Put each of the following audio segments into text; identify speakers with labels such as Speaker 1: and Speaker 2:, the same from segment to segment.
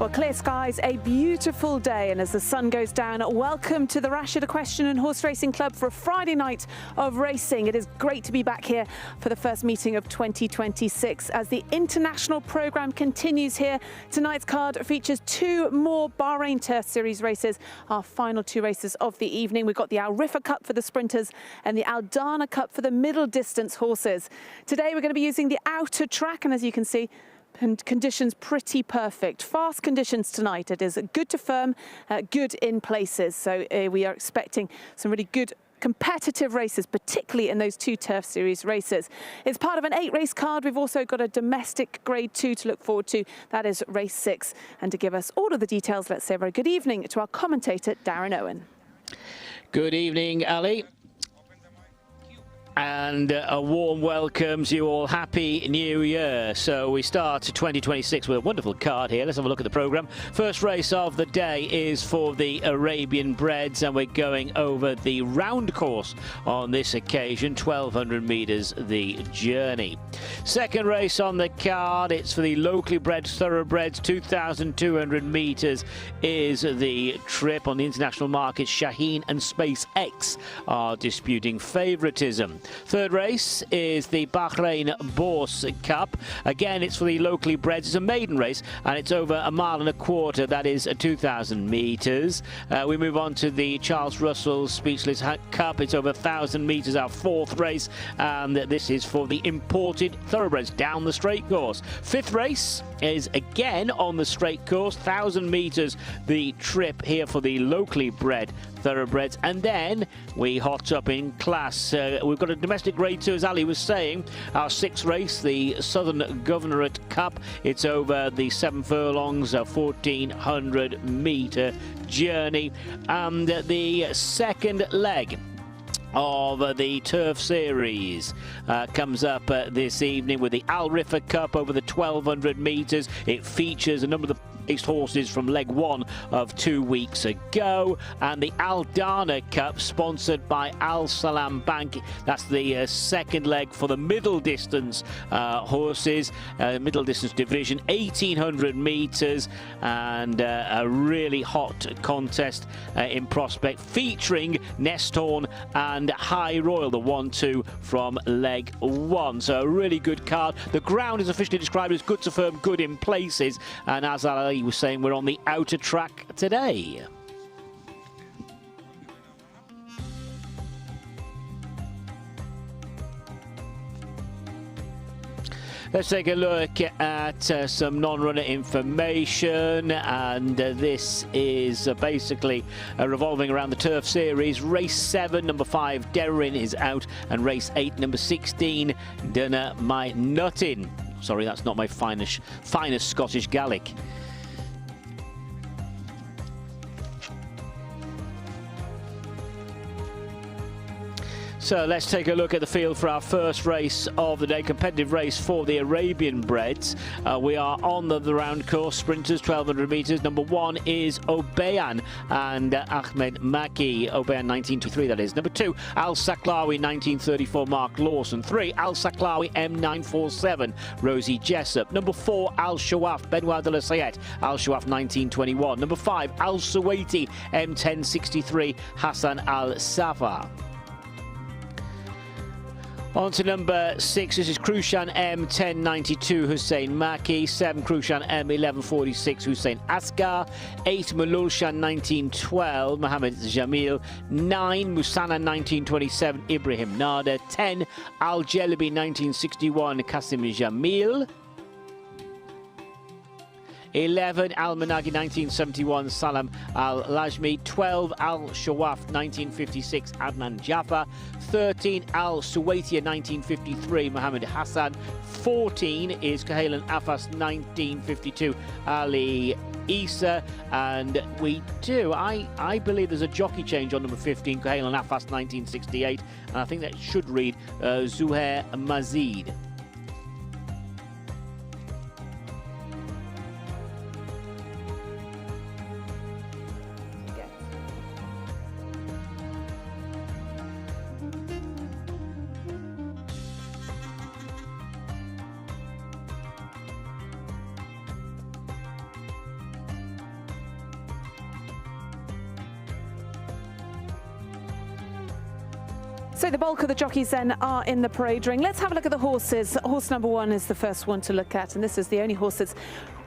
Speaker 1: Well, clear skies, a beautiful day, and as the sun goes down, welcome to the Rashid Equestrian and Horse Racing Club for a Friday night of racing. It is great to be back here for the first meeting of 2026 as the international programme continues here. Tonight's card features two more Bahrain Turf Series races, our final two races of the evening. We've got the Riffa Cup for the sprinters and the Aldana Cup for the middle distance horses. Today we're going to be using the outer track, and as you can see, and conditions pretty perfect. Fast conditions tonight. It is good to firm, good in places. So we are expecting some really good competitive races, particularly in those two Turf Series races. It's part of an 8-race card. We've also got a domestic Grade 2 to look forward to. That is race 6. And to give us all of the details, let's say a very good evening to our commentator, Darren Owen.
Speaker 2: Good evening, Ali. And a warm welcome to you all. Happy New Year. So we start 2026 with a wonderful card here. Let's have a look at the programme. First race of the day is for the Arabian breds, and we're going over the round course on this occasion, 1200 metres the journey. Second race on the card, it's for the locally bred thoroughbreds, 2200 metres is the trip. On the international market, Shaheen and SpaceX are disputing favouritism. Third race is the Bahrain Boss Cup. Again, it's for the locally breds. It's a maiden race, and it's over 1.25 miles. That is 2,000 metres. We move on to the Charles Russell Speechlys Cup. It's over 1,000 metres, our fourth race, and this is for the imported thoroughbreds down the straight course. Fifth race is again on the straight course, 1,000 metres the trip here for the locally bred thoroughbreds, and then we hot up in class. We've got a domestic Grade 2, as Ali was saying. Our sixth race, the Southern Governorate Cup. It's over the 7 furlongs, a 1,400 metre journey, and the second leg of the Turf Series comes up this evening with the Riffa Cup over the 1,200 metres. It features a number of the raced horses from leg 1 of 2 weeks ago, and the Aldana Cup sponsored by Al Salam Bank. That's the second leg for the middle distance horses, middle distance division, 1,800 metres, and a really hot contest in prospect, featuring Nesthorn and High Royal, the 1-2 from leg 1. So a really good card. The ground is officially described as good to firm, good in places, and as Ali was saying, we're on the outer track today. Let's take a look at some non-runner information, and this is basically revolving around the Turf Series. Race 7, number 5, Derin is out, and race 8, number 16, Dunna My Nuttin. Sorry, that's not my finest Scottish Gaelic. So let's take a look at the field for our first race of the day, competitive race for the Arabian breds. We are on the round course, sprinters, 1,200 metres. Number 1 is Obeyan and Ahmed Maki. Obeyan 1923, that is. Number 2, Al Saklawi 1934, Mark Lawson. 3, Al Saklawi M947, Rosie Jessup. Number 4, Al Shawaf, Benoit de la Sayette, Al Shawaf 1921. Number 5, Al Suwaiti M1063, Hassan Al Safa. On to number 6, this is Krushan M1092, Hussein Maki. 7, Krushan M1146, Hussein Asghar. 8, Malulshan 1912, Mohammed Jamil. 9, Musanna 1927, Ibrahim Nada. 10, Al Jelebi 1961, Qasim Jamil. 11, Al Managi 1971, Salam Al Lajmi. 12, Al Shawaf 1956, Adnan Jaffa. 13, Al Suwaitia 1953, Mohammed Hassan. 14 is Kahailan Afas 1952, Ali Isa. And I believe there's a jockey change on number 15, Kahailan Afas 1968, and I think that should read Zuhair Mazid.
Speaker 1: So the bulk of the jockeys then are in the parade ring. Let's have a look at the horses. Horse number 1 is the first one to look at, and this is the only horse that's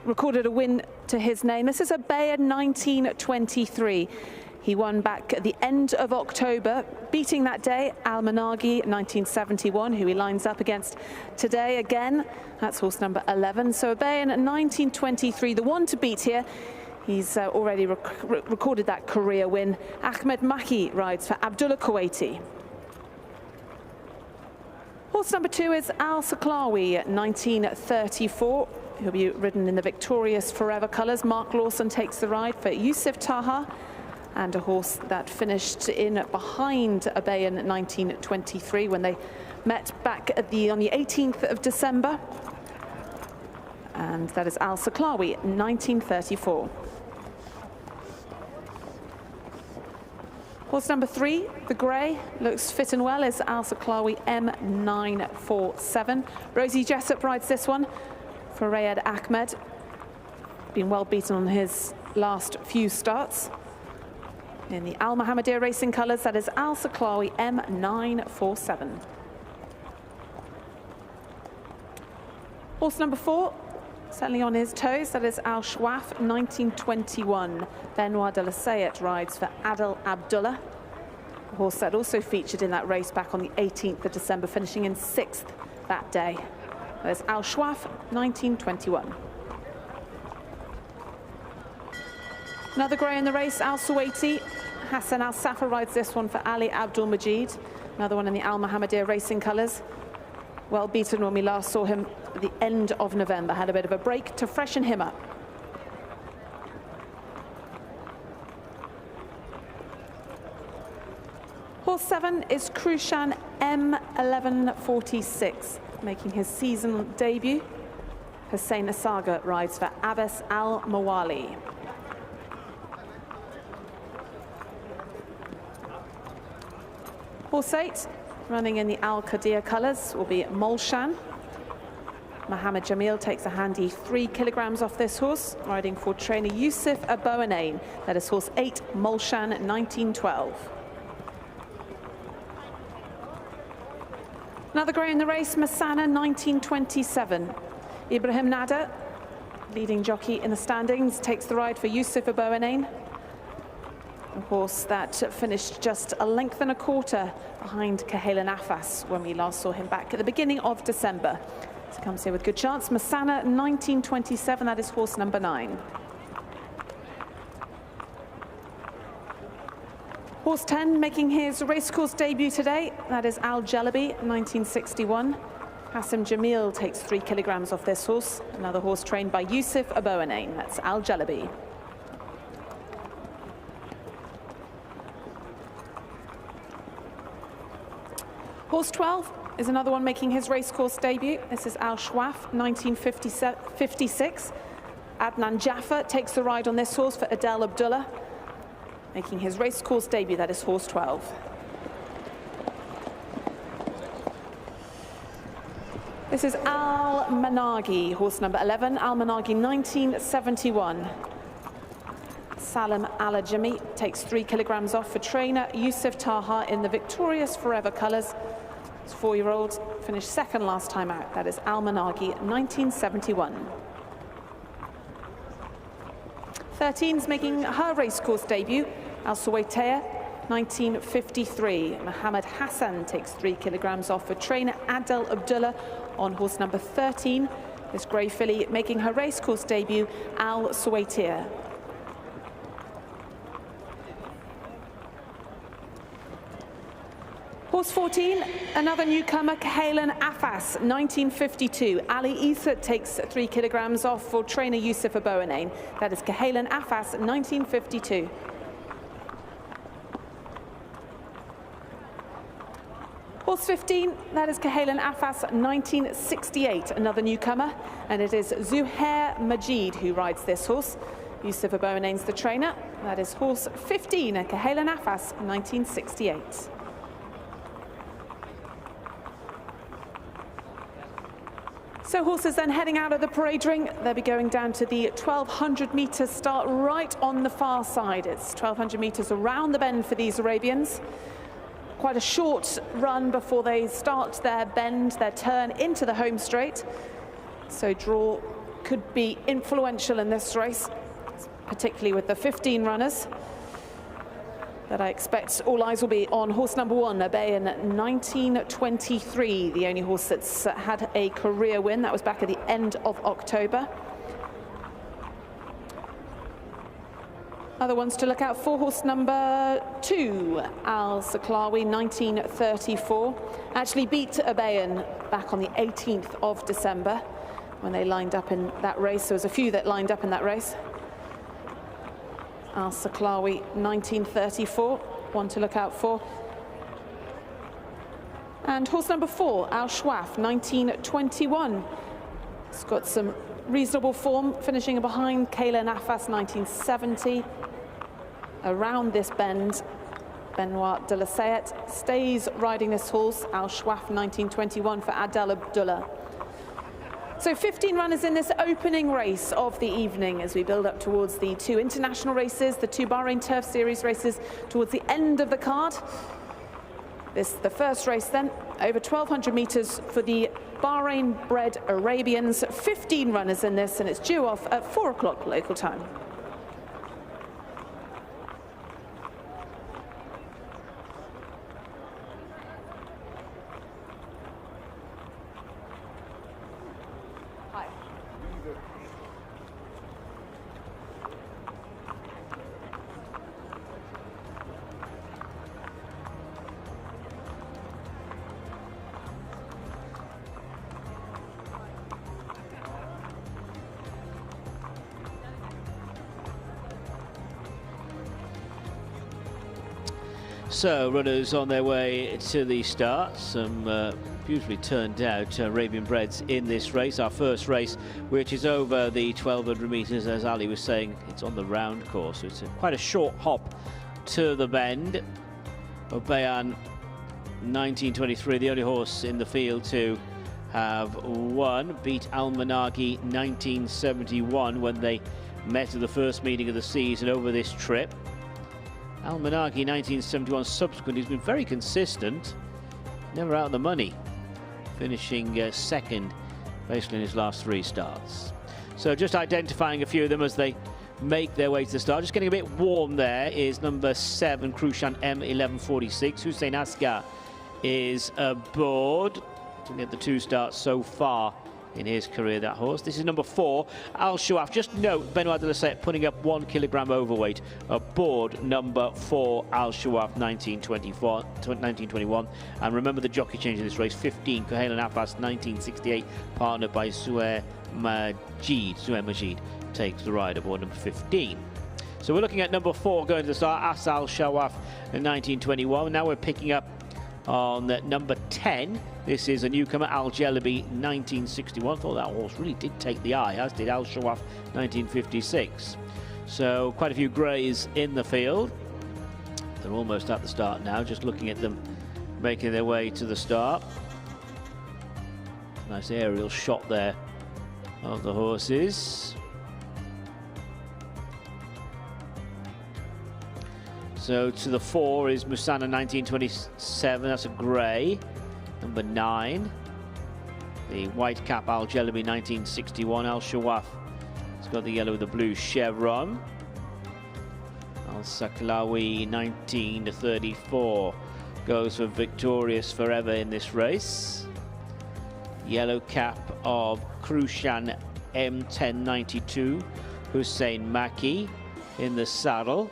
Speaker 1: recorded a win to his name. This is a Bayern 1923. He won back at the end of October, beating that day Al Managi 1971, who he lines up against today again. That's horse number 11. So a Bayern 1923, the one to beat here. He's already recorded that career win. Ahmed Maki rides for Abdullah Kuwaiti. Horse number 2 is Al Saklawi, 1934. He'll be ridden in the victorious Forever colours. Mark Lawson takes the ride for Yusuf Taha, and a horse that finished in behind Arabian 1923 when they met back at on the 18th of December. And that is Al Saklawi, 1934. Horse number 3, the grey, looks fit and well, is Al Saklawi M947. Rosie Jessup rides this one for Rayed Ahmed. Been well beaten on his last few starts. In the Al Mohammedia racing colours, that is Al Saklawi M947. Horse number 4, certainly on his toes, that is Al Shwaf, 1921. Benoit de la Sayette rides for Adel Abdullah. A horse that also featured in that race back on the 18th of December, finishing in 6th that day. That is Al Shwaf, 1921. Another grey in the race, Al Suwaiti. Hassan Al Safa rides this one for Ali Abdul Majid. Another one in the Al Mohammedia racing colours. Well beaten when we last saw him at the end of November. Had a bit of a break to freshen him up. Horse 7 is Krushan M1146, making his season debut. Hussein Asaga rides for Abbas Al Mawali. Horse 8, running in the Al Qadir colours, will be Molshan. Mohammed Jamil takes a handy 3 kilograms off this horse, riding for trainer Yusuf Aboanain. That is horse 8, Molshan, 1912. Another grey in the race, Masana, 1927. Ibrahim Nada, leading jockey in the standings, takes the ride for Yusuf Aboanain. A horse that finished just a length and a quarter behind Kahela Nafas when we last saw him back at the beginning of December. So comes here with good chance. Masana, 1927, that is horse number 9. Horse 10 making his racecourse debut today, that is Al Jalabi, 1961. Hassim Jamil takes 3 kilograms off this horse. Another horse trained by Yusuf Aboanain, that's Al Jalabi. Horse 12 is another one making his racecourse debut. This is Al Shwaf, 1956. Adnan Jaffa takes the ride on this horse for Adel Abdullah, making his racecourse debut. That is horse 12. This is Al Managi, horse number 11. Al Managi, 1971. Salam Alajami takes 3 kilograms off for trainer Yusuf Taha in the victorious Forever colours. This 4-year-old finished 2nd last time out. That is Al Managi, 1971. 13's making her racecourse debut. Al Suwaitea, 1953. Mohammed Hassan takes 3 kilograms off for trainer Adel Abdullah on horse number 13. This grey filly making her racecourse debut, Al Suwaitea. Horse 14, another newcomer, Kahelen Afas, 1952. Ali Issa takes 3 kilograms off for trainer Yusuf Aboanain. That is Kahelen Afas, 1952. Horse 15, that is Kahelen Afas, 1968, another newcomer. And it is Zuhair Majid who rides this horse. Yusuf Aboanain's the trainer. That is horse 15, Kahelen Afas, 1968. So horses then heading out of the parade ring. They'll be going down to the 1,200 metre start right on the far side. It's 1,200 metres around the bend for these Arabians. quite a short run before they start their bend, their turn into the home straight. So draw could be influential in this race, particularly with the 15 runners. But I expect all eyes will be on horse number 1, Arabian 1923, the only horse that's had a career win. That was back at the end of October. Other ones to look out for, horse number 2, Al Saklawi, 1934. Actually beat Arabian back on the 18th of December when they lined up in that race. There was a few that lined up in that race. Al Saklawi, 1934, one to look out for. And horse number 4, Al Shwaf, 1921. It's got some reasonable form, finishing behind Kayla Nafas, 1970. Around this bend, Benoit de la Sayette stays riding this horse, Al Shwaf, 1921 for Adel Abdullah. So 15 runners in this opening race of the evening as we build up towards the 2 international races, the 2 Bahrain Turf Series races towards the end of the card. This is the first race then, over 1,200 meters for the Bahrain bred Arabians. 15 runners in this, and it's due off at 4 o'clock local time.
Speaker 2: So runners on their way to the start. Some beautifully turned out Arabian breds in this race. Our first race, which is over the 1,200 meters, as Ali was saying, it's on the round course. So it's quite a short hop to the bend. Arabian 1923, the only horse in the field to have won, beat Al Managi 1971 when they met at the first meeting of the season over this trip. Al Managi 1971 subsequent, he's been very consistent, never out of the money, finishing second basically in his last 3 starts. So just identifying a few of them as they make their way to the start. Just getting a bit warm there is number 7, Krushan M1146. Hussein Asghar is aboard. Looking at the 2 starts so far in his career, that horse. This is number 4, Al Shwaf. Just note, Benoit de la Sayette putting up 1 kilogram overweight aboard number 4, Al Shwaf, 1921. And remember the jockey change in this race, 15, Kohelen Afas, 1968, partnered by Suhair Majid. Suhair Majid takes the ride aboard number 15. So we're looking at number 4 going to the start, As Al Shwaf in 1921. Now we're picking up on number 10. This is a newcomer, Al Jalabi, 1961. Thought that horse really did take the eye, as did Al Shawaf, 1956. So quite a few greys in the field. They're almost at the start now, just looking at them making their way to the start. Nice aerial shot there of the horses. So to the 4 is Musana 1927, that's a grey. Number 9, the white cap Al Jalabi 1961, Al Shawaf. It's got the yellow with the blue chevron. Al Saklawi 1934 goes for victorious forever in this race. Yellow cap of Krushan M1092, Hussein Maki in the saddle.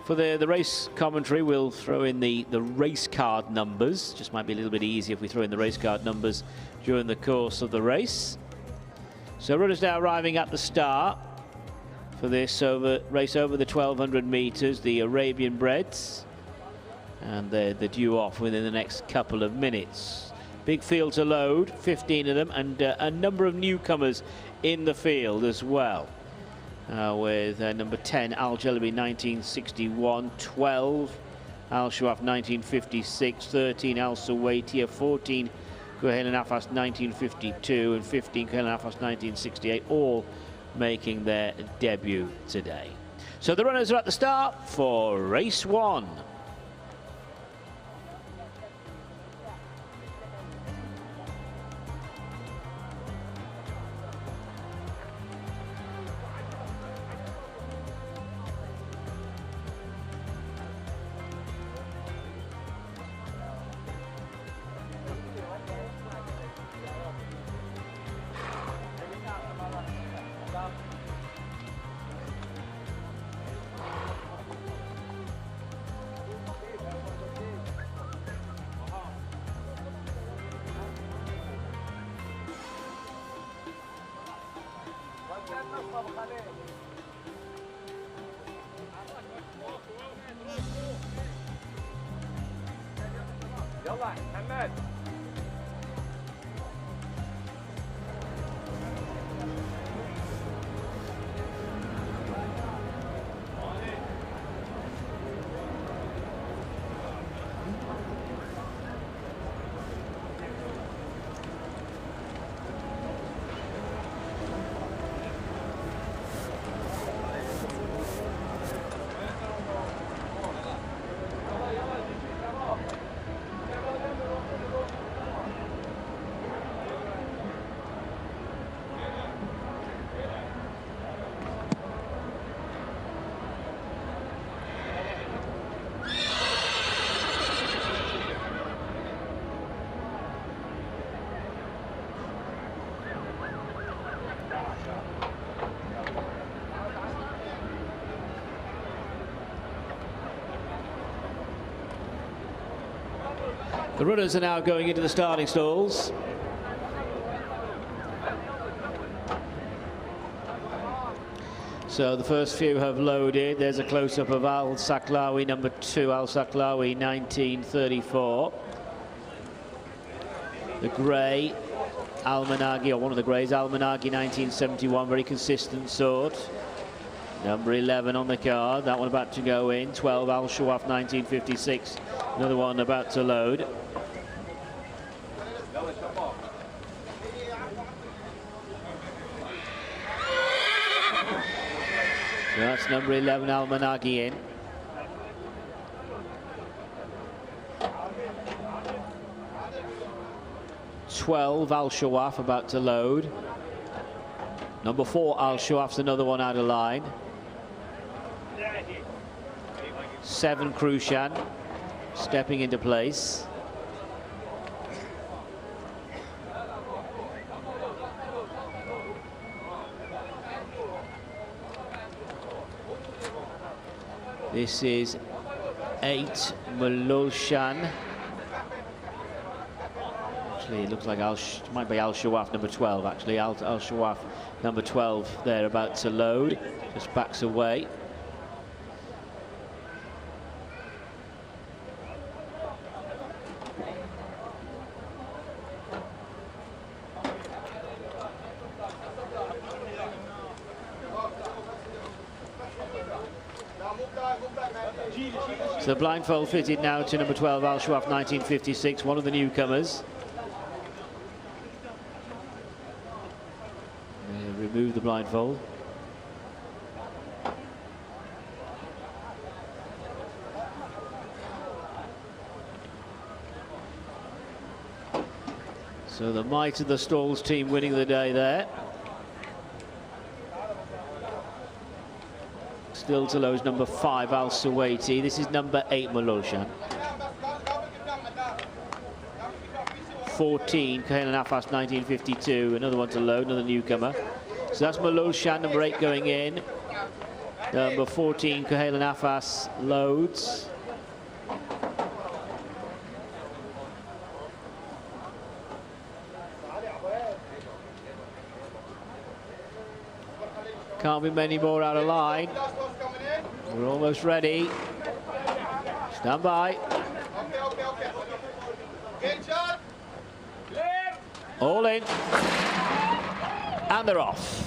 Speaker 2: For the race commentary, we'll throw in the race card numbers. Just might be a little bit easier if we throw in the race card numbers during the course of the race. So runners now arriving at the start for this race over the 1,200 meters, the Arabian breds. And they're due off within the next couple of minutes. Big field to load, 15 of them, and a number of newcomers in the field as well. With number 10, Al Jalabi 1961, 12, Al Shawaf 1956, 13, Al Suwaitia, 14, Kohelen Afas 1952, and 15, Kohelen Afas 1968, all making their debut today. So the runners are at the start for race 1. The runners are now going into the starting stalls. So the first few have loaded. There's a close-up of Al Saklawi, number 2, Al Saklawi, 1934. The grey, Al Managi, or one of the greys, Al Managi, 1971, very consistent sort. Number 11 on the card, that one about to go in. 12, Al Shawaf, 1956, another one about to load. So that's number 11, Al Managi in. "12, Al Shawaf about to load. Number 4, Al Shawaf's another one out of line. 7, Krushan stepping into place. This is 8, Malulshan. Actually, it looks like might be Al Shawaf, number 12, actually. Al Shawaf, number 12, there about to load. Just backs away. So the blindfold fitted now to number 12, Al Shawaf, 1956, one of the newcomers. Remove the blindfold. So the might of the stalls team winning the day there. Still to lose number 5, Al Suwaiti. This is number 8, Malulshan. 14, Kahel Nafas, 1952. Another one to load, another newcomer. So that's Malulshan, number 8 going in. Number 14, Kahel Nafas loads. Can't be many more out of line. We're almost ready. Stand by. All in. And they're off.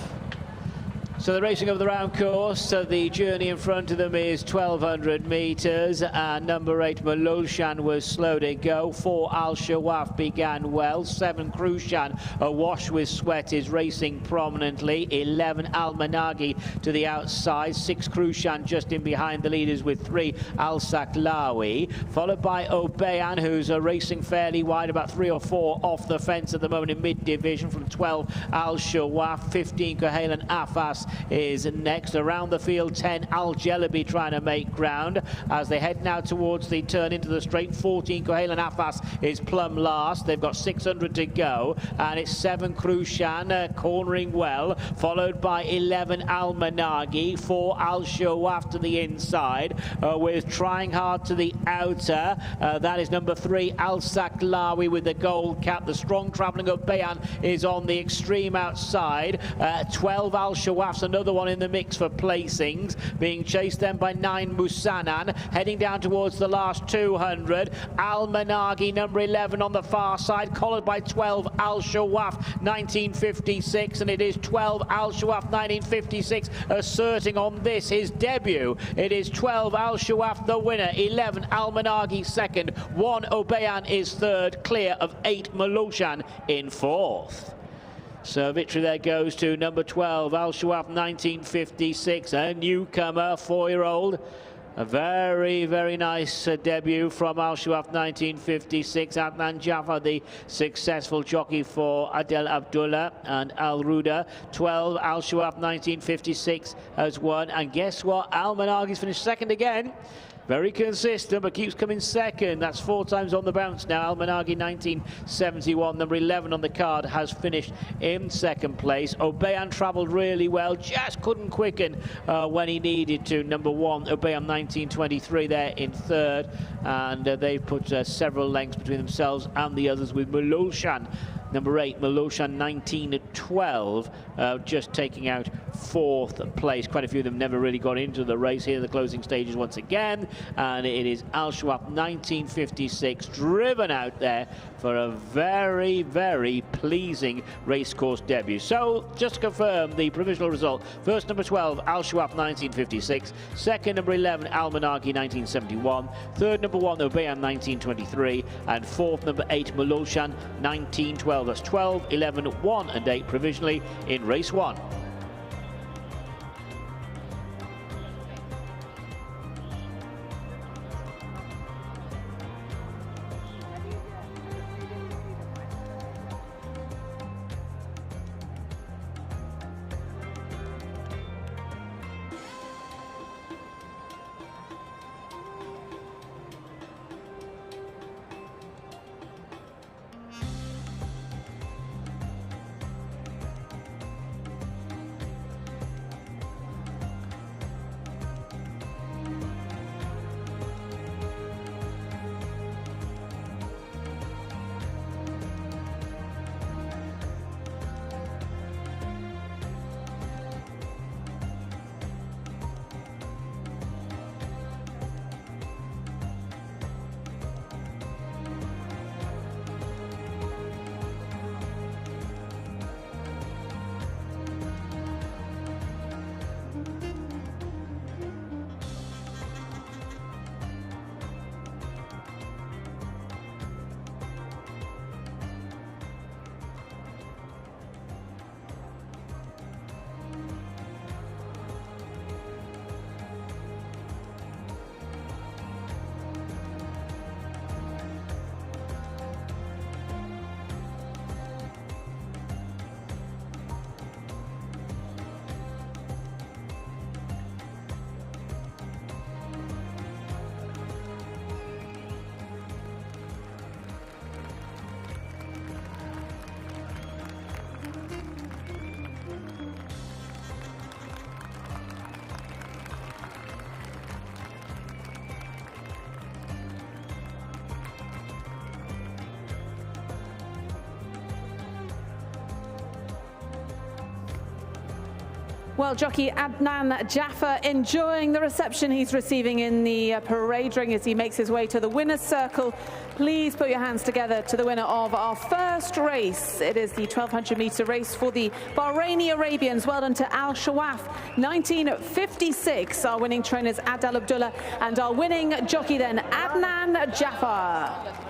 Speaker 2: So they're racing over the round course. So the journey in front of them is 1,200 metres, and number 8 Malulshan was slow to go. 4 Al Shawaf began well. 7 Krushan, awash with sweat, is racing prominently. 11 Al Managi to the outside. 6 Krushan just in behind the leaders with 3 Al Saklawi, followed by Obeyan, who's racing fairly wide, about 3 or 4 off the fence at the moment in mid-division. From 12 Al Shawaf, 15 Kahel Afas is next. Around the field, 10 Al Jalabi trying to make ground as they head now towards the turn into the straight. 14 Kahel Afas is plumb last. They've got 600 to go, and it's 7 Krushan cornering well, followed by 11 Al Managi, 4 Al Shawaf to the inside, with trying hard to the outer. That is number 3 Al Saklawi with the gold cap. The strong travelling of Bayan is on the extreme outside. 12 Al Shawaf Al-Shawaf's another one in the mix for placings, being chased then by 9 Musanan, heading down towards the last 200. Al-Managi, number 11 on the far side, collared by 12 Al-Shawaf 1956, and it is 12 Al-Shawaf 1956 asserting on this his debut. It is 12 Al-Shawaf the winner, 11 Al-Managi second, 1 Obeyan is third, clear of 8 Malushan in fourth. So victory there goes to number 12, Al-Shawaf 1956, a newcomer, 4-year-old. A very, very nice debut from Al-Shawaf 1956. Adnan Jaffa, the successful jockey for Adel Abdullah and Al Ruda. 12, Al-Shawaf 1956 has won. And guess what? Al-Managi's finished second again. Very consistent, but keeps coming second. That's 4 times on the bounce now. Al-Managi 1971, number 11 on the card, has finished in second place. Obeyan travelled really well, just couldn't quicken when he needed to. Number 1, Obeyan 1923 there in third. And they've put several lengths between themselves and the others, with Malushan, number 8, Malushan 1912, just taking out 4th place. Quite a few of them never really got into the race. Here are the closing stages once again, and it is Al-Shawaf 1956 driven out there for a very, very pleasing racecourse debut. So just to confirm the provisional result: first, number 12, Al-Shawaf 1956; second, number 11, Al-Managi 1971; third, number 1, Obeyan 1923; and fourth, number 8, Malushan 1912. That's 12, 11, 1 and 8 provisionally in race 1.
Speaker 1: Well, jockey Adnan Jaffa enjoying the reception he's receiving in the parade ring as he makes his way to the winner's circle. Please put your hands together to the winner of our first race. It is the 1200 meter race for the Bahraini Arabians. Well done to Al-Shawaf 1956. Our winning trainers Adel Abdullah, and our winning jockey then Adnan Jaffa.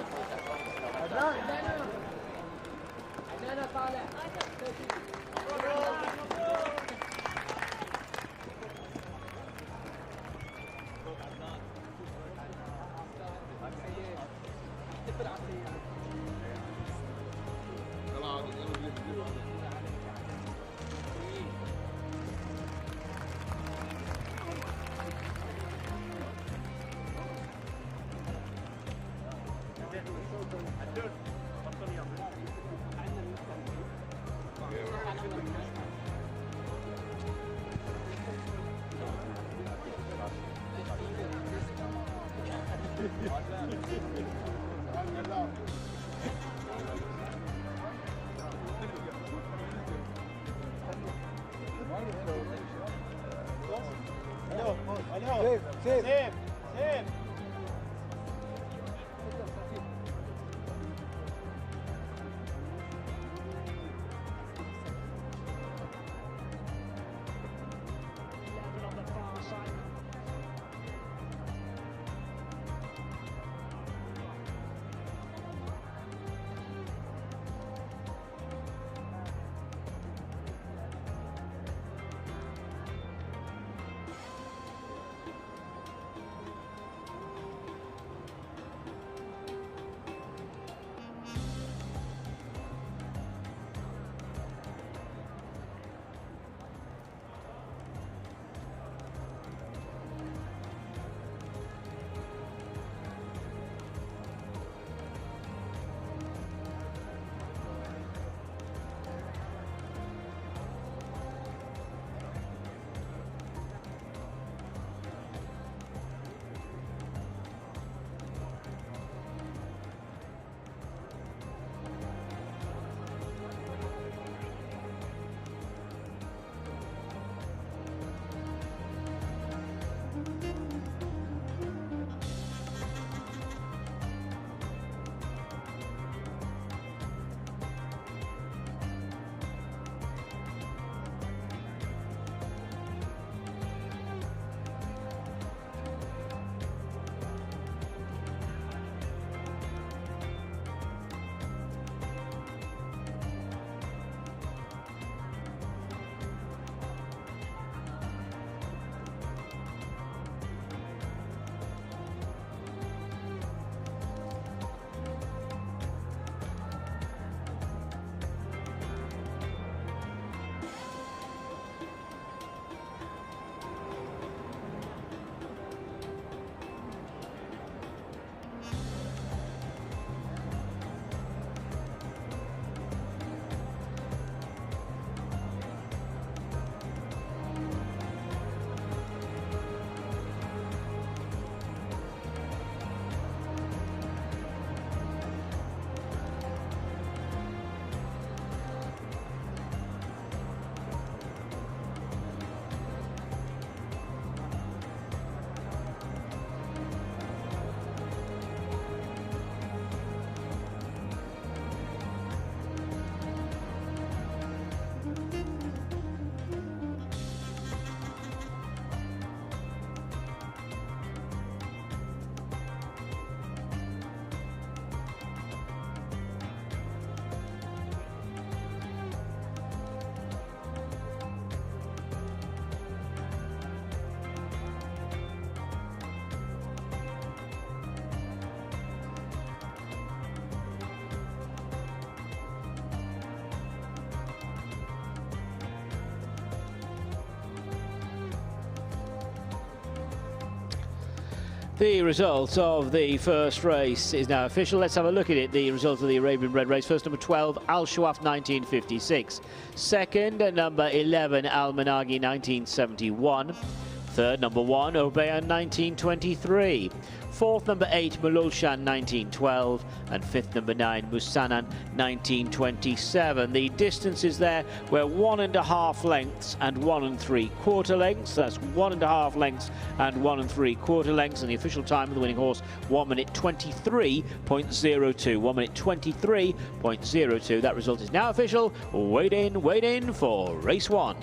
Speaker 2: The result of the first race is now official. Let's have a look at it. The result of the Arabian bred race. First, number 12, Al Shawaf, 1956. Second, number 11, Al Managi, 1971. Third, number 1, Obeyan, 1923. Fourth, number 8, Mululshan, 1912. And fifth, number 9, Musanan, 1927. The distances there were 1.5 lengths and 1 3/4 lengths. That's 1.5 lengths and 1 3/4 lengths. And the official time of the winning horse, 1 minute 23.02. 1 minute 23.02. That result is now official. Wait in for race 1.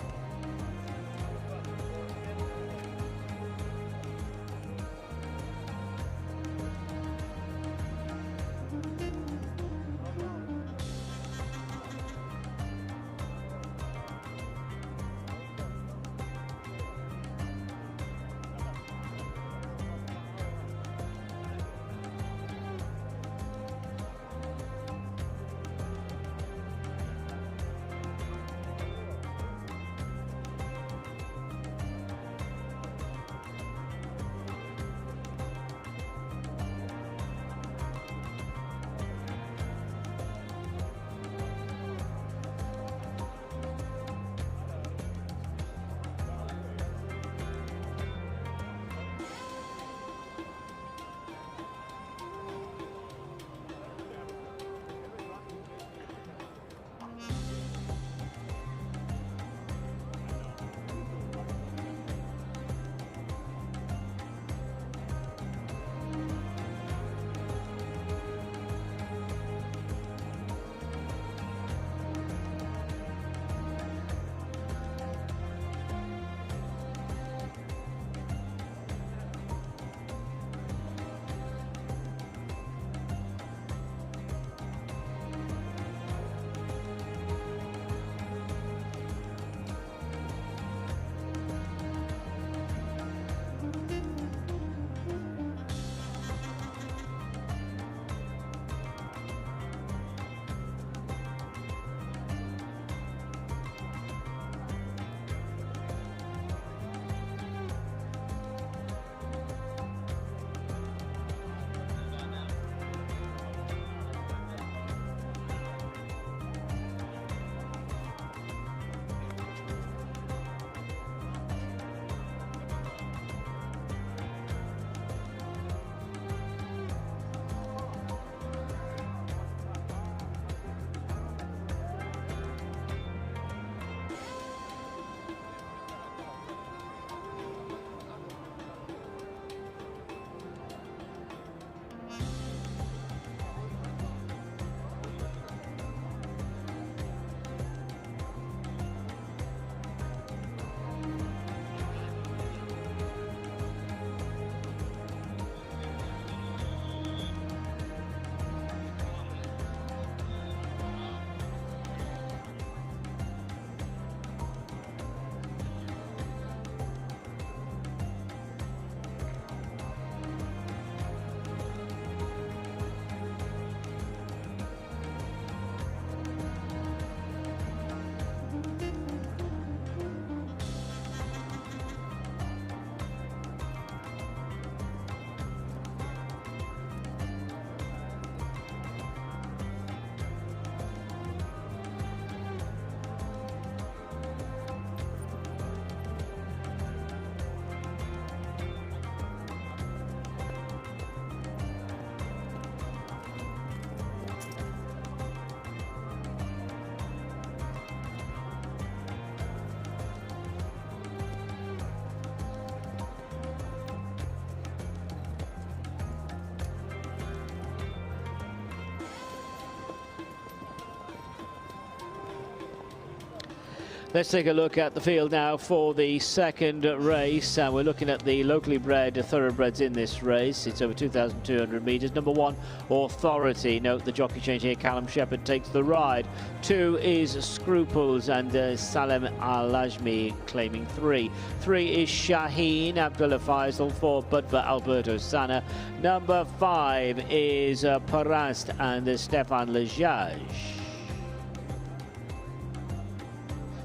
Speaker 2: Let's take a look at the field now for the second race. And we're looking at the locally bred thoroughbreds in this race. It's over 2,200 metres. Number 1, Authority. Note the jockey change here. Callum Shepherd takes the ride. 2 is Scruples and Salem Al-Ajmi claiming 3. 3 is Shaheen, Abdullah Faisal. 4, Budva Alberto Sana. Number 5 is Parast and Stefan Lejage.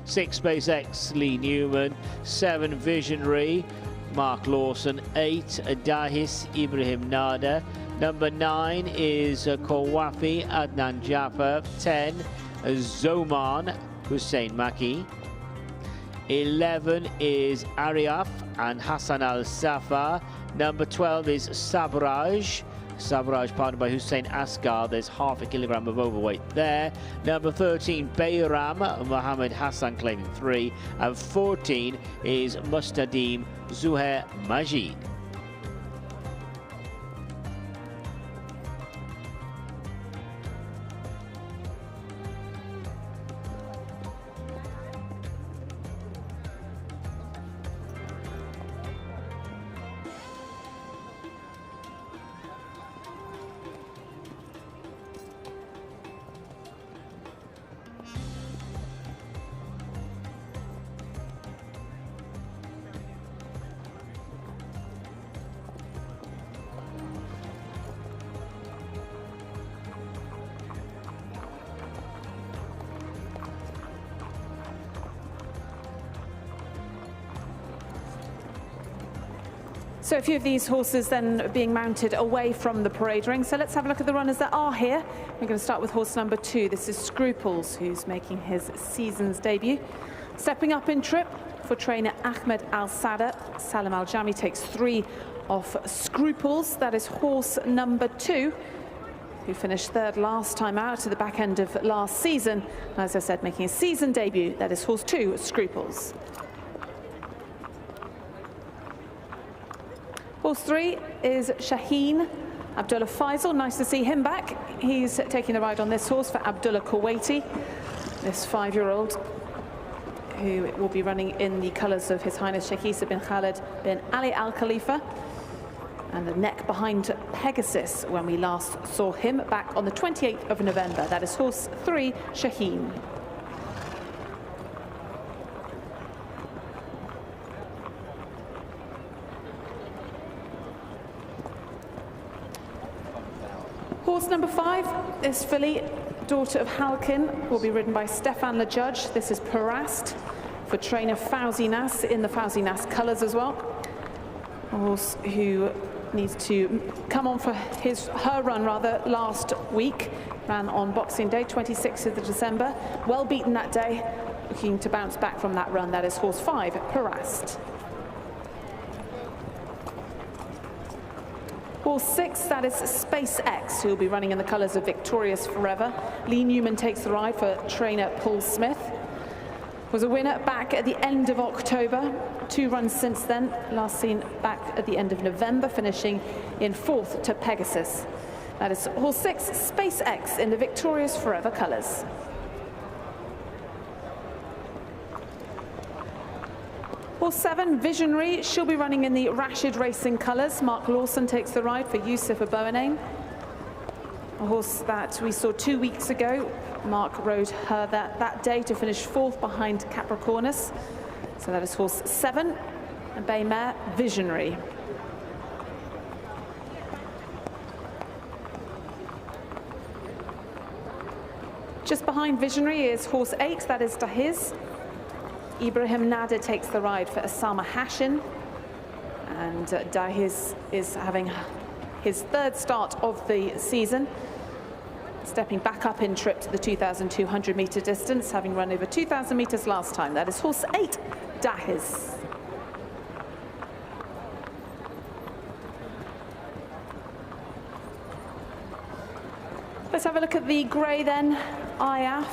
Speaker 2: 6, SpaceX, Lee Newman. 7, Visionary, Mark Lawson. 8, Dahis, Ibrahim Nada. Number 9 is Kawafi, Adnan Jaffer. 10, Zoman, Hussein Maki. 11 is Ariaf and Hassan Al-Safar. Number 12 is Sabraj. Sabraj partnered by Hussein Asghar. There's half a kilogram of overweight there. Number 13, Bayram, Mohammed Hassan claiming 3. And 14 is Mustadim Zuhair Majid.
Speaker 1: So a few of these horses then being mounted away from the parade ring. So let's have a look at the runners that are here. We're going to start with horse number 2. This is Scruples, who's making his season's debut. Stepping up in trip for trainer Ahmed Al-Sada. Salim Al-Jami takes 3 off Scruples. That is horse number 2, who finished 3rd last time out at the back end of last season. As I said, making his season debut. That is horse 2, Scruples. Horse 3 is Shaheen, Abdullah Faisal. Nice to see him back. He's taking the ride on this horse for Abdullah Kuwaiti, this 5-year-old who will be running in the colours of His Highness Sheikh Isa bin Khalid bin Ali Al Khalifa, and the neck behind Pegasus when we last saw him back on the 28th of November. That is horse 3, Shaheen. Horse number 5 is Filly, daughter of Halkin, will be ridden by Stefan Lejudge. This is Parast for trainer Fauzi Nas in the Fauzi Nas colours as well. A horse who needs to come on for her run last week. Ran on Boxing Day, 26th of December. Well beaten that day, looking to bounce back from that run. That is horse 5, Parast. Horse 6, that is SpaceX, who will be running in the colours of Victorious Forever. Lee Newman takes the ride for trainer Paul Smith. Was a winner back at the end of October. 2 runs since then, last seen back at the end of November, finishing in 4th to Pegasus. That is horse 6, SpaceX, in the Victorious Forever colours. Horse 7, Visionary, she'll be running in the Rashid Racing colours. Mark Lawson takes the ride for Yusuf Aboanane. A horse that we saw 2 weeks ago. Mark rode her that day to finish 4th behind Capricornus. So that is horse 7, and bay mare, Visionary. Just behind Visionary is horse 8, that is Dahiz. Ibrahim Nada takes the ride for Osama Hashin, and Dahiz is having his 3rd start of the season, stepping back up in trip to the 2,200 metre distance, having run over 2,000 metres last time. That is horse 8, Dahiz. Let's have a look at the grey then, Ayaf,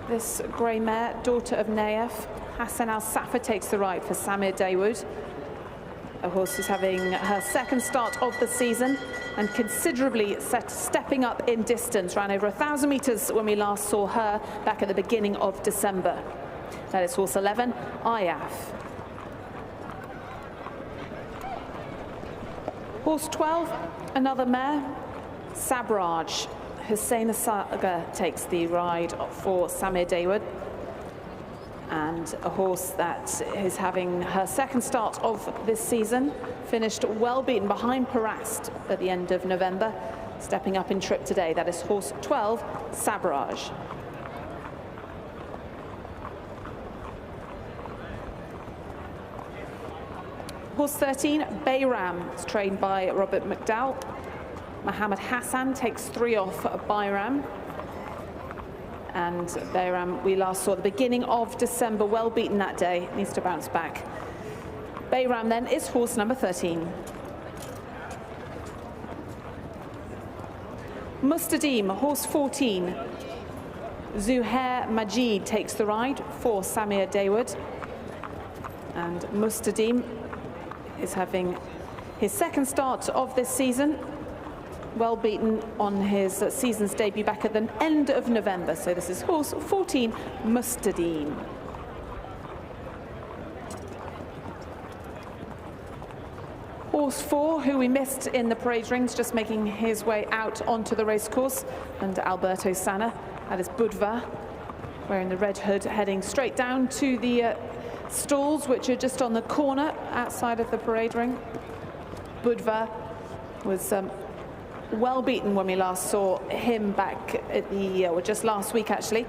Speaker 1: this grey mare, daughter of Nayef. Hassan Al-Safar takes the ride for Samir Dawood. A horse who's having her 2nd start of the season and considerably stepping up in distance. Ran over 1,000 metres when we last saw her back at the beginning of December. That is horse 11, Ayaf. Horse 12, another mare, Sabraj. Hussein Saga takes the ride for Samir Dawood. And a horse that is having her second start of this season, finished well beaten behind Parast at the end of November, stepping up in trip today. That is horse 12, Sabraj. Horse 13, Bayram. It's trained by Robert McDowell. Mohammed Hassan takes 3 off Bayram. And Bayram, we last saw at the beginning of December, well beaten that day, needs to bounce back. Bayram then is horse number 13. Mustadim, horse 14. Zuhair Majid takes the ride for Samir Dawood. And Mustadim is having his second start of this season. Well beaten on his season's debut back at the end of November. So this is horse 14, Mustadim. Horse 4, who we missed in the parade rings, just making his way out onto the racecourse, and Alberto Sana. That is Budva, wearing the red hood, heading straight down to the stalls, which are just on the corner outside of the parade ring. Budva was well beaten when we last saw him back at the, or just last week actually.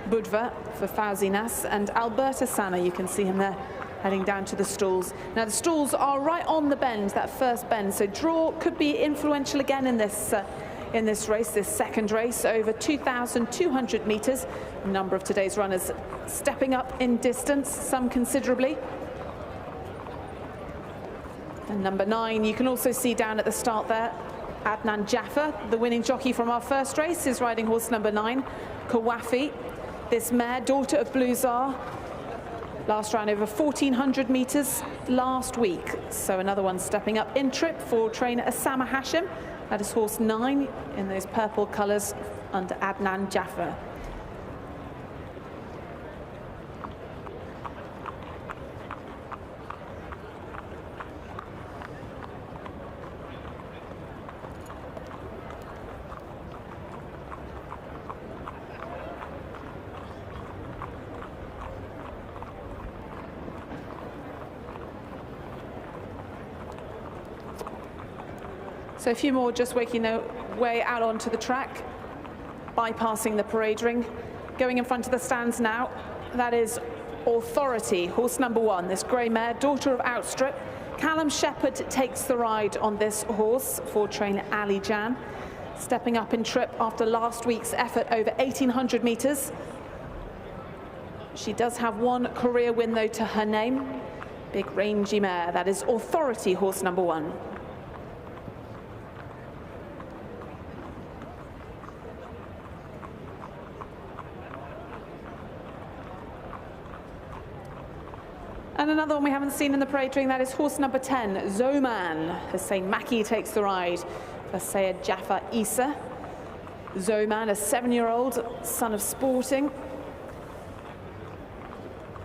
Speaker 1: Budva for Fauzi Nas, and Alberta Sana, you can see him there heading down to the stalls. Now the stalls are right on the bend, that first bend, so draw could be influential again in this race, this second race, over 2,200 meters. A number of today's runners stepping up in distance, some considerably. And number 9, you can also see down at the start there, Adnan Jaffa, the winning jockey from our first race, is riding horse number 9, Kawafi. This mare, daughter of Blue Czar, last ran over 1,400 meters last week. So another one stepping up in trip for trainer Osama Hashim. That is horse 9 in those purple colours under Adnan Jaffa. So a few more just working their way out onto the track, bypassing the parade ring. Going in front of the stands now, that is Authority, horse number 1, this grey mare, daughter of Outstrip. Callum Shepherd takes the ride on this horse for trainer Ali Jan, stepping up in trip after last week's effort over 1,800 meters. She does have one career win though to her name. Big rangy mare, that is Authority, horse number 1. And another one we haven't seen in the parade ring, that is horse number 10, Zoman. Hussein Maki takes the ride for Sayed Jaffa Isa. Zoman, a 7-year-old, son of Sporting.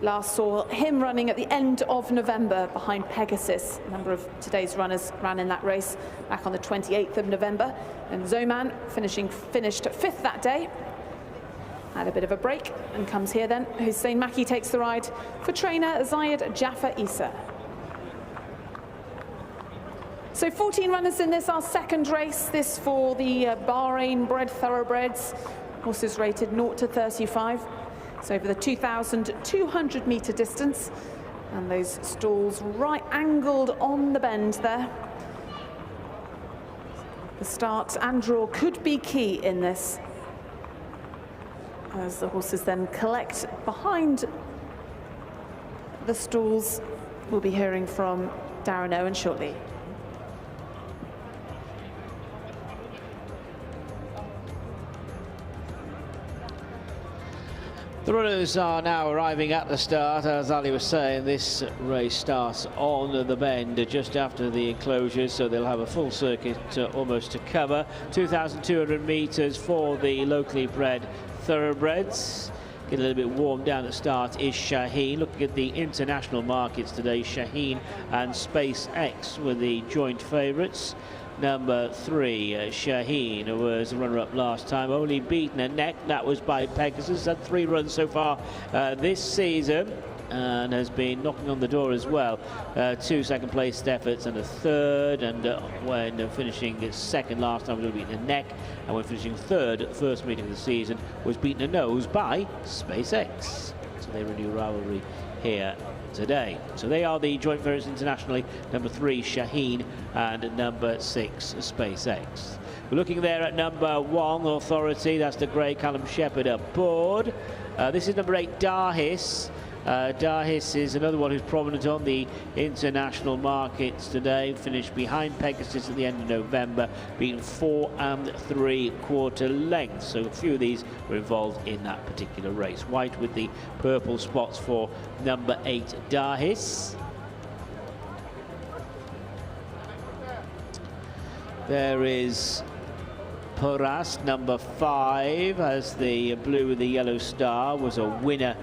Speaker 1: Last saw him running at the end of November behind Pegasus. A number of today's runners ran in that race back on the 28th of November. And Zoman finished 5th that day. Had a bit of a break and comes here then. Hussein Maki takes the ride for trainer Zayed Jaffa Isa. So 14 runners in this, our second race. This for the Bahrain bred thoroughbreds. Horses rated 0 to 35. So over the 2,200 meter distance. And those stalls right angled on the bend there. The start and draw could be key in this, as the horses then collect behind the stalls. We'll be hearing from Darren Owen shortly.
Speaker 2: The runners are now arriving at the start. As Ali was saying, this race starts on the bend just after the enclosures, so they'll have a full circuit almost to cover. 2,200 meters for the locally bred thoroughbreds. get a little bit warmed down at start is Shaheen. Looking at the international markets today, Shaheen and SpaceX were the joint favourites. Number 3, Shaheen, was a runner-up last time, only beaten a neck. That was by Pegasus. Had 3 runs so far this season, and has been knocking on the door as well. 2 second-place efforts and a 3rd, and when finishing 2nd last time, was only beaten a neck, and when finishing 3rd at the first meeting of the season, was beaten a nose by SpaceX. So they renew rivalry here today. So they are the joint favourites internationally, number 3 Shaheen and number 6 SpaceX. We're looking there at number 1 Authority, that's the grey Callum Shepherd aboard. This is number 8 Darhis. Darhis is another one who's prominent on the international markets today. Finished behind Pegasus at the end of November, being 4 3/4 lengths. So a few of these were involved in that particular race. White with the purple spots for number 8 Darhis. There is Poras, number 5, as the blue with the yellow star, was a winner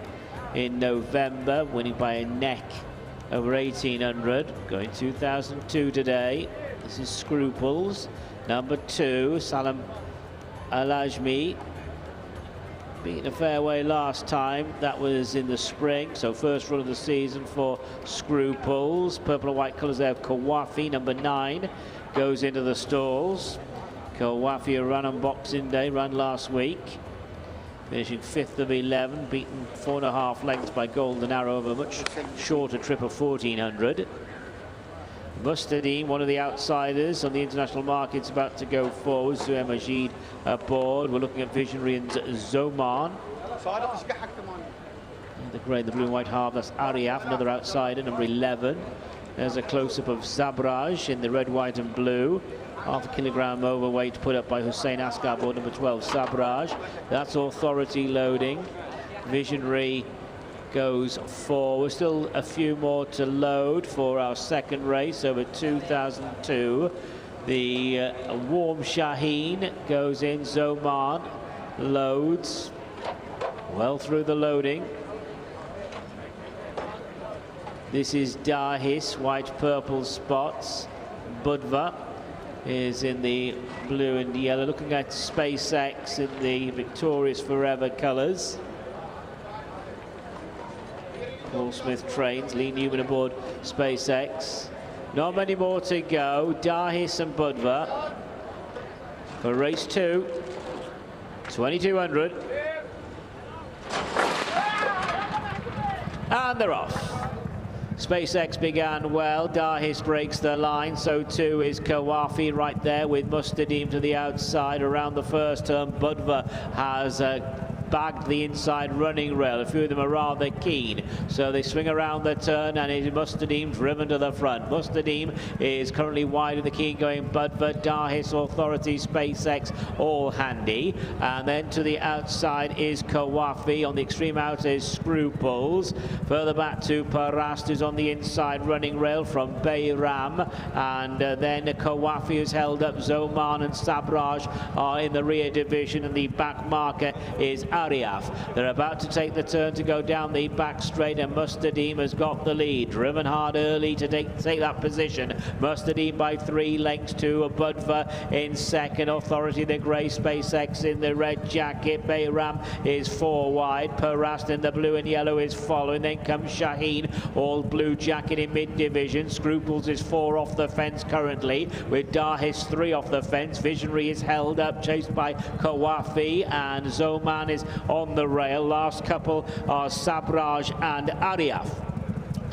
Speaker 2: in November, winning by a neck over 1800, going 2002 today. This is Scruples, number 2, Salam Al-Ajmi, beaten a fairway last time. That was in the spring, so first run of the season for Scruples. Purple and white colours there. Kawafi, number 9, goes into the stalls. Kawafi, a run on Boxing Day, ran last week. Finishing 5th of 11, beaten 4.5 lengths by Golden Arrow over a much shorter trip of 1400. Mustadeen, one of the outsiders on the international markets, about to go forward. Suhail Majid aboard. We're looking at Visionary and Zoman. The grey and the blue and white half, that's Ariaf, another outsider, number 11. There's a close-up of Zabraj in the red, white and blue. Half a kilogram overweight put up by Hussein Askar aboard number 12 Sabraj. That's Authority loading. Visionary goes forward. Still a few more to load for our second race over 2002. The warm Shaheen goes in. Zoman loads well through the loading. This is Darhis, white purple spots. Budva is in the blue and yellow. Looking at SpaceX in the Victorious Forever colours. Paul Smith trains. Lee Newman aboard SpaceX. Not many more to go. Darhis and Budva for race 2. 2200. And they're off. SpaceX began well. Darhis breaks the line. So too is Kawafi right there with Mustadeen to the outside around the first turn. Budva has bagged the inside running rail. A few of them are rather keen, so they swing around the turn, and it is Mustadeen driven to the front. Mustadeen is currently wide of the keen going Budva, Darhis, Authority, SpaceX, all handy. And then to the outside is Kawafi. On the extreme out is Scruples. Further back to Parast, who's on the inside running rail from Bayram. And then Kawafi is held up. Zoman and Sabraj are in the rear division, and the back marker is Ariaf. They're about to take the turn to go down the back straight, and Mustadeen has got the lead. Driven hard early to take that position. Mustadeen by 3 lengths to Budva in second. Authority, the grey, SpaceX in the red jacket. Bayram is 4 wide. Parast in the blue and yellow is following. Then comes Shaheen, all blue jacket in mid-division. Scruples is 4 off the fence currently, with Darhis 3 off the fence. Visionary is held up, chased by Kawafi, and Zoman is on the rail. Last couple are Sabraj and Ariaf.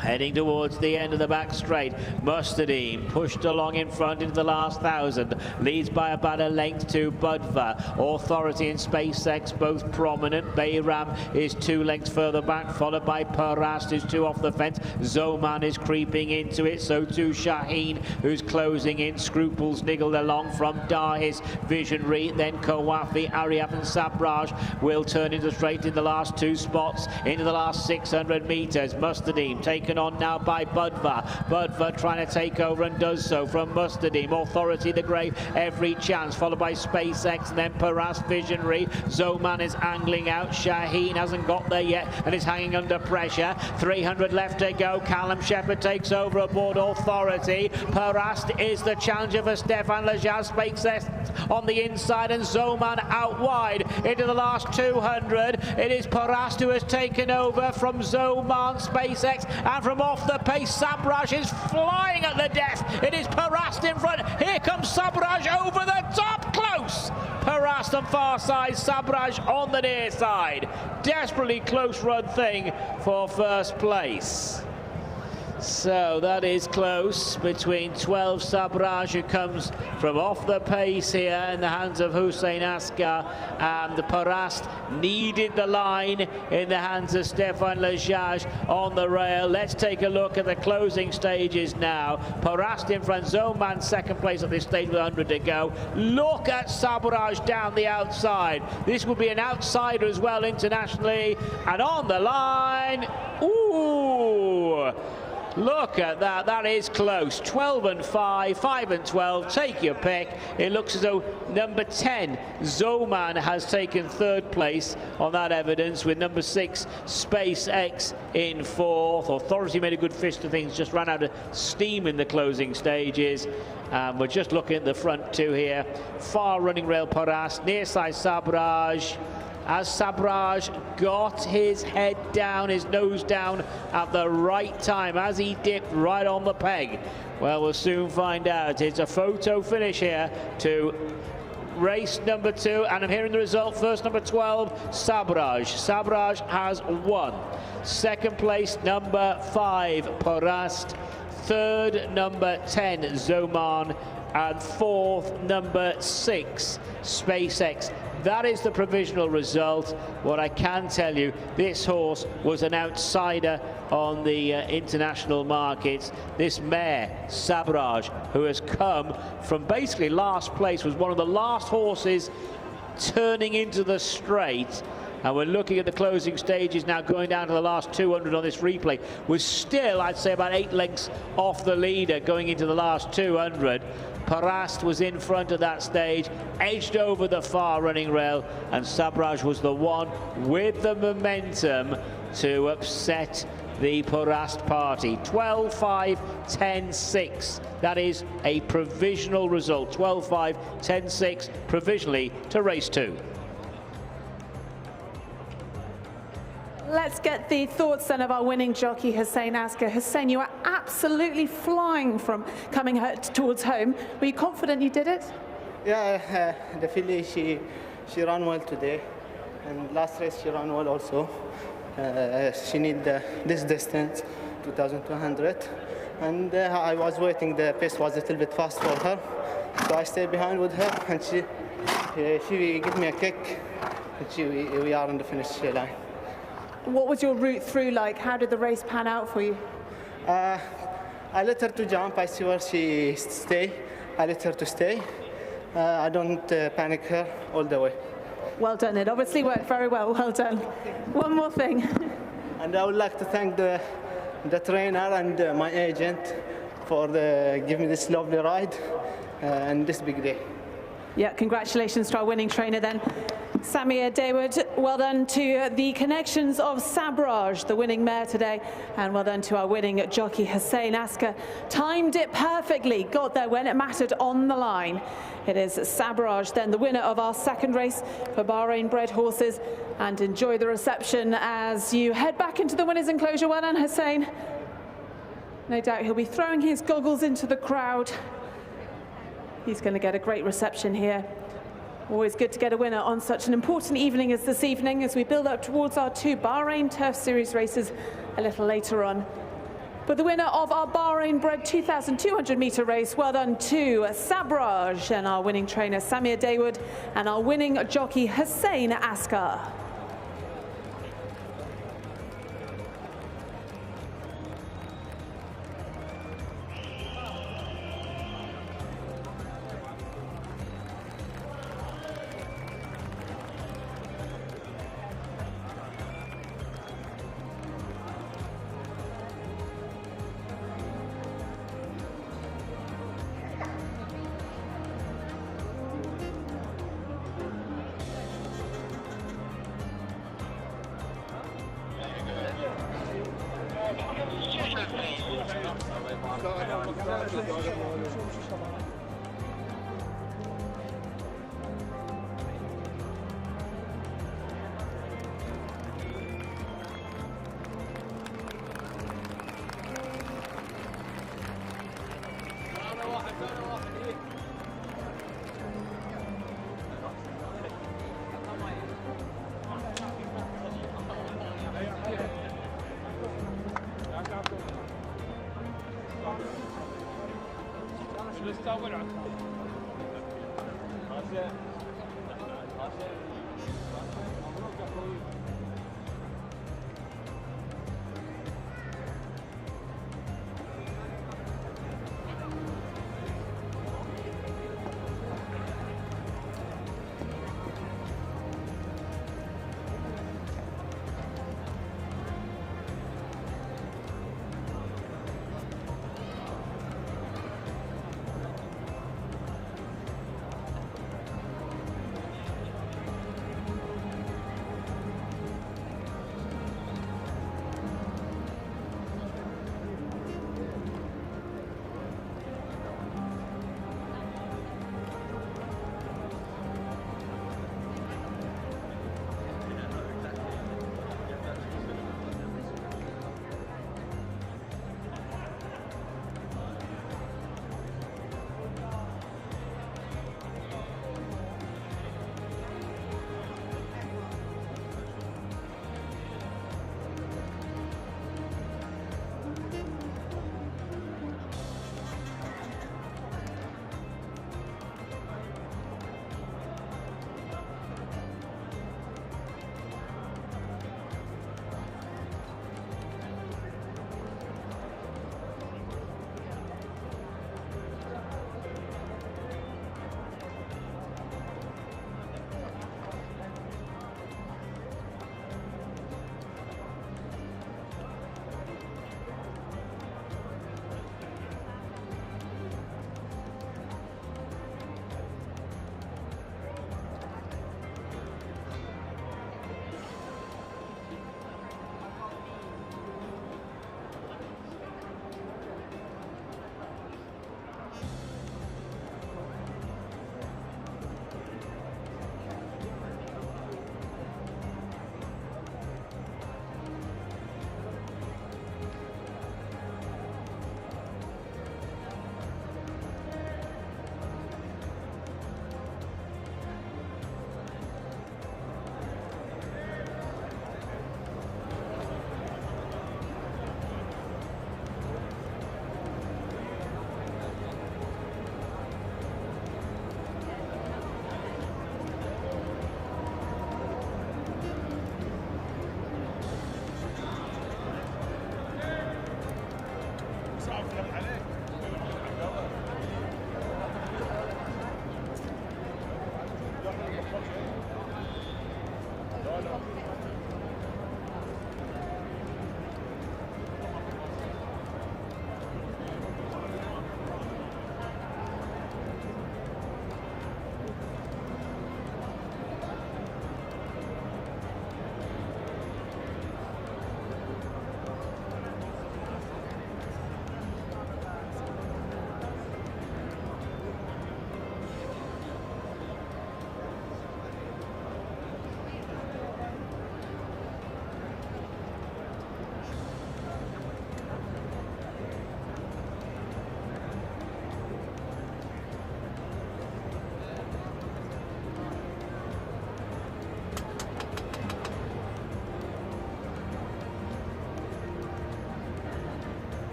Speaker 2: Heading towards the end of the back straight. Mustadeen pushed along in front into the last 1,000. Leads by about a length to Budva. Authority and SpaceX both prominent. Bayram is 2 lengths further back, followed by Parast, who's 2 off the fence. Zoman is creeping into it. So too Shaheen, who's closing in. Scruples niggled along from Darhis, Visionary. Then Kawafi, Ariaf and Sabraj will turn into straight in the last 2 spots. Into the last 600 metres. Mustadeen taken taken on now by Budva. Budva trying to take over and does so from Mustardine. Authority the Grey, every chance, followed by SpaceX and then Paras Visionary. Zoman is angling out. Shaheen hasn't got there yet and is hanging under pressure. 300 left to go. Callum Shepherd takes over aboard Authority. Parast is the challenger for Stefan Lejaz. SpaceX on the inside and Zoman out wide into the last 200. It is Parast who has taken over from Zoman, SpaceX, and from off the pace Sabraj is flying at the death. It is Parast in front. Here comes Sabraj over the top, close. Parast on far side, Sabraj on the near side. Desperately close run thing for first place. So that is close between 12 Sabraj, who comes from off the pace here in the hands of Hussein Askar, and the Parast needed the line in the hands of Stefan Lejaj on the rail. Let's take a look at the closing stages now. Parast in front, Zoman second place at this stage with 100 to go. Look at Sabraj down the outside. This will be an outsider as well internationally, and on the line, ooh! Look at that, that is close. 12 and 5, 5 and 12, take your pick. It looks as though number 10, Zoman, has taken third place on that evidence, with number 6, SpaceX, in fourth. Authority made a good fist of things, just ran out of steam in the closing stages. We're just looking at the front two here. Far running rail Paras, near side Sabraj. As Sabraj got his head down, his nose down at the right time, as he dipped right on the peg. Well, we'll soon find out. It's a photo finish here to race number 2, and I'm hearing the result. First, number 12, Sabraj. Sabraj has won. Second place, number 5, Parast. Third, number 10, Zoman. And fourth, number 6, SpaceX. That is the provisional result. What I can tell you, this horse was an outsider on the international markets. This mare, Sabraj, who has come from basically last place, was one of the last horses turning into the straight. And we're looking at the closing stages now, going down to the last 200 on this replay. Was still, I'd say, about 8 lengths off the leader going into the last 200. Parast was in front of that stage, edged over the far running rail, and Sabraj was the one with the momentum to upset the Parast party. 12-5, 10-6. That is a provisional result. 12-5, 10-6, provisionally to race 2.
Speaker 1: Let's get the thoughts then of our winning jockey, Hussein Askar. Hussein, you are absolutely flying from coming towards home. Were you confident you did it?
Speaker 3: Yeah, the filly, she ran well today, and last race she ran well also. She need this distance, 2,200, and I was waiting. The pace was a little bit fast for her, so I stayed behind with her, and she gave me a kick, and we are on the finish line.
Speaker 1: What was your route through like? How did the race pan out for you?
Speaker 3: I let her to jump. I see where she stay. I let her to stay. I don't panic her all the way.
Speaker 1: Well done. It obviously worked very well. Well done. One more thing.
Speaker 3: And I would like to thank the trainer and my agent for giving me this lovely ride and this big day.
Speaker 1: Yeah, congratulations to our winning trainer then, Samir Dawood. Well done to the connections of Sabraj, the winning mare today, and well done to our winning jockey Hussein Askar. Timed it perfectly, got there when it mattered on the line. It is Sabraj then the winner of our second race for Bahrain bred horses, and enjoy the reception as you head back into the winners' enclosure. Well done, Hussein. No doubt he'll be throwing his goggles into the crowd. He's going to get a great reception here. Always good to get a winner on such an important evening as this evening, as we build up towards our 2 Bahrain Turf Series races a little later on. But the winner of our Bahrain bred 2,200 metre race, well done to Sabraj and our winning trainer Samir Dawood and our winning jockey Hussein Askar.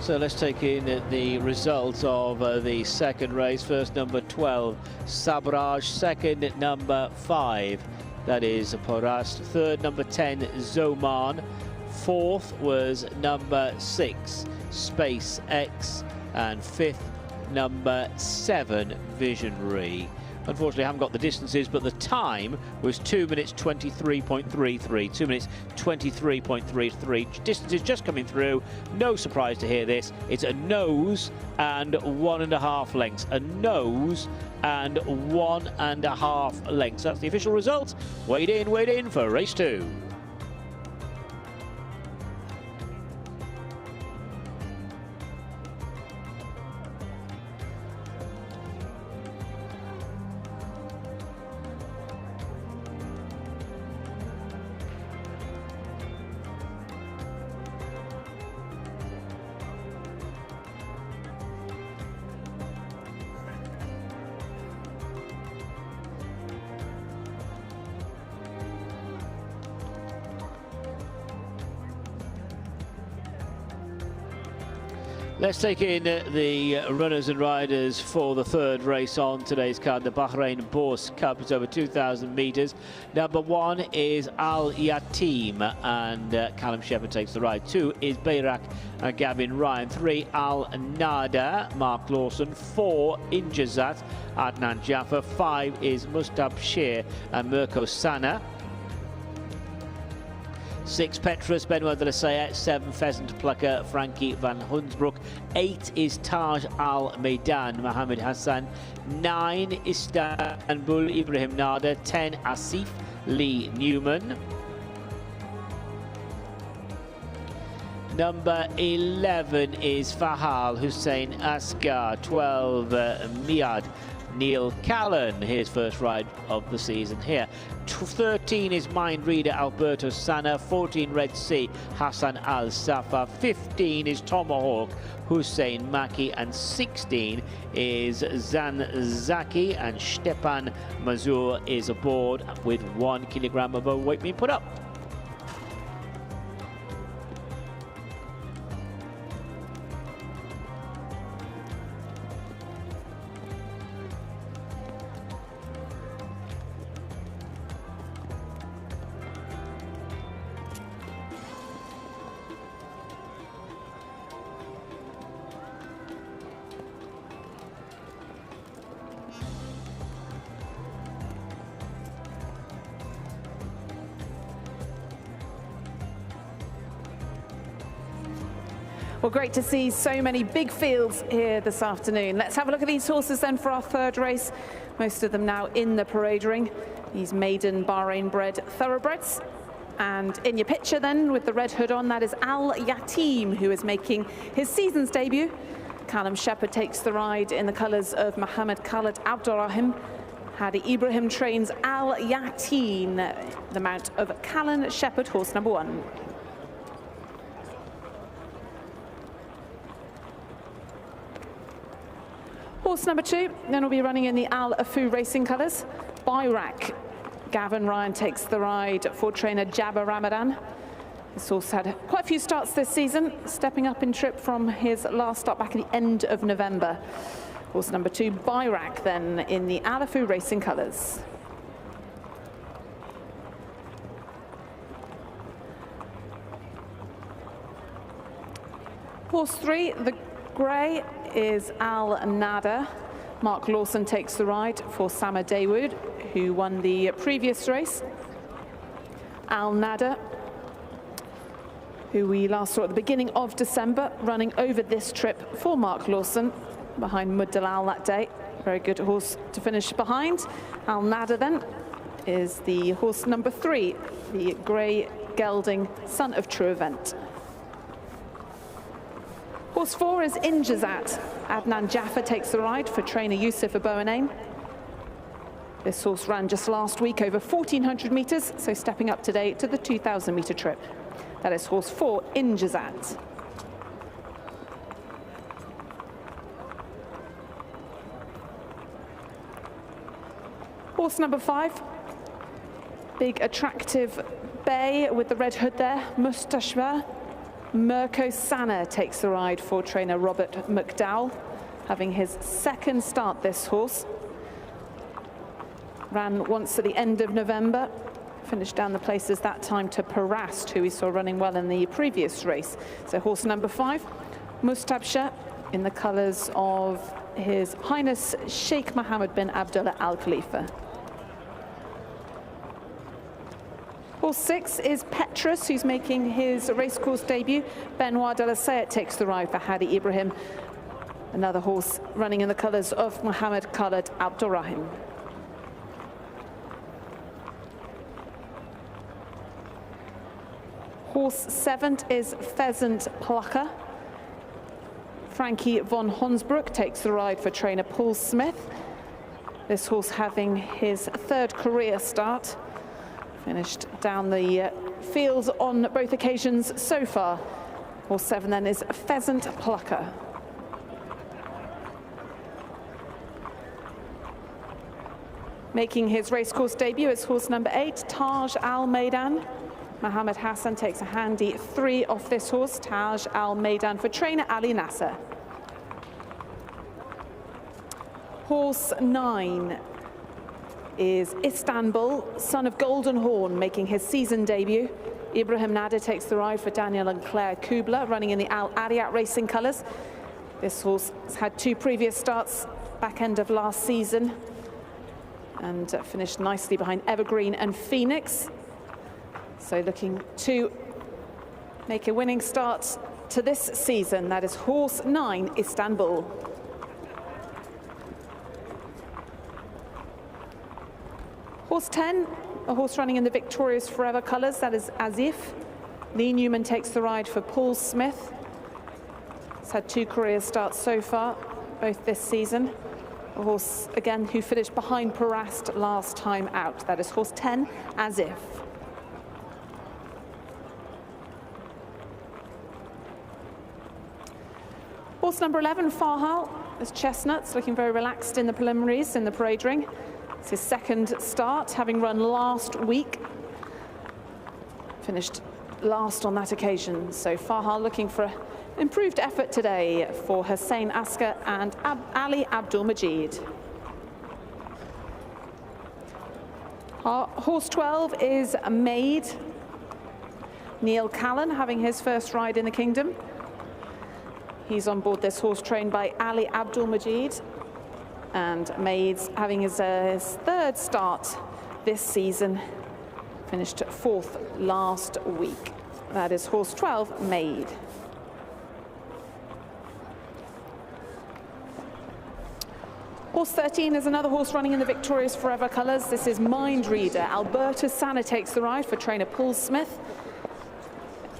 Speaker 2: So let's take in the results of the second race. First, number 12, Sabraj. Second, number 5, that is Porast. Third, number 10, Zoman. Fourth was number 6, SpaceX. And fifth, number 7, Visionary. Unfortunately, I haven't got the distances, but the time was 2 minutes 23.33. 2 minutes 23.33. Distances just coming through. No surprise to hear this. It's a nose and 1.5 lengths. A nose and 1.5 lengths. That's the official result. Wait in for race 2. Let's take in the runners and riders for the third race on today's card, the Bahrain Boss Cup. It's over 2,000 metres. Number 1 is Al Yatim, and Callum Shepherd takes the ride. 2 is Bayrak and Gavin Ryan. 3, Al Nada, Mark Lawson. 4, Injazat, Adnan Jaffa. 5 is Mustab Shir and Mirko Sana. 6, Petrus, Benoit de la Sayette. 7, Pheasant Plucker, Frankie van Hunsbroek. 8 is Taj Al Maidan, Mohammed Hassan. 9, Istanbul, Ibrahim Nada. 10, Asif, Lee Newman. Number 11 is Fahal Hussein Asghar. 12, Miad Neil Callan, his first ride of the season here. 13 is Mind Reader Alberto Sana. 14, Red Sea Hassan Al Safa. 15 is Tomahawk Hussein Maki, and 16 is Zanzaki, and Stepan Mazur is aboard with 1 kilogram of overweight being put up.
Speaker 1: Well, great to see so many big fields here this afternoon. Let's have a look at these horses then for our third race. Most of them now in the parade ring. These maiden Bahrain bred thoroughbreds. And in your picture then with the red hood on, that is Al Yatim, who is making his season's debut. Callum Shepherd takes the ride in the colours of Mohammed Khalid Abdurrahim. Hadi Ibrahim trains Al Yatim, the mount of Callum Shepherd, horse number 1. Horse number 2, then we'll be running in the Al Afu racing colours. Bayrak, Gavin Ryan takes the ride for trainer Jabba Ramadan. This horse had quite a few starts this season, stepping up in trip from his last start back at the end of November. Horse number 2, Bayrak, then in the Al Afu racing colours. Horse 3, the grey, is Al Nada. Mark Lawson takes the ride for Sama Dawood, who won the previous race. Al Nada, who we last saw at the beginning of December, running over this trip for Mark Lawson behind Mud Dalal that day. Very good horse to finish behind. Al Nada then is the horse number 3, the grey gelding, son of True Event. Horse 4 is Injazat. Adnan Jaffa takes the ride for trainer Yusuf Aboanaim. This horse ran just last week over 1,400 metres, so stepping up today to the 2,000 metre trip. That is horse 4, Injazat. Horse number 5, big attractive bay with the red hood there, Mustashba. Mirko Sana takes the ride for trainer Robert McDowell, having his second start this horse. Ran once at the end of November, finished down the places that time to Parast, who we saw running well in the previous race. So horse number 5, Mustabshir, in the colours of His Highness Sheikh Mohammed bin Abdullah Al Khalifa. Horse 6 is Petrus, who's making his racecourse debut. Benoit de la Sayette takes the ride for Hadi Ibrahim, another horse running in the colours of Mohammed Khalid Abdurrahim. Horse 7 is Pheasant Plucker. Frankie von Honsbroek takes the ride for trainer Paul Smith. This horse having his 3rd career start. Finished down the field on both occasions so far. Horse 7 then is Pheasant Plucker. Making his racecourse debut is horse number 8, Taj Al Maidan. Mohammed Hassan takes a handy 3 off this horse, Taj Al Maidan, for trainer Ali Nasser. Horse 9 is Istanbul, son of Golden Horn, making his season debut. Ibrahim Nader takes the ride for Daniel and Claire Kubler, running in the Al Adiat racing colours. This horse has had 2 previous starts back end of last season and finished nicely behind Evergreen and Phoenix. So looking to make a winning start to this season. That is horse 9, Istanbul. Horse 10, a horse running in the Victorious Forever colours, that is Azif. Lee Newman takes the ride for Paul Smith. He's had 2 career starts so far, both this season. A horse, again, who finished behind Parast last time out. That is horse 10, Azif. Horse number 11, Farhal, is Chestnuts, looking very relaxed in the preliminaries in the parade ring. It's his 2nd start, having run last week. Finished last on that occasion. So Farhal looking for an improved effort today for Hussein Asker and Ali Abdul Majid. Horse 12 is Maid. Neil Callan having his first ride in the kingdom. He's on board this horse trained by Ali Abdul Majid. And Maid's having his 3rd start this season. Finished 4th last week. That is horse 12, Maid. Horse 13 is another horse running in the Victorious Forever colours. This is Mindreader. Alberta Sana takes the ride for trainer Paul Smith.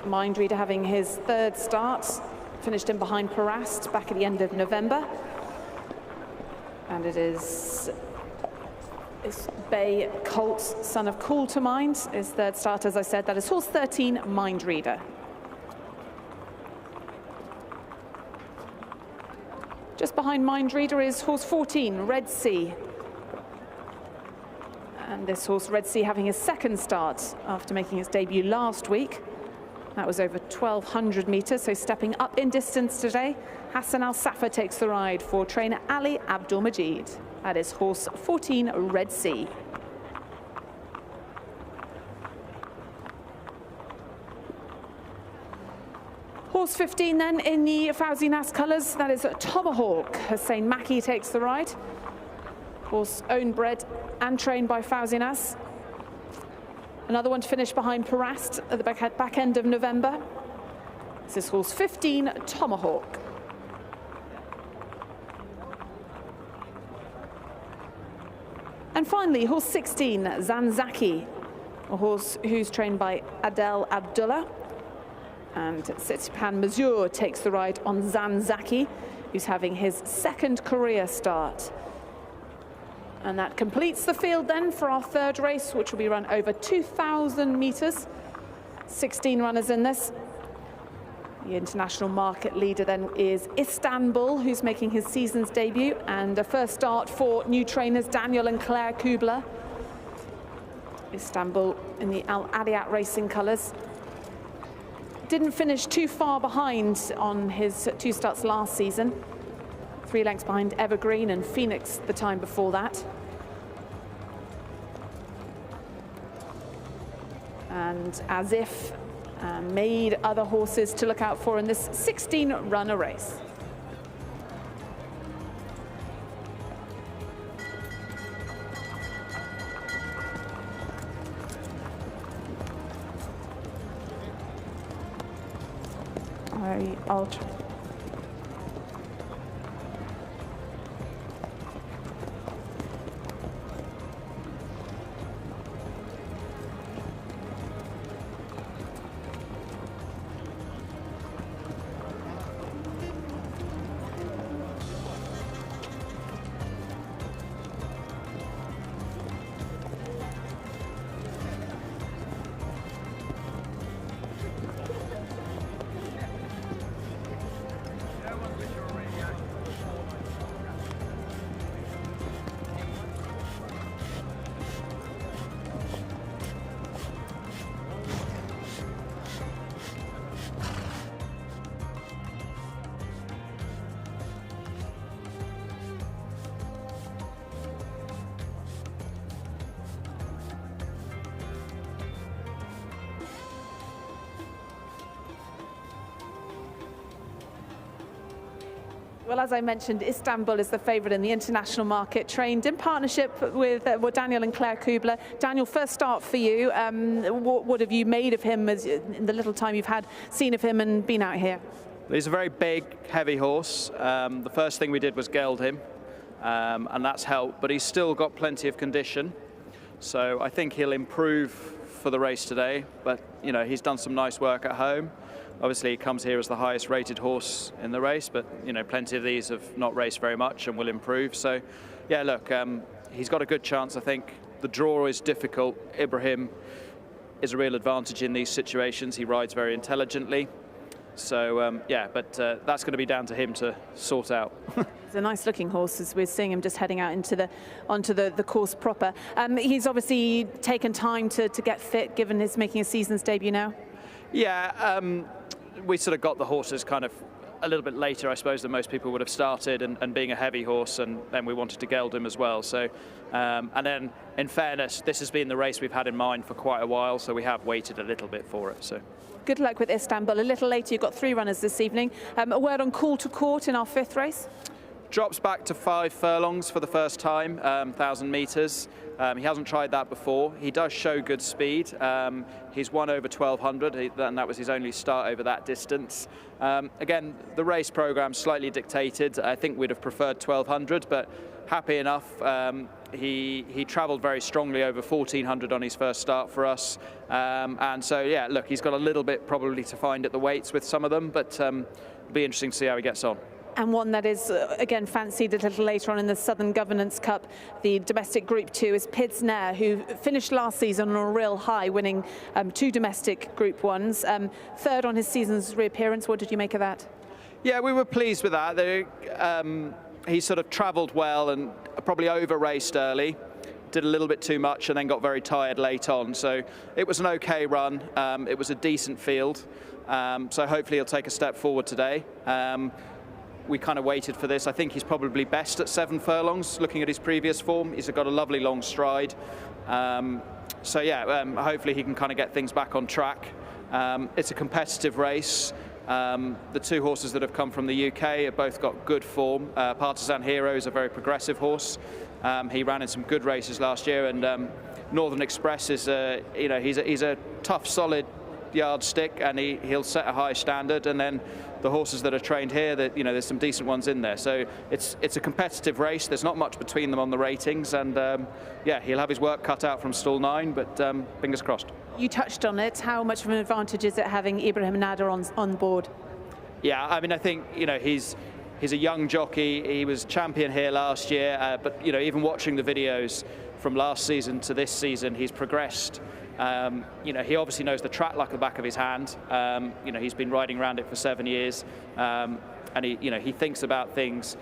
Speaker 1: Mindreader having his 3rd start. Finished in behind Parast back at the end of November. And it is Bay Colt, son of Cool to Mind, his 3rd start, as I said. That is horse 13, Mindreader. Just behind Mindreader is horse 14, Red Sea. And this horse, Red Sea, having his 2nd start after making his debut last week. That was over 1,200 metres, so stepping up in distance today. Hassan Al Safa takes the ride for trainer Ali Abdul Majid. That is horse 14, Red Sea. Horse 15 then in the Fauzi Nas colours, that is Tomahawk. Hussein Maki takes the ride. Horse owned, bred and trained by Fauzi Nas. Another one to finish behind Parast at the back end of November. This is horse 15, Tomahawk. And finally, horse 16, Zanzaki, a horse who's trained by Adel Abdullah. And Setipan Mazur takes the ride on Zanzaki, who's having his 2nd career start. And that completes the field then for our 3rd race, which will be run over 2,000 metres. 16 runners in this. The international market leader then is Istanbul, who's making his season's debut, and a first start for new trainers Daniel and Claire Kubler. Istanbul in the Al Adiat racing colours. didn't finish too far behind on his 2 starts last season. 3 lengths behind Evergreen and Phoenix the time before that. And As If made other horses to look out for in this 16-runner race. I'll try. Well, as I mentioned, Istanbul is the favourite in the international market, trained in partnership with Daniel and Claire Kubler. Daniel, first start for you. What have you made of him in the little time you've seen of him and been out here?
Speaker 4: He's a very big, heavy horse. The first thing we did was geld him, and that's helped, but he's still got plenty of condition. So I think he'll improve for the race today, but you know, he's done some nice work at home. Obviously, he comes here as the highest rated horse in the race, but you know, plenty of these have not raced very much and will improve. So, yeah, look, he's got a good chance. I think the draw is difficult. Ibrahim is a real advantage in these situations. He rides very intelligently. So, yeah, but that's going to be down to him to sort out.
Speaker 1: He's a nice-looking horse, as we're seeing him just heading out onto the course proper. He's obviously taken time to get fit, given his making a season's debut now. Yeah.
Speaker 4: We sort of got the horses kind of a little bit later, I suppose, than most people would have started, and being a heavy horse, and then we wanted to geld him as well. So, and then, in fairness, this has been the race we've had in mind for quite a while, so we have waited a little bit for it. So,
Speaker 1: good luck with Istanbul. A little later, you've got 3 runners this evening. A word on Call to Court in our 5th race.
Speaker 4: Drops back to 5 furlongs for the first time, 1,000 metres. He hasn't tried that before. He does show good speed. He's won over 1,200, and that was his only start over that distance. Again, the race programme slightly dictated. I think we'd have preferred 1,200, but happy enough. He travelled very strongly over 1,400 on his first start for us. And so, yeah, look, he's got a little bit probably to find at the weights with some of them, but it'll be interesting to see how he gets on.
Speaker 1: And one that is, again, fancied a little later on in the Southern Governance Cup, the domestic Group 2, is Pids Nair, who finished last season on a real high, winning 2 domestic Group 1s. 3rd on his season's reappearance. What did you make of that?
Speaker 4: Yeah, we were pleased with that. He sort of travelled well and probably over-raced early, did a little bit too much and then got very tired late on. So it was an okay run. It was a decent field. So hopefully he'll take a step forward today. We kind of waited for this. I think he's probably best at 7 furlongs, looking at his previous form. He's got a lovely long stride. So yeah, hopefully he can kind of get things back on track. It's a competitive race. The 2 horses that have come from the UK have both got good form. Partisan Hero is a very progressive horse. He ran in some good races last year, and Northern Express is he's a tough, solid yardstick, and he'll set a high standard. And then the horses that are trained here, that there's some decent ones in there. So it's a competitive race. There's not much between them on the ratings, and yeah, he'll have his work cut out from stall 9, but fingers crossed. You touched on it. How much of an advantage is it having Ibrahim Nader on board? Yeah, I mean, I think he's a young jockey. He was champion here last year, but even watching the videos from last season to this season, he's progressed. He obviously knows the track like the back of his hand. He's been riding around it for 7 years, and he thinks about things.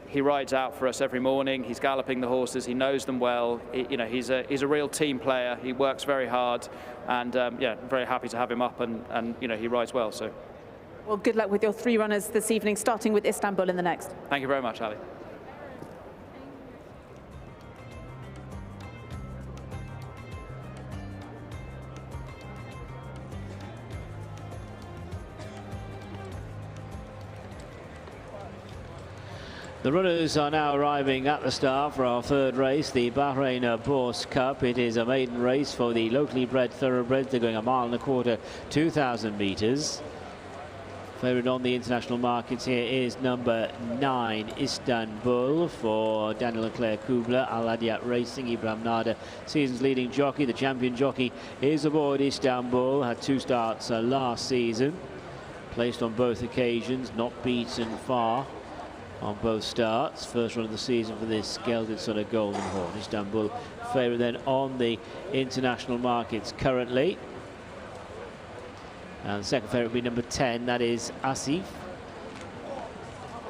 Speaker 4: he rides out for us every morning. He's galloping the horses. He knows them well. He's a real team player. He works very hard, and yeah, very happy to have him up. And he rides well. So,
Speaker 1: well, good luck with your 3 runners this evening, starting with Istanbul in the next.
Speaker 4: Thank you very much, Ali.
Speaker 2: The runners are now arriving at the start for our 3rd race, the Bahrain Boss Cup. It is a maiden race for the locally bred thoroughbreds. They're going 1.25 miles, 2,000 metres. Favourite on the international markets here is number 9, Istanbul, for Daniel Leclerc Kubler, Al Adiat Racing, Ibrahim Nada, season's leading jockey. The champion jockey is aboard Istanbul, had 2 starts last season, placed on both occasions, not beaten far on both starts. First run of the season for this gelded son of Golden Horn. Istanbul favourite then on the international markets currently. And the second favourite will be number 10, that is Asif.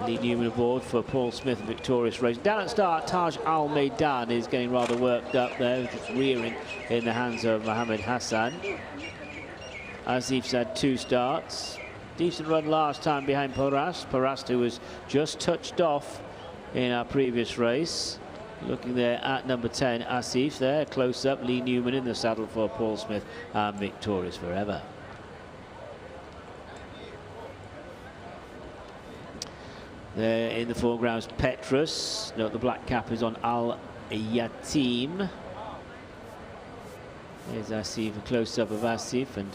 Speaker 2: Lee Newman aboard for Paul Smith, victorious race. Down at start, Taj Al Maidan is getting rather worked up there, just rearing in the hands of Mohammed Hassan. Asif's had 2 starts. Decent run last time behind Parast, who was just touched off in our previous race. Looking there at number 10, Asif there, close up. Lee Newman in the saddle for Paul Smith, and victorious forever. There in the foreground is Petrus. Note the black cap is on Al Yatim. Here's Asif, a close up of Asif and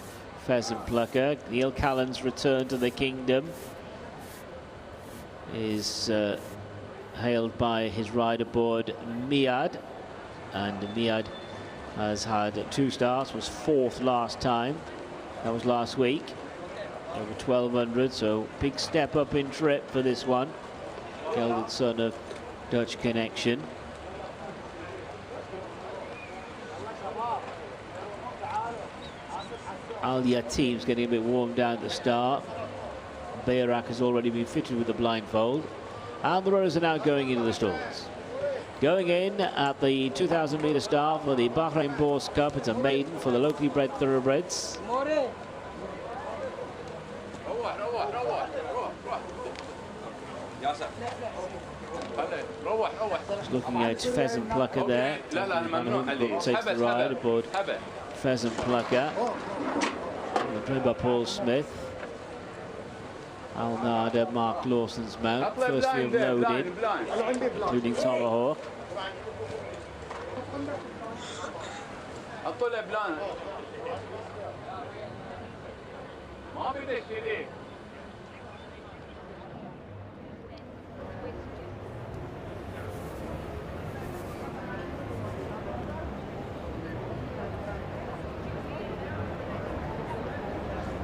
Speaker 2: Pheasant Plucker. Neil Callan's return to the kingdom is hailed by his rider aboard Miad, and Miad has had 2 starts, was 4th last time. That was last week, over 1,200, so big step up in trip for this one. Gelded son of Dutch connection. Al Yatim's getting a bit warmed down at the start. Bayrak has already been fitted with the blindfold. And the runners are now going into the stalls. Going in at the 2,000 metre start for the Bahrain Boss Cup. It's a maiden for the locally bred thoroughbreds. Just looking at Pheasant Plucker there. Takes the ride aboard Pheasant Plucker. Driven by Paul Smith. Al Nada, Mark Lawson's mount. First field loaded, including Tomahawk.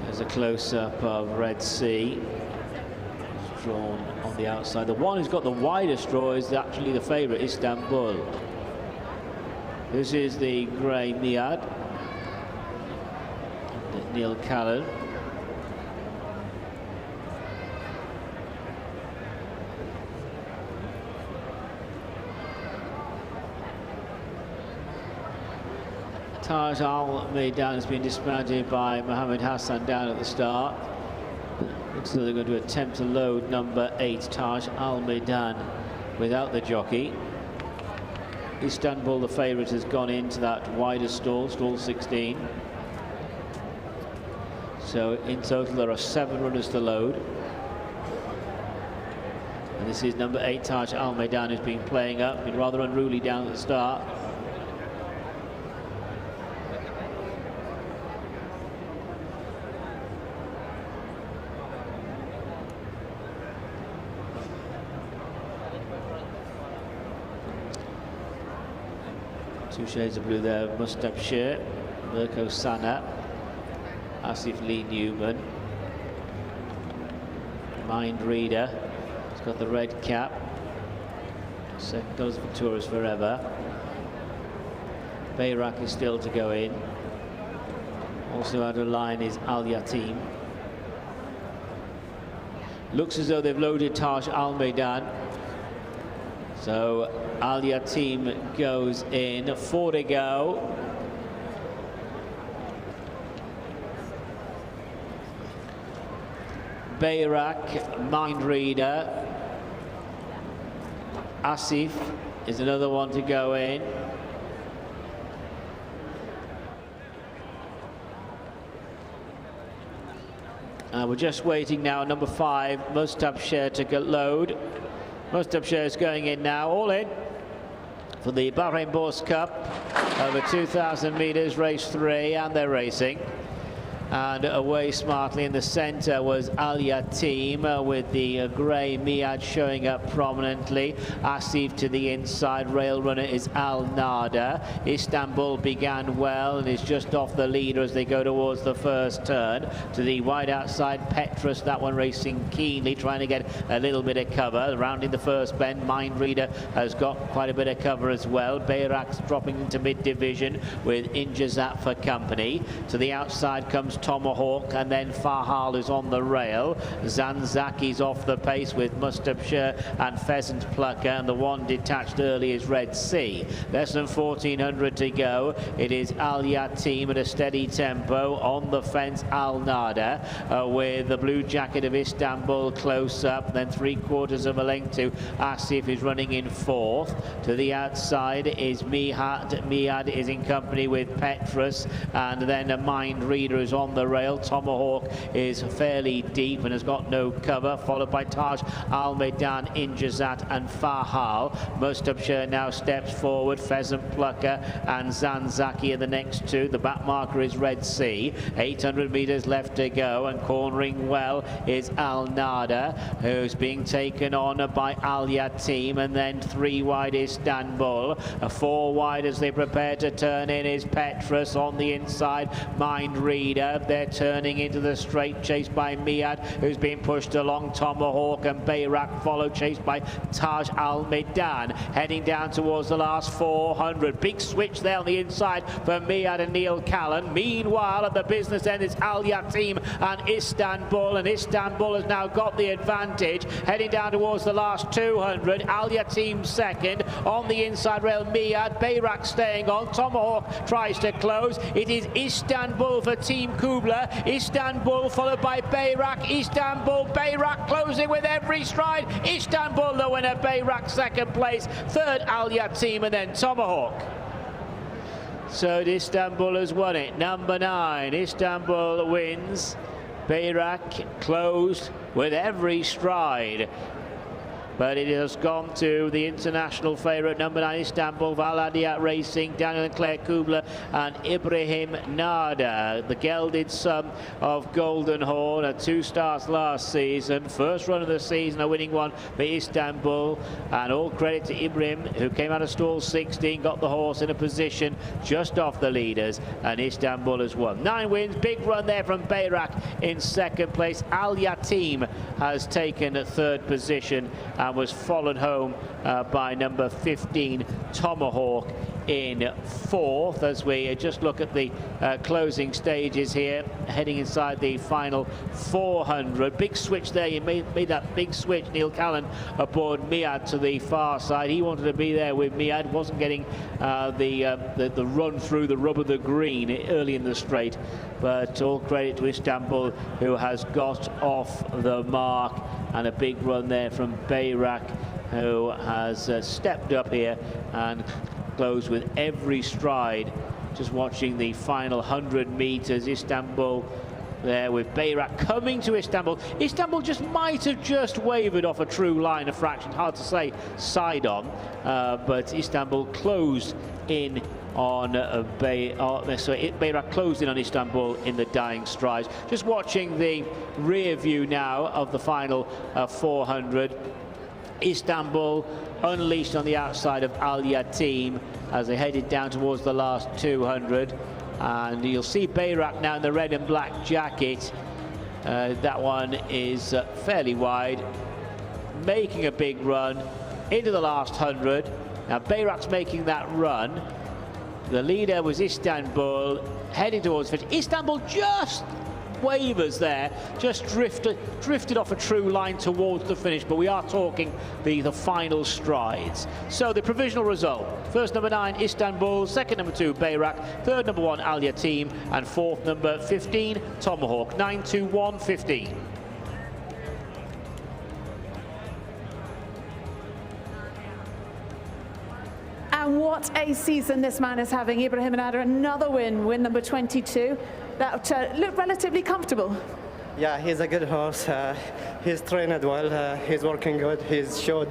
Speaker 2: There's a close-up of Red Sea. It's drawn on the outside. The one who's got the widest draw is actually the favourite, Istanbul. This is the grey Miad. Neil Callan. Taj Al Maidan has been dismounted by Mohammed Hassan down at the start. Looks like they're going to attempt to load number 8, Taj Al Maidan, without the jockey. Istanbul, the favourite, has gone into that wider stall, stall 16. So in total there are 7 runners to load. And this is number 8, Taj Al Maidan, who's been playing up, been rather unruly down at the start. Two shades of blue there, Mustab Shir, Mirko Sana, Asif Lee Newman. Mind Reader, he's got the red cap. Second goes victorious forever. Bayrak is still to go in. Also out of line is Al Yatim. Looks as though they've loaded Taj Al Maidan. So Al Yatim goes in, 4 to go. Bayrak, Mind Reader. Asif is another one to go in. We're just waiting now, number 5, Mustabshir to get load. Mustabshir is going in now, all in for the Bahrain Boss Cup over 2,000 meters, race 3, and they're racing. And away smartly in the center was Al Yatim with the grey Miad showing up prominently. Asif to the inside, rail runner is Al Nada. Istanbul began well and is just off the leader as they go towards the first turn. To the wide outside, Petrus, that one racing keenly, trying to get a little bit of cover. Rounding the first bend, Mind Reader has got quite a bit of cover as well. Bayrak's dropping into mid-division with Injazat for company. To the outside comes Tomahawk, and then Fahal is on the rail. Zanzaki's off the pace with Mustabshir and Pheasant Plucker, and the one detached early is Red Sea. Less than 1,400 to go. It is Al Yatim at a steady tempo. On the fence, Al Nada with the blue jacket of Istanbul close up, then 3/4 of a length to Asif, is running in 4th. To the outside is Miad. Miad is in company with Petrus, and then a Mind Reader is on the rail. Tomahawk is fairly deep and has got no cover, followed by Taj Al Maidan, Injazat and Fahal. Mustabshir now steps forward. Pheasant Plucker and Zanzaki are the next two. The back marker is Red Sea. 800 meters left to go, and cornering well is Al Nada, who's being taken on by Al Yatim, and then 3 wide Istanbul. 4 wide as they prepare to turn in is Petrus. On the inside, Mind Reader. They're turning into the straight, chased by Miad, who's being pushed along. Tomahawk and Bayrak follow, chased by Taj Al Maidan, heading down towards the last 400. Big switch there on the inside for Miad and Neil Callan. Meanwhile, at the business end, it's Al Yatim and Istanbul, and Istanbul has now got the advantage, heading down towards the last 200. Al Yatim second. On the inside rail, Miad. Bayrak staying on. Tomahawk tries to close. It is Istanbul for Team Kubla. Istanbul followed by Bayrak. Istanbul, Bayrak closing with every stride. Istanbul the winner, Bayrak second place, third Al Yatim, and then Tomahawk. So Istanbul has won it. Number 9, Istanbul wins. Bayrak closed with every stride. But it has gone to the international favourite, number 9, Istanbul, Valadia Racing, Daniel and Claire Kubler and Ibrahim Nada. The gelded son of Golden Horn, had 2 starts last season. First run of the season, a winning one for Istanbul. And all credit to Ibrahim, who came out of stall 16, got the horse in a position just off the leaders. And Istanbul has won. 9 wins, big run there from Bayrak in second place. Al Yatim has taken 3rd position and was followed home by number 15 Tomahawk in 4th, as we just look at the closing stages here, heading inside the final 400. Big switch there. You made that big switch. Neil Callan aboard Miad to the far side. He wanted to be there with Miad, wasn't getting the run through the rub of the green early in the straight, but all credit to Istanbul, who has got off the mark. And a big run there from Bayrak, who has stepped up here and closed with every stride. Just watching the final 100 meters, Istanbul there with Bayrak coming to Istanbul. Istanbul just might have just wavered off a true line of fraction, hard to say side on, but Istanbul closed in on Bayrak closed in on Istanbul in the dying strides. Just watching the rear view now of the final 400. Istanbul unleashed on the outside of Al Yatim as they headed down towards the last 200. And you'll see Bayrak now in the red and black jacket. That one is fairly wide, making a big run into the last 100. Now Bayrak's making that run. The leader was Istanbul, heading towards finish. Istanbul just wavers there, just drifted off a true line towards the finish, but we are talking the final strides. So the provisional result: first number 9 Istanbul, second number 2 Bayrak, third number 1 Al Yatim, and fourth number 15 Tomahawk. 9-2-1-15.
Speaker 1: And what a season this man is having. Ibrahim Nada, another win number 22. That looked relatively comfortable.
Speaker 5: Yeah, he's a good horse. He's trained well. He's working good. He's showed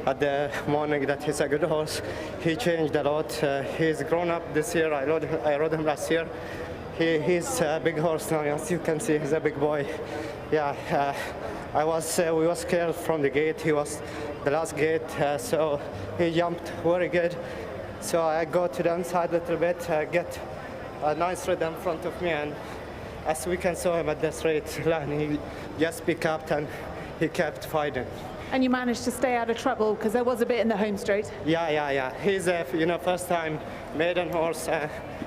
Speaker 5: at the morning that he's a good horse. He changed a lot. He's grown up this year. I rode him last year. He's a big horse now. As you can see, he's a big boy. Yeah, we was scared from the gate. He was the last gate, so he jumped very good. So I go to the inside a little bit, get a nice rhythm in front of me, and as we can saw him at the straight line, he just picked up and he kept fighting.
Speaker 1: And you managed to stay out of trouble because there was a bit in the home straight.
Speaker 5: Yeah. He's a first time maiden horse.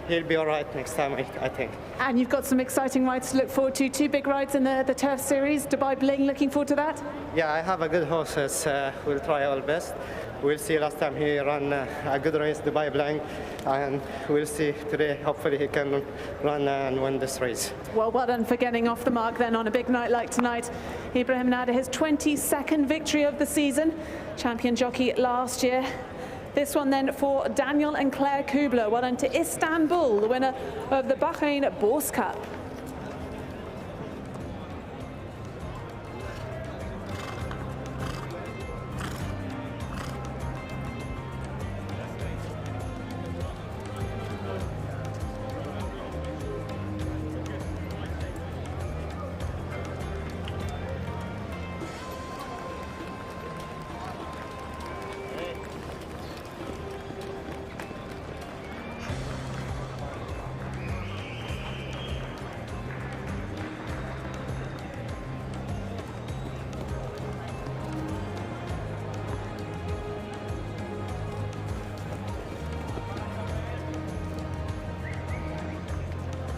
Speaker 5: He'll be all right next time, I think.
Speaker 1: And you've got some exciting rides to look forward to. 2 big rides in the Turf Series. Dubai Bling, looking forward to that?
Speaker 5: Yeah, I have a good horses. We'll try our best. We'll see. Last time he ran a good race, Dubai Blank, and we'll see today. Hopefully he can run and win this race.
Speaker 1: Well done for getting off the mark then on a big night like tonight. Ibrahim Nada, his 22nd victory of the season. Champion jockey last year. This one then for Daniel and Claire Kubler. Well done to Istanbul, the winner of the Bahrain Boss Cup.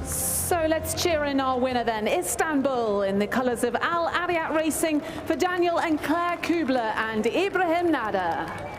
Speaker 1: So let's cheer in our winner then, Istanbul, in the colours of Al Ariat Racing, for Daniel and Claire Kubler and Ibrahim Nada.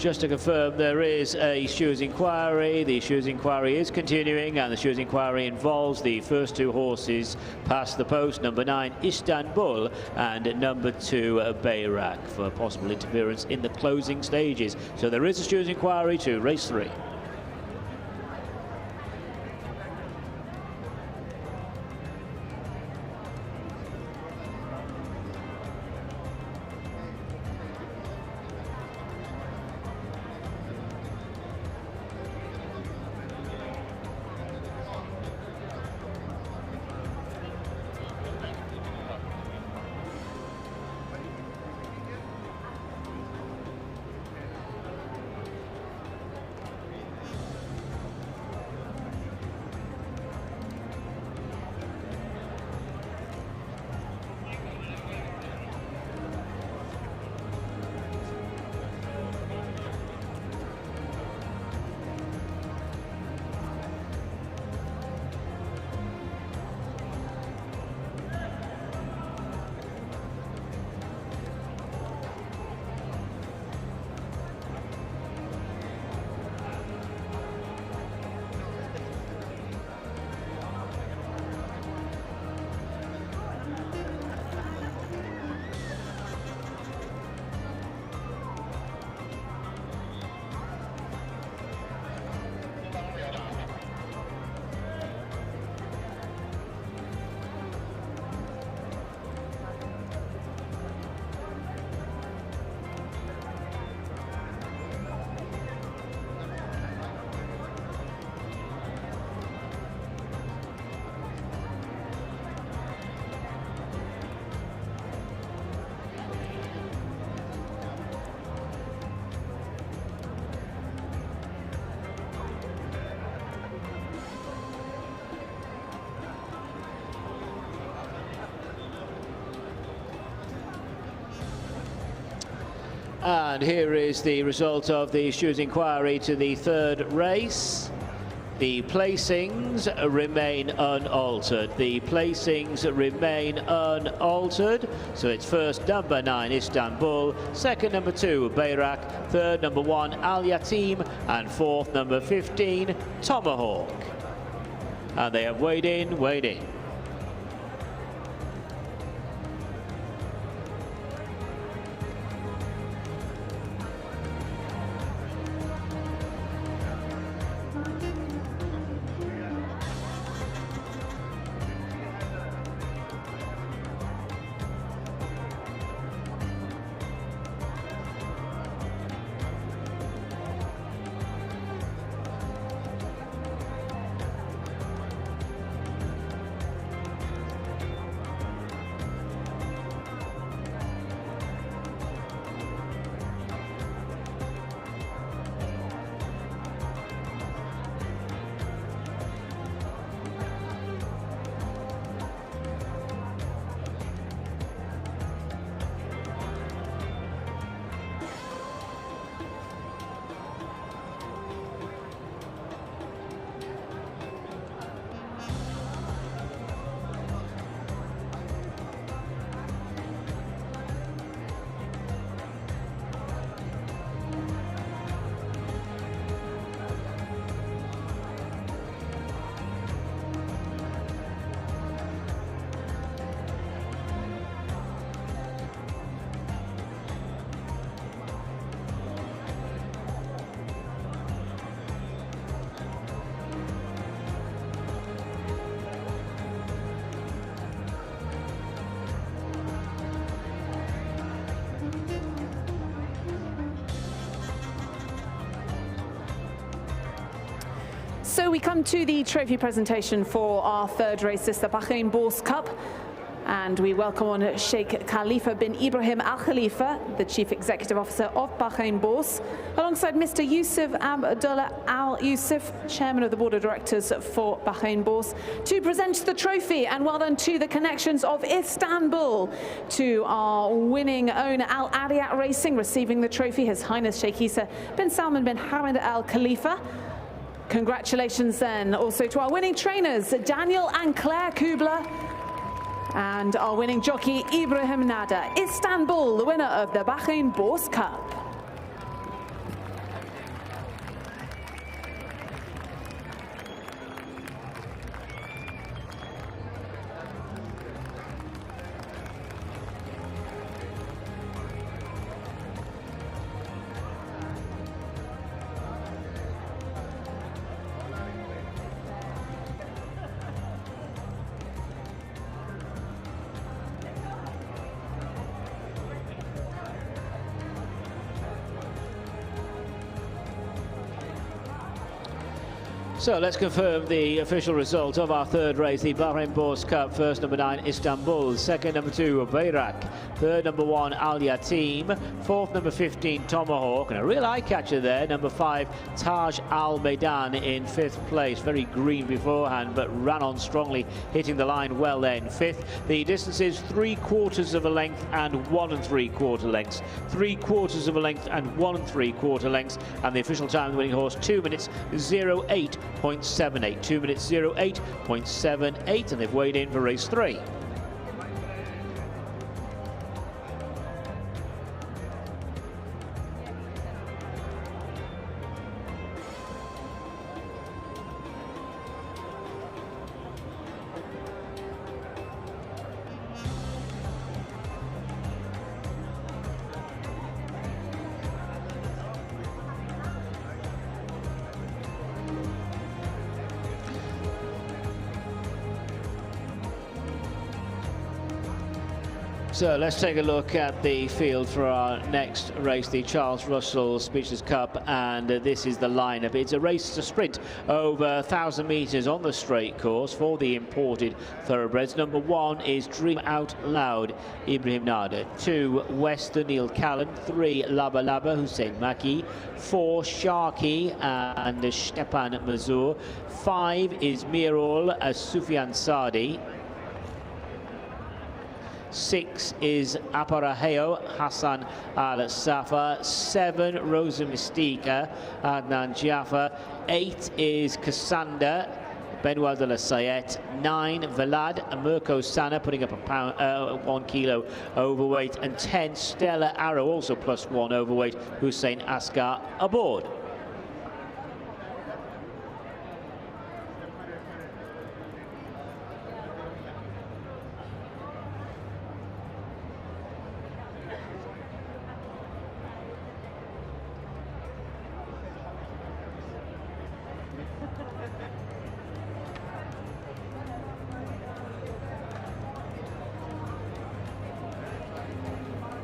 Speaker 2: Just to confirm, there is a Stewards' inquiry. The Stewards' inquiry is continuing, and the Stewards' inquiry involves the first two horses past the post, number 9 Istanbul and number 2 Bayrak, for possible interference in the closing stages. So there is a Stewards' inquiry to race 3. And here is the result of the Stewards' inquiry to the 3rd race. The placings remain unaltered. The placings remain unaltered. So it's first number 9 Istanbul, second number 2 Bayrak, third number 1 Al Yatim, and fourth number 15 Tomahawk. And they have weighed in, weighed in.
Speaker 1: So we come to the trophy presentation for our 3rd race, this is the Bahrain Boss Cup. And we welcome on Sheikh Khalifa bin Ibrahim Al Khalifa, the Chief Executive Officer of Bahrain Boss, alongside Mr. Yusuf Abdullah Al Yusuf, Chairman of the Board of Directors for Bahrain Boss, to present the trophy. And well done to the connections of Istanbul, to our winning owner Al Ariyat Racing, receiving the trophy, His Highness Sheikh Isa bin Salman bin Hamad Al Khalifa. Congratulations then also to our winning trainers, Daniel and Claire Kubler, and our winning jockey, Ibrahim Nada. Istanbul, the winner of the Bahrain Boss Cup.
Speaker 2: So let's confirm the official result of our third race, the Bahrain Boss Cup. First, number 9, Istanbul. Second, number 2, Bayrak. Third, number 1, Al Yatim. Fourth, number 15, Tomahawk. And a real eye-catcher there, number 5, Taj Al Maidan in 5th place. Very green beforehand, but ran on strongly, hitting the line well there in 5th. The distance is 3/4 of a length and 1 3/4 lengths. 3/4 of a length and 1 3/4 lengths. And the official time of the winning horse, 2 minutes 08.78. 2 minutes 08.78, and they've weighed in for race 3. So let's take a look at the field for our next race, the Charles Russell SPEECHLYS Cup, and this is the lineup. It's a race to sprint over 1,000 metres on the straight course for the imported thoroughbreds. Number 1 is Dream Out Loud, Ibrahim Nada. 2, Western, Neil Callan. 3, Laba Laba, Hussein Maki. 4, Sharky and Stepan Mazur. 5 is Mirol, Sufyan Sadi. 6 is Aparaheo, Hassan Al-Safa. 7, Rosa Mystica, Adnan Jaffa. 8 is Cassandra, Benoit de la Sayette. 9, Vlad, Mirko Sana, putting up a 1 kilo overweight. And 10, Stella Arrow, also +1 overweight, Hussein Askar aboard.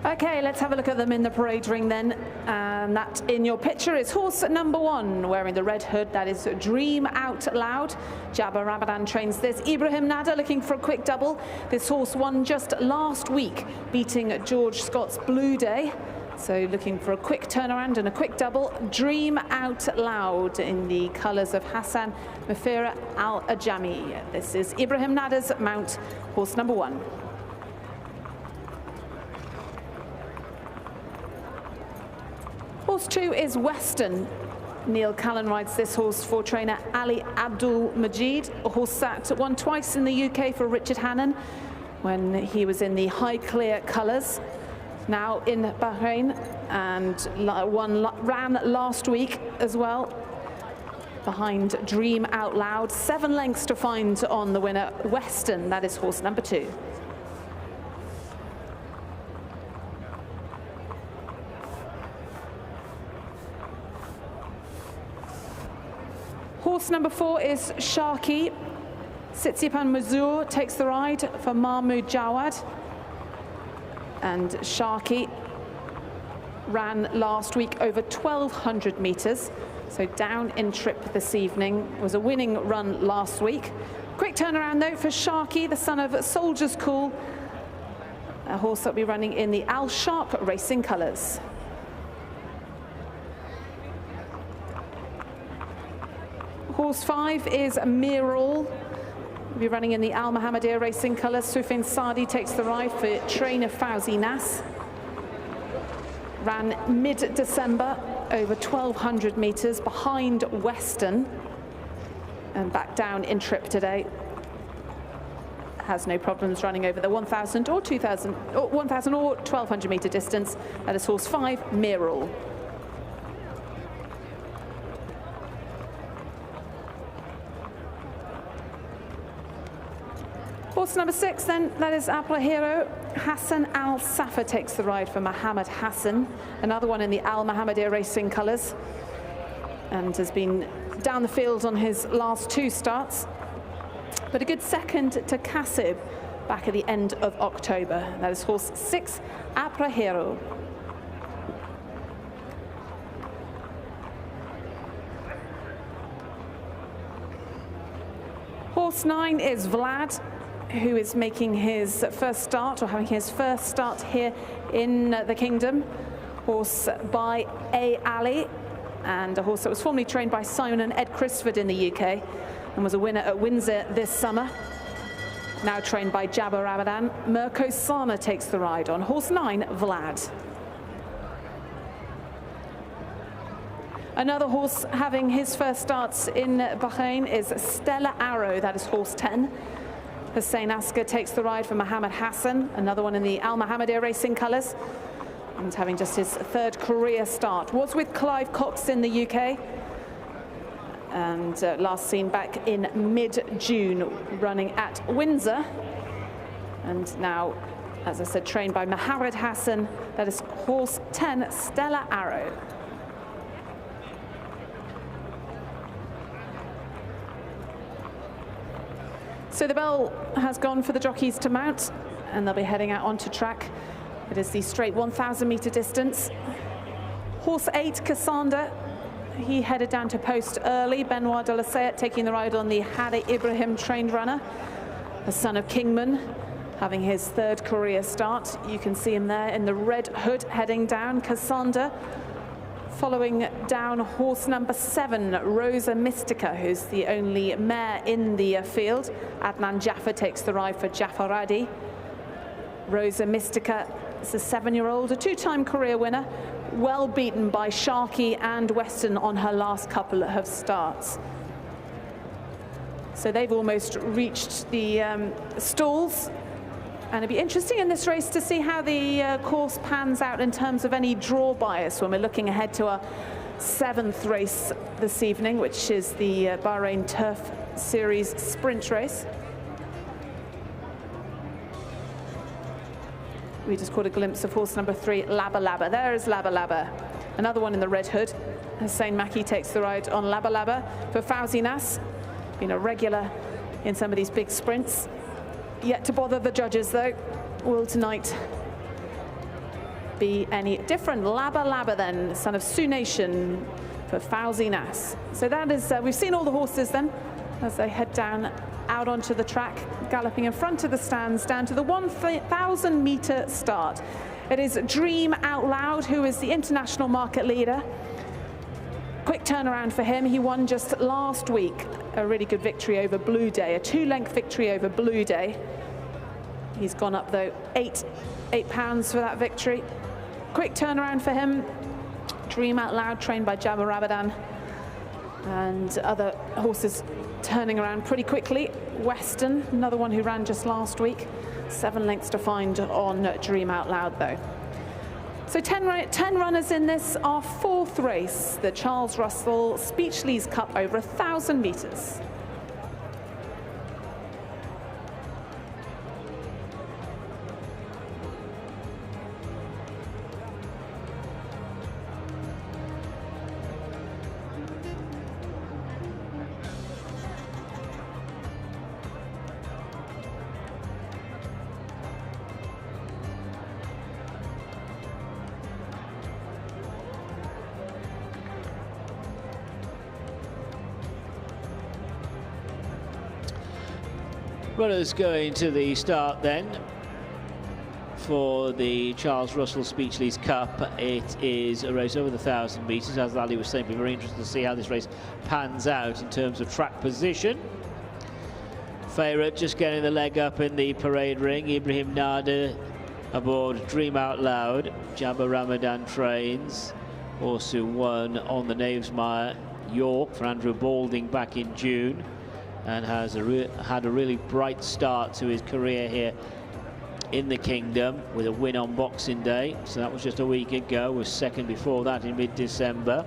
Speaker 1: Okay, let's have a look at them in the parade ring then. And that in your picture is horse number 1, wearing the red hood. That is Dream Out Loud. Jabba Ramadan trains this. Ibrahim Nada looking for a quick double. This horse won just last week, beating George Scott's Blue Day. So looking for a quick turnaround and a quick double. Dream Out Loud in the colours of Hassan Mafira Al Ajami. This is Ibrahim Nada's mount, horse number 1. Horse 2 is Western. Neil Callan rides this horse for trainer Ali Abdul Majid. A horse that won twice in the UK for Richard Hannon when he was in the high clear colours. Now in Bahrain, and ran last week as well behind Dream Out Loud. 7 lengths to find on the winner, Western. That is horse number 2. Horse number 4 is Sharky. Sitsipan Mazur takes the ride for Mahmoud Jawad. And Sharky ran last week over 1,200 metres. So down in trip this evening. Was a winning run last week. Quick turnaround though for Sharky, the son of Soldier's Cool. A horse that will be running in the Al Sharp Racing colours. Horse 5 is Mirol. We'll be running in the Al Mohammedia Racing colours. Sufyan Sadi takes the ride for trainer Fauzi Nas. Ran mid-December over 1,200 metres behind Western. And back down in trip today. Has no problems running over the 1,000 or 2,000, or 1,000 or 1,200 metre distance. That is horse 5, Mirol. Horse number 6 then, that is Apla Hero. Hassan Al Safa takes the ride for Mohammed Hassan, another one in the Al Mohammedia Racing colours, and has been down the field on his last 2 starts. But a good second to Kasib back at the end of October. That is horse 6, Apla Hero. Horse 9 is Vlad, who is making his first start, or having his first start here in the Kingdom. Horse by A. Ali, and a horse that was formerly trained by Simon and Ed Crisford in the UK and was a winner at Windsor this summer. Now trained by Jabba Ramadan, Mirko Sana takes the ride on horse 9, Vlad. Another horse having his first starts in Bahrain is Stella Arrow, that is horse 10. Hussein Asker takes the ride for Mohammed Hassan, another one in the Al Mohammedia Racing colours, and having just his third career start. Was with Clive Cox in the UK, and last seen back in mid-June running at Windsor, and now, as I said, trained by Mohammed Hassan. That is horse 10, Stella Arrow. So the bell has gone for the jockeys to mount, and they'll be heading out onto track. It is the straight 1,000-metre distance. Horse 8, Cassandra, he headed down to post early. Benoit de la Sayette taking the ride on the Hadi Ibrahim trained runner, the son of Kingman, having his third career start. You can see him there in the red hood heading down. Cassandra following down horse number 7, Rosa Mystica, who's the only mare in the field. Adnan Jaffa takes the ride for Jafar Adi. Rosa Mystica is a 7-year-old, a 2-time career winner, well beaten by Sharkey and Weston on her last couple of starts. So they've almost reached the stalls. And it'd be interesting in this race to see how the course pans out in terms of any draw bias when we're looking ahead to our 7th race this evening, which is the Bahrain Turf Series sprint race. We just caught a glimpse of horse number 3, Laba Laba. There is Laba Laba, another one in the red hood. Hussein Maki takes the ride on Laba Laba for Fauzi Nas, been a regular in some of these big sprints. Yet to bother the judges, though. Will tonight be any different? Laba Laba, then, son of Sioux Nation for Fauzi Nas. So that is, we've seen all the horses then as they head down out onto the track, galloping in front of the stands down to the 1,000-metre start. It is Dream Out Loud, who is the international market leader. Quick turnaround for him. He won just last week a really good victory over Blue Day, a 2-length victory over Blue Day. He's gone up, though, £8 for that victory. Quick turnaround for him. Dream Out Loud, trained by Jabba Ramadan, and other horses turning around pretty quickly. Weston, another one who ran just last week. 7 lengths to find on Dream Out Loud, though. So 10 runners in this, our 4th race, the Charles Russell SPEECHLYS Cup over 1,000 metres.
Speaker 2: Runners going to the start then for the Charles Russell SPEECHLYS Cup. It is a race over the 1,000 metres. As Ali was saying, it'll be very interesting to see how this race pans out in terms of track position. Favourite just getting the leg up in the parade ring. Ibrahim Nada aboard Dream Out Loud. Jabba Ramadan trains. Horse who won on the Knavesmire York for Andrew Balding back in June, and has had a really bright start to his career here in the Kingdom with a win on Boxing Day. So that was just a week ago, was second before that in mid-December.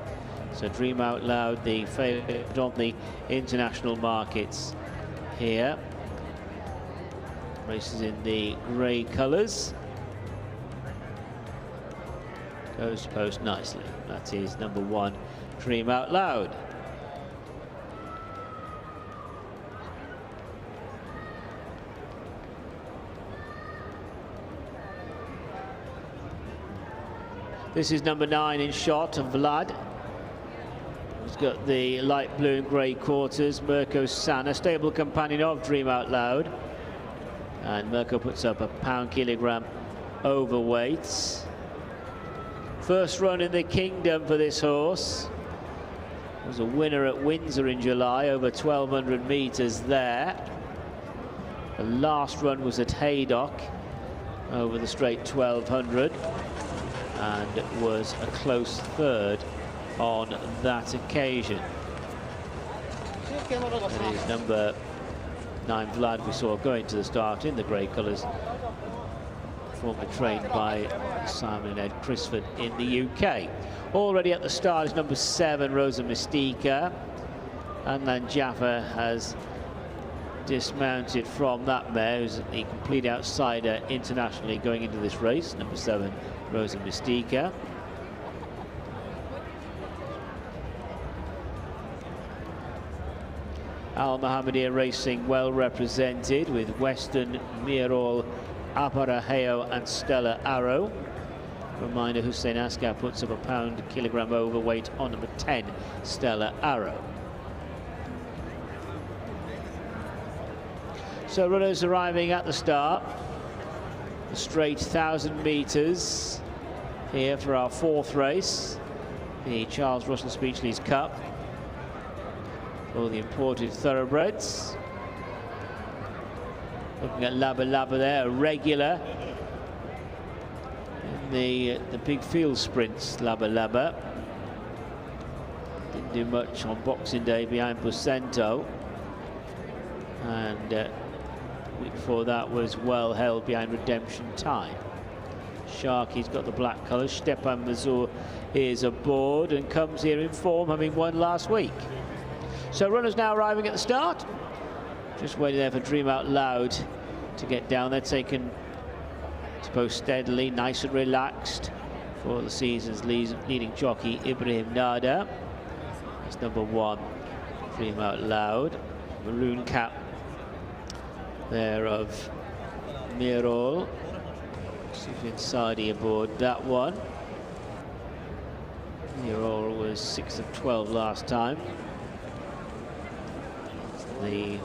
Speaker 2: So Dream Out Loud, the favourite on the international markets here. Races in the grey colours. Goes to post nicely. That is number 1, Dream Out Loud. This is number 9 in shot, Vlad. He's got the light blue and grey quarters, Mirko Sana, stable companion of Dream Out Loud. And Mirko puts up a pound-kilogram overweight. First run in the kingdom for this horse. Was a winner at Windsor in July, over 1,200 metres there. The last run was at Haydock, over the straight 1,200, and was a close third on that occasion. And his number 9 Vlad we saw going to the start in the grey colours, formerly trained by Simon and Ed Crisford in the UK. Already at the start is number 7 Rosa Mystica, and then Jaffa has dismounted from that mare, who's the complete outsider internationally going into this race. Number 7 Rosa Mystica. Al Mohammedia Racing well represented with Western, Mirol, Aparajeo and Stella Arrow. Reminder, Hussein Askar puts up a pound-kilogram overweight on number 10 Stella Arrow. So runners arriving at the start. A straight 1,000 metres here for our 4th race, the Charles Russell Speechlys Cup. All the imported thoroughbreds. Looking at Labba Labba there, a regular in the big field sprints. Labba Labba didn't do much on Boxing Day behind Bucento, and week before that was well held behind Redemption Time. Sharky's got the black colours. Stepan Mazur is aboard and comes here in form, having won last week. So runners now arriving at the start. Just waiting there for Dream Out Loud to get down. They're taken, I suppose, steadily, nice and relaxed for the season's leading jockey, Ibrahim Nada. That's number 1, Dream Out Loud. Maroon cap there of Mirol. Sufyan Sadi aboard that one. Mirol was 6 of 12 last time. The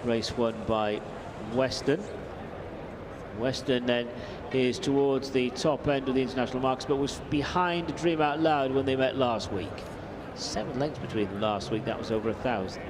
Speaker 2: race won by Western. Western then is towards the top end of the international marks, but was behind Dream Out Loud when they met last week. 7 lengths between them last week. That was over 1,000.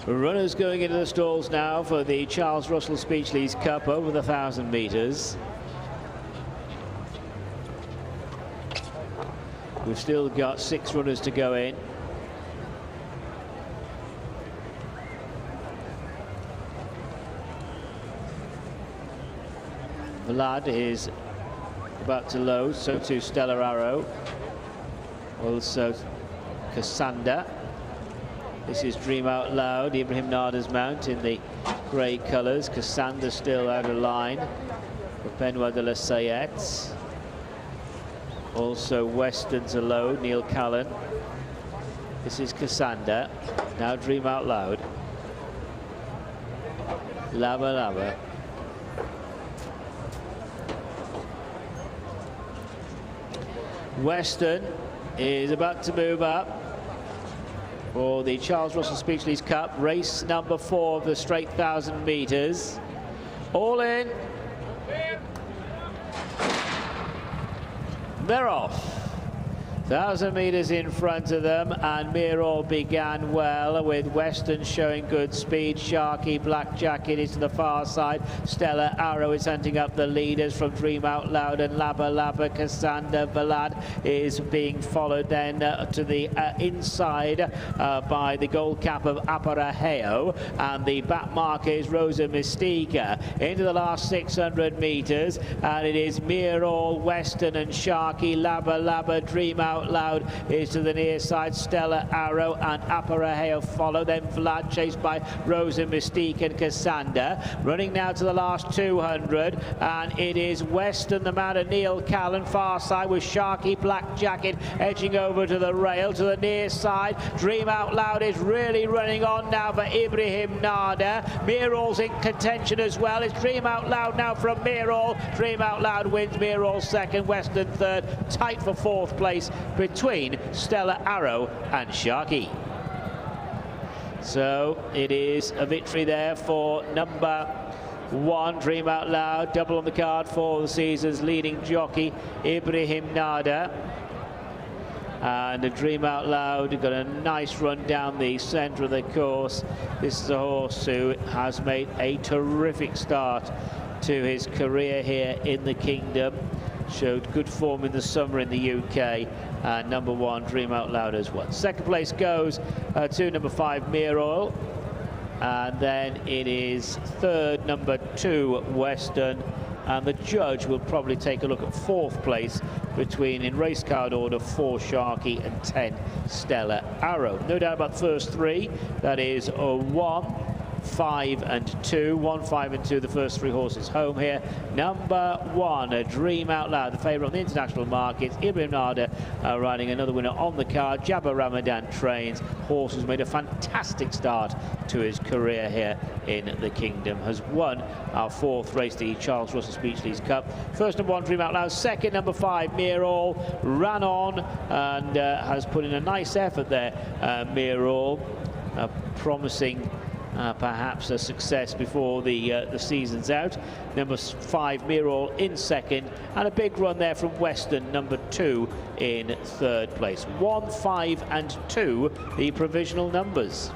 Speaker 2: Runners going into the stalls now for the Charles Russell Speechlys Cup over the 1,000 metres. We've still got 6 runners to go in. Vlad is about to load, so too Stella Arrow. Also Cassandra. This is Dream Out Loud, Ibrahim Nada's mount in the grey colours. Cassandra still out of line for Benoit de la Sayette. Also Western to load, Neil Callan. This is Cassandra. Now Dream Out Loud. Labba Labba. Western is about to move up for the Charles Russell Speechlys Cup, race number 4 of the straight 1,000 meters. All in. They're off. 1,000 meters in front of them, and Mirror began well with Western showing good speed. Sharky Black Jacket is to the far side. Stella Arrow is hunting up the leaders from Dream Out Loud and Labba Labba. Cassandra Valad is being followed then to the inside by the gold cap of Aparajeo, and the back marker is Rosa Mystica into the last 600 meters, and it is Mirror, Western and Sharky. Labba Labba, Dream Out Loud is to the near side. Stella Arrow and Aparajeo follow. Then Vlad chased by Rosa Mystique and Cassandra. Running now to the last 200, and it is Western, the man of Neil Callan, far side with Sharky Black Jacket edging over to the rail to the near side. Dream Out Loud is really running on now for Ibrahim Nada. Miral's in contention as well. It's Dream Out Loud now from Miral. Dream Out Loud wins, Miral second, Western third. Tight for 4th place between Stella Arrow and Sharky. So it is a victory there for number 1, Dream Out Loud. Double on the card for the season's leading jockey, Ibrahim Nada. And a Dream Out Loud got a nice run down the centre of the course. This is a horse who has made a terrific start to his career here in the Kingdom. Showed good form in the summer in the UK, and number 1, Dream Out Loud as well. Second place goes to number 5, Mere Oil, and then it is third, number 2, Western, and the judge will probably take a look at 4th place between, in race card order, 4 Sharky and 10 Stella Arrow. No doubt about the first 3, that is 1, 5 and 2. 1, 5 and 2, the first 3 horses home here. Number 1, a Dream Out Loud, the favourite on the international markets. Ibrahim Nada riding another winner on the card. Jabba Ramadan trains. Horse who's made a fantastic start to his career here in the Kingdom. Has won our 4th race, the Charles Russell Speechlys Cup. First, number 1, Dream Out Loud. Second, number 5, Mirall. Ran on and has put in a nice effort there, Mirall. Promising perhaps a success before the season's out. Number 5, Mirall in second, and a big run there from Western, number 2 in 3rd place. 1, 5 and 2, the provisional numbers.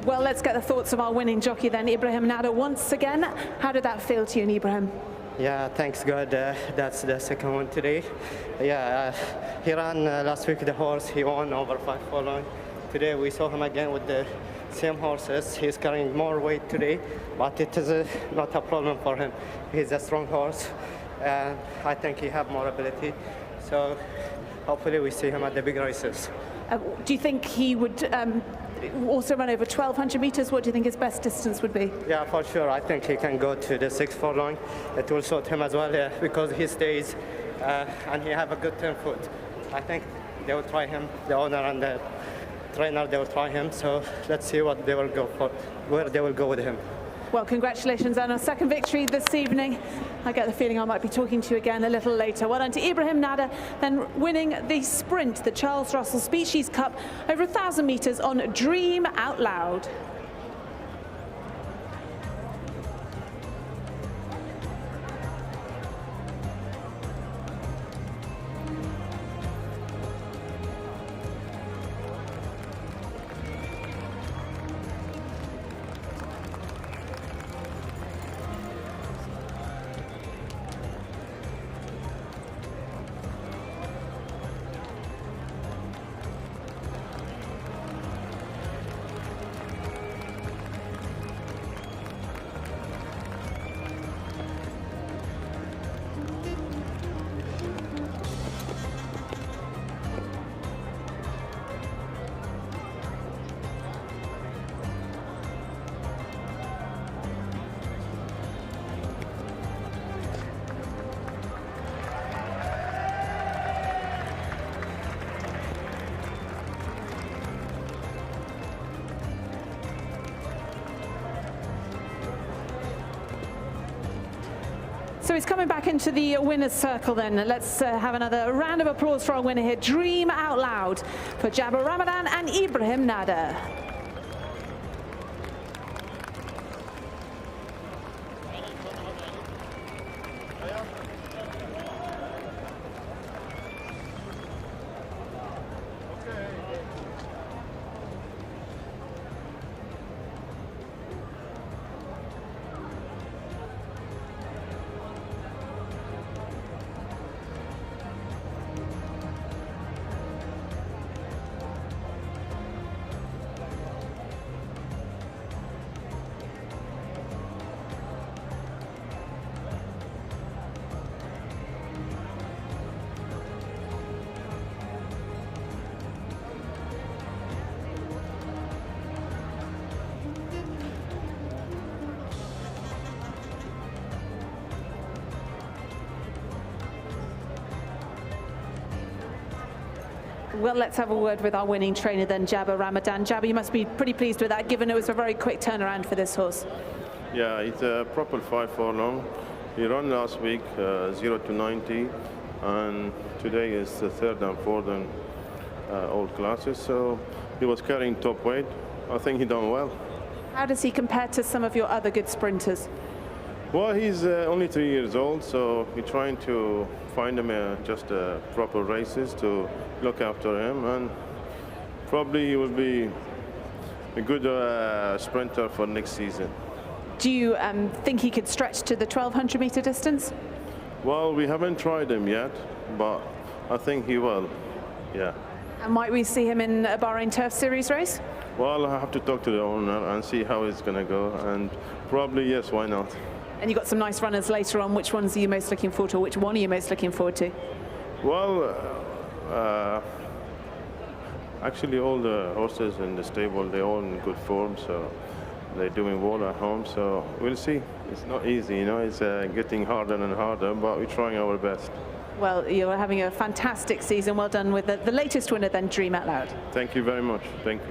Speaker 1: Well, let's get the thoughts of our winning jockey then, Ibrahim Nada, once again. How did that feel to you, Ibrahim?
Speaker 5: Yeah, thanks God. That's the second one today. Yeah, he ran last week the horse. He won over 5 furlong. Today we saw him again with the same horses. He's carrying more weight today, but it is not a problem for him. He's a strong horse, and I think he has more ability. So hopefully we see him at the big races.
Speaker 1: Do you think he would also run over 1,200 meters? What do you think his best distance would be? Yeah,
Speaker 5: for sure. I think he can go to the 6 furlong. It will suit him as well, because he stays and he have a good 10 foot. I think they will try him, the owner and the trainer, they will try him. So let's see what they will go for, where they will go with him.
Speaker 1: Well, congratulations on a second victory this evening. I get the feeling I might be talking to you again a little later. Well done to Ibrahim Nada, then winning the sprint, the Charles Russell Speechlys Cup, over 1,000 meters on Dream Out Loud. So he's coming back into the winner's circle then. Let's have another round of applause for our winner here. Dream Out Loud for Jabba Ramadan and Ibrahim Nada. Well, let's have a word with our winning trainer then, Jabba Ramadan. Jabba, you must be pretty pleased with that, given it was a very quick turnaround for this horse.
Speaker 6: Yeah, it's a proper 5 furlong. He ran last week 0 to 90, and today is the 3rd and 4th and old classes. So he was carrying top weight. I think he done well.
Speaker 1: How does he compare to some of your other good sprinters?
Speaker 6: Well, he's only 3 years old, so we're trying to find him just proper races to look after him, and probably he will be a good sprinter for next season.
Speaker 1: Do you think he could stretch to the 1200 meter distance?
Speaker 6: Well, we haven't tried him yet, but I think he will, yeah.
Speaker 1: And might we see him in a Bahrain Turf Series race?
Speaker 6: Well, I have to talk to the owner and see how it's going to go, and probably yes, why not?
Speaker 1: And you've got some nice runners later on. Which ones are you most looking forward to, or which one are you most looking forward to?
Speaker 6: Well, actually all the horses in the stable, they're all in good form, so they're doing well at home, so we'll see. It's not easy, you know, it's getting harder and harder, but we're trying our best.
Speaker 1: Well, you're having a fantastic season. Well done with the latest winner then, Dream Out Loud.
Speaker 6: Thank you very much. Thank you.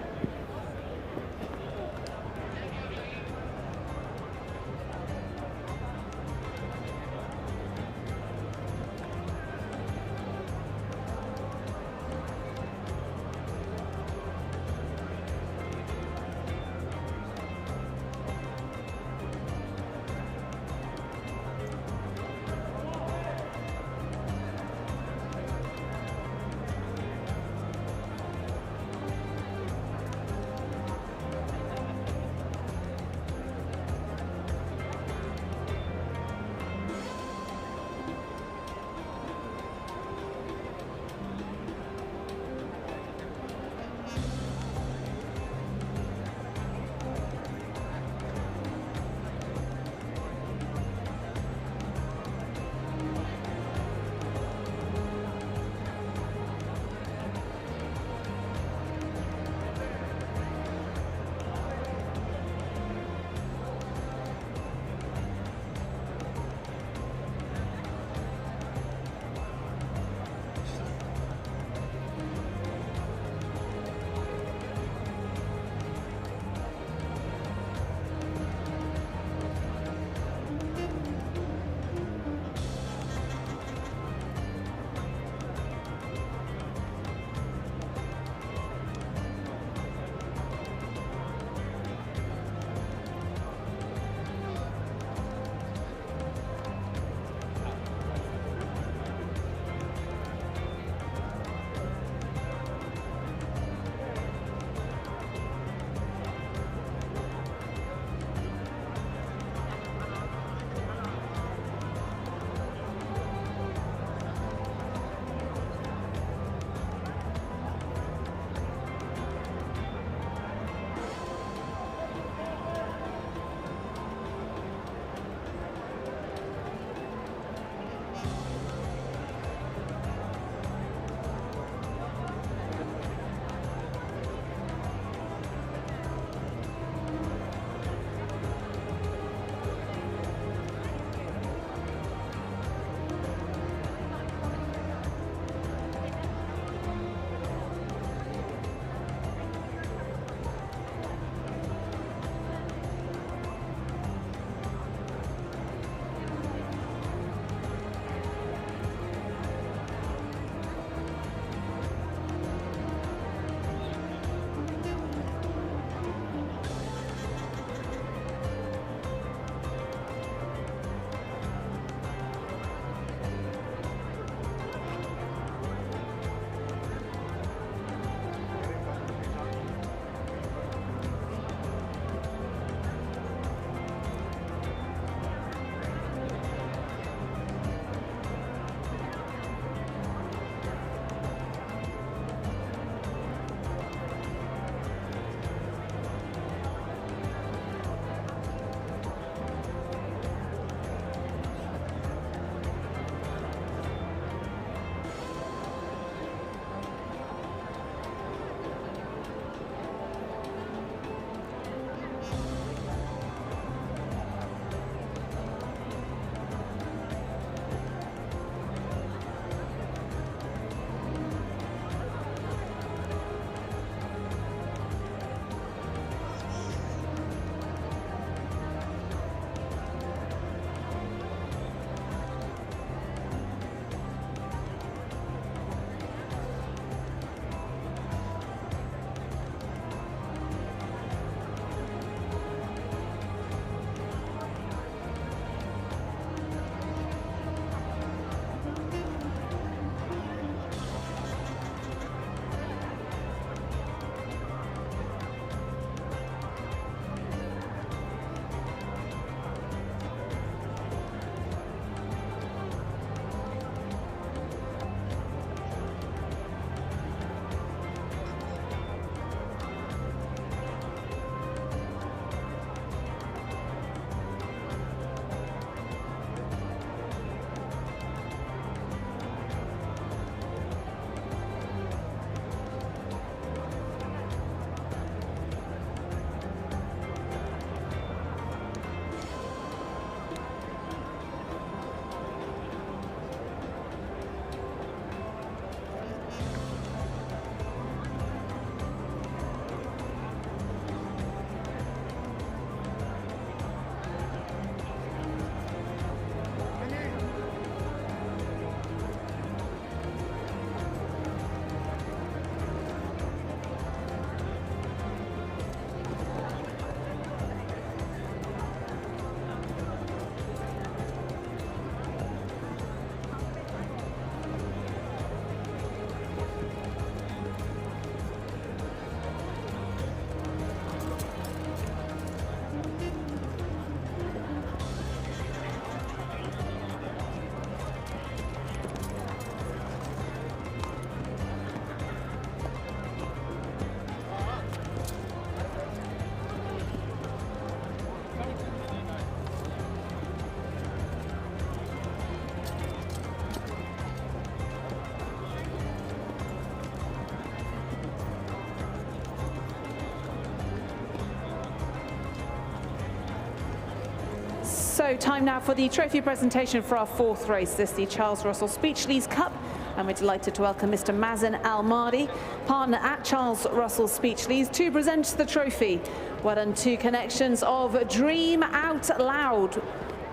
Speaker 1: So time now for the trophy presentation for our fourth race. This is the Charles Russell SPEECHLYS Cup, and we're delighted to welcome Mr. Mazen Al-Mahdi, partner at Charles Russell SPEECHLYS, to present the trophy. Well done to connections of Dream Out Loud.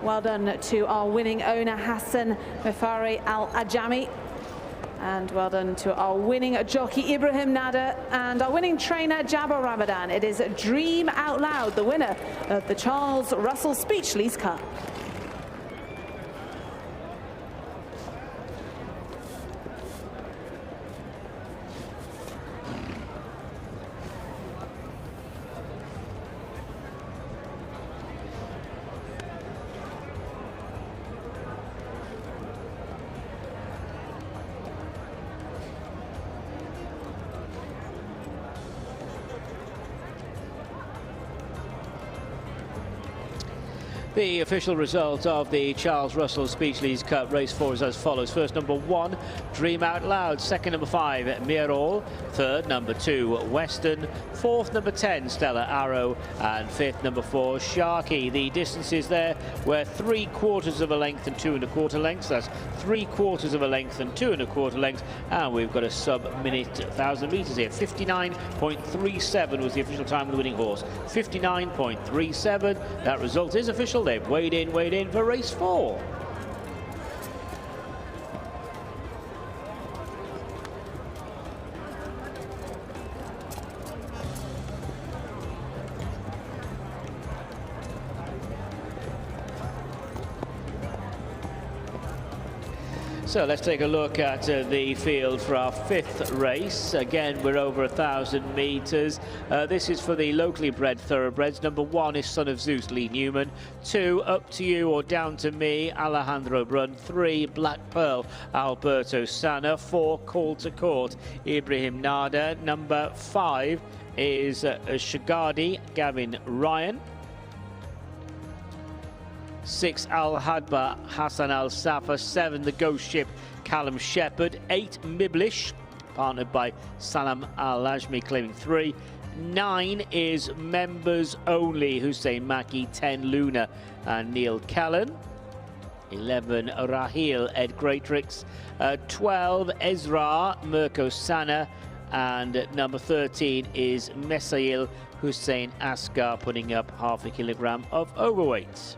Speaker 1: Well done to our winning owner Hassan Mefari Al-Ajami. And well done to our winning jockey Ibrahim Nada and our winning trainer Jabbar Ramadan. It is Dream Out Loud, the winner of the Charles Russell SPEECHLYS Cup.
Speaker 2: The official result of the Charles Russell SPEECHLYS Cup Race 4 is as follows. First, number 1, Dream Out Loud. Second, number 5, Mirol. Third, number 2, Western. Fourth, number 10, Stella Arrow. And fifth, number 4, Sharky. The distances there were 3/4 of a length and 2 1/4 lengths. That's 3/4 of a length and 2 1/4 lengths. And we've got a sub-minute 1,000 metres here. 59.37 was the official time of the winning horse. 59.37. That result is official. They've weighed in for race 4. So let's take a look at the field for our fifth race. Again, we're over 1,000 metres. This is for the locally bred thoroughbreds. Number 1 is Son of Zeus, Lee Newman. 2, Up to You or Down to Me, Alejandro Brun. 3, Black Pearl, Alberto Sana. 4, Call to Court, Ibrahim Nada. Number 5 is Shagadi, Gavin Ryan. 6, Al-Hadba, Hassan Al-Safa. 7, The Ghost Ship, Callum Shepherd. 8, Miblish, partnered by Salam Al-Ajmi, claiming 3. 9 is Members Only, Hussein Maki. 10, Luna and Neil Callan. 11, Rahil, Ed Greatrix. 12, Ezra, Mirko Sana. And number 13 is Mesail Hussein Askar, putting up half a kilogram of overweight.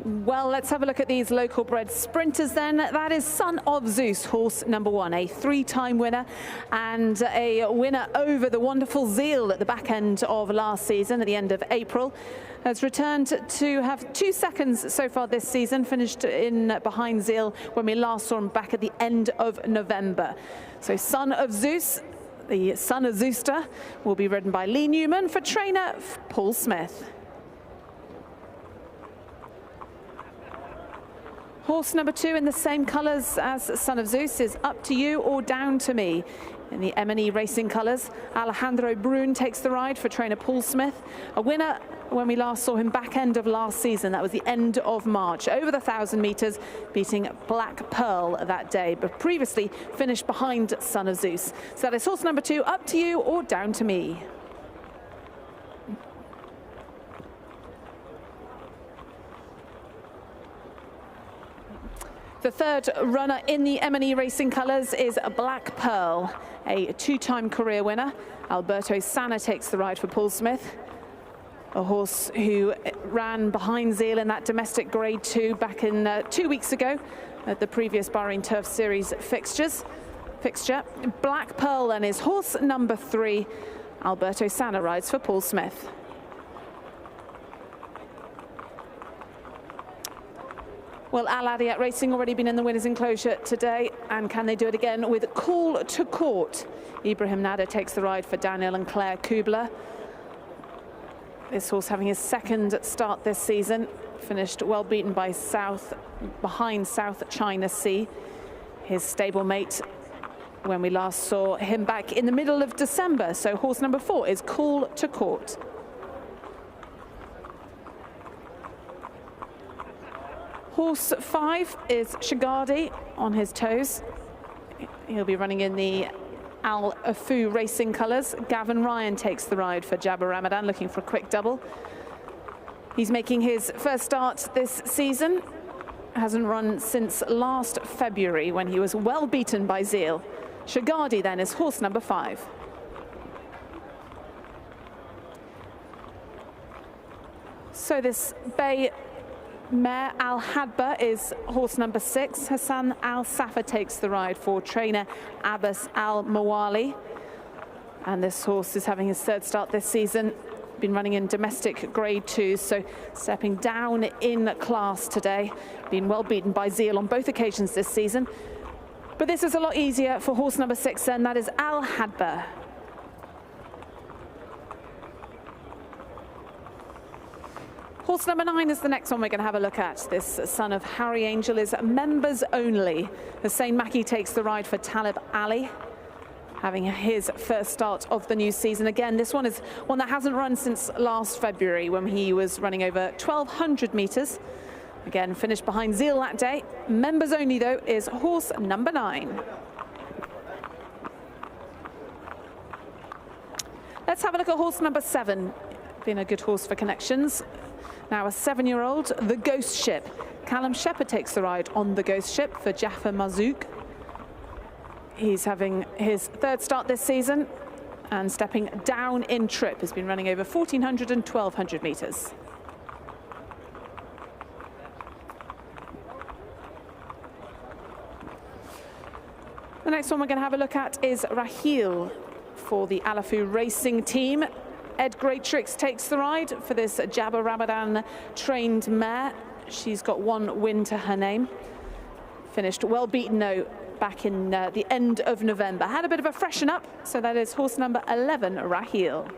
Speaker 1: Well, let's have a look at these local bred sprinters then. That is Son of Zeus, horse number 1, a 3-time winner and a winner over the wonderful Zeal at the back end of last season, at the end of April. Has returned to have 2 seconds so far this season, finished in behind Zeal when we last saw him back at the end of November. So Son of Zeus, the Son of Zeuster, will be ridden by Lee Newman for trainer Paul Smith. Horse number 2 in the same colours as Son of Zeus is Up to You or Down to Me. In the M&E racing colours, Alejandro Brun takes the ride for trainer Paul Smith. A winner when we last saw him back end of last season. That was the end of March, over the 1,000 metres, beating Black Pearl that day, but previously finished behind Son of Zeus. So that is horse number 2, Up to You or Down to Me. The third runner in the M&E racing colours is Black Pearl, a 2-time career winner. Alberto Sana takes the ride for Paul Smith, a horse who ran behind Zeal in that domestic grade 2 back in 2 weeks ago at the previous Bahrain Turf Series fixture. Black Pearl then is horse number 3. Alberto Sana rides for Paul Smith. Well, Al Adiyat Racing already been in the winner's enclosure today, and can they do it again with Call to Court? Ibrahim Nada takes the ride for Daniel and Claire Kubler. This horse having his second start this season, finished well beaten by behind South China Sea. His stablemate when we last saw him back in the middle of December. So horse number 4 is Call to Court. Horse 5 is Shagadi on his toes. He'll be running in the Al Afu Racing colours. Gavin Ryan takes the ride for Jabba Ramadan, looking for a quick double. He's making his first start this season. Hasn't run since last February when he was well beaten by Zeal. Shagadi then is horse number 5. So this bay mare Al Hadba is horse number 6. Hassan Al Safa takes the ride for trainer Abbas Al Mawali. And this horse is having his third start this season. Been running in domestic grade 2, so stepping down in class today. Been well beaten by Zeal on both occasions this season. But this is a lot easier for horse number 6, and that is Al Hadba. Horse number 9 is the next one we're going to have a look at. This son of Harry Angel is members only. Hussein Maki takes the ride for Talib Ali, having his first start of the new season. Again, this one is one that hasn't run since last February when he was running over 1,200 meters. Again, finished behind Zeal that day. Members only, though, is horse number 9. Let's have a look at horse number 7. Been a good horse for connections. Now a 7-year-old, the Ghost Ship. Callum Shepherd takes the ride on the Ghost Ship for Jaffa Mazouk. He's having his third start this season and stepping down in trip. Has been running over 1,400 and 1,200 meters. The next one we're going to have a look at is Raheel for the Al Afu Racing team. Ed Greatrix takes the ride for this Jabba Ramadan trained mare. She's got 1 win to her name. Finished well beaten though back in the end of November. Had a bit of a freshen up, so that is horse number 11, Raheel.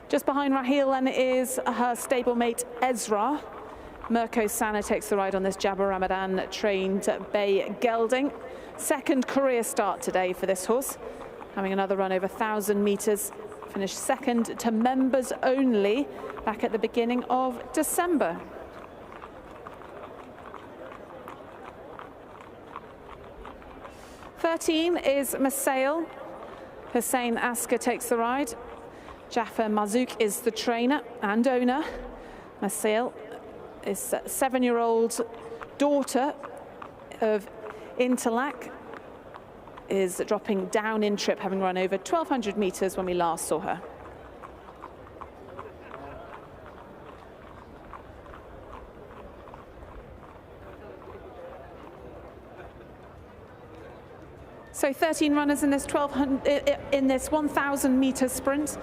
Speaker 1: Just behind Raheel then is her stablemate Ezra. Mirko Sana takes the ride on this Jabba Ramadan trained bay gelding. Second career start today for this horse, having another run over 1,000 meters. Finished second to members only back at the beginning of December. '13 is Masail. Hussein Asker takes the ride. Jaffa Mazouk is the trainer and owner. Masail is 7-year-old daughter of Interlac, is dropping down in trip, having run over 1,200 meters when we last saw her. So 13 runners in this 1,000 meter sprint.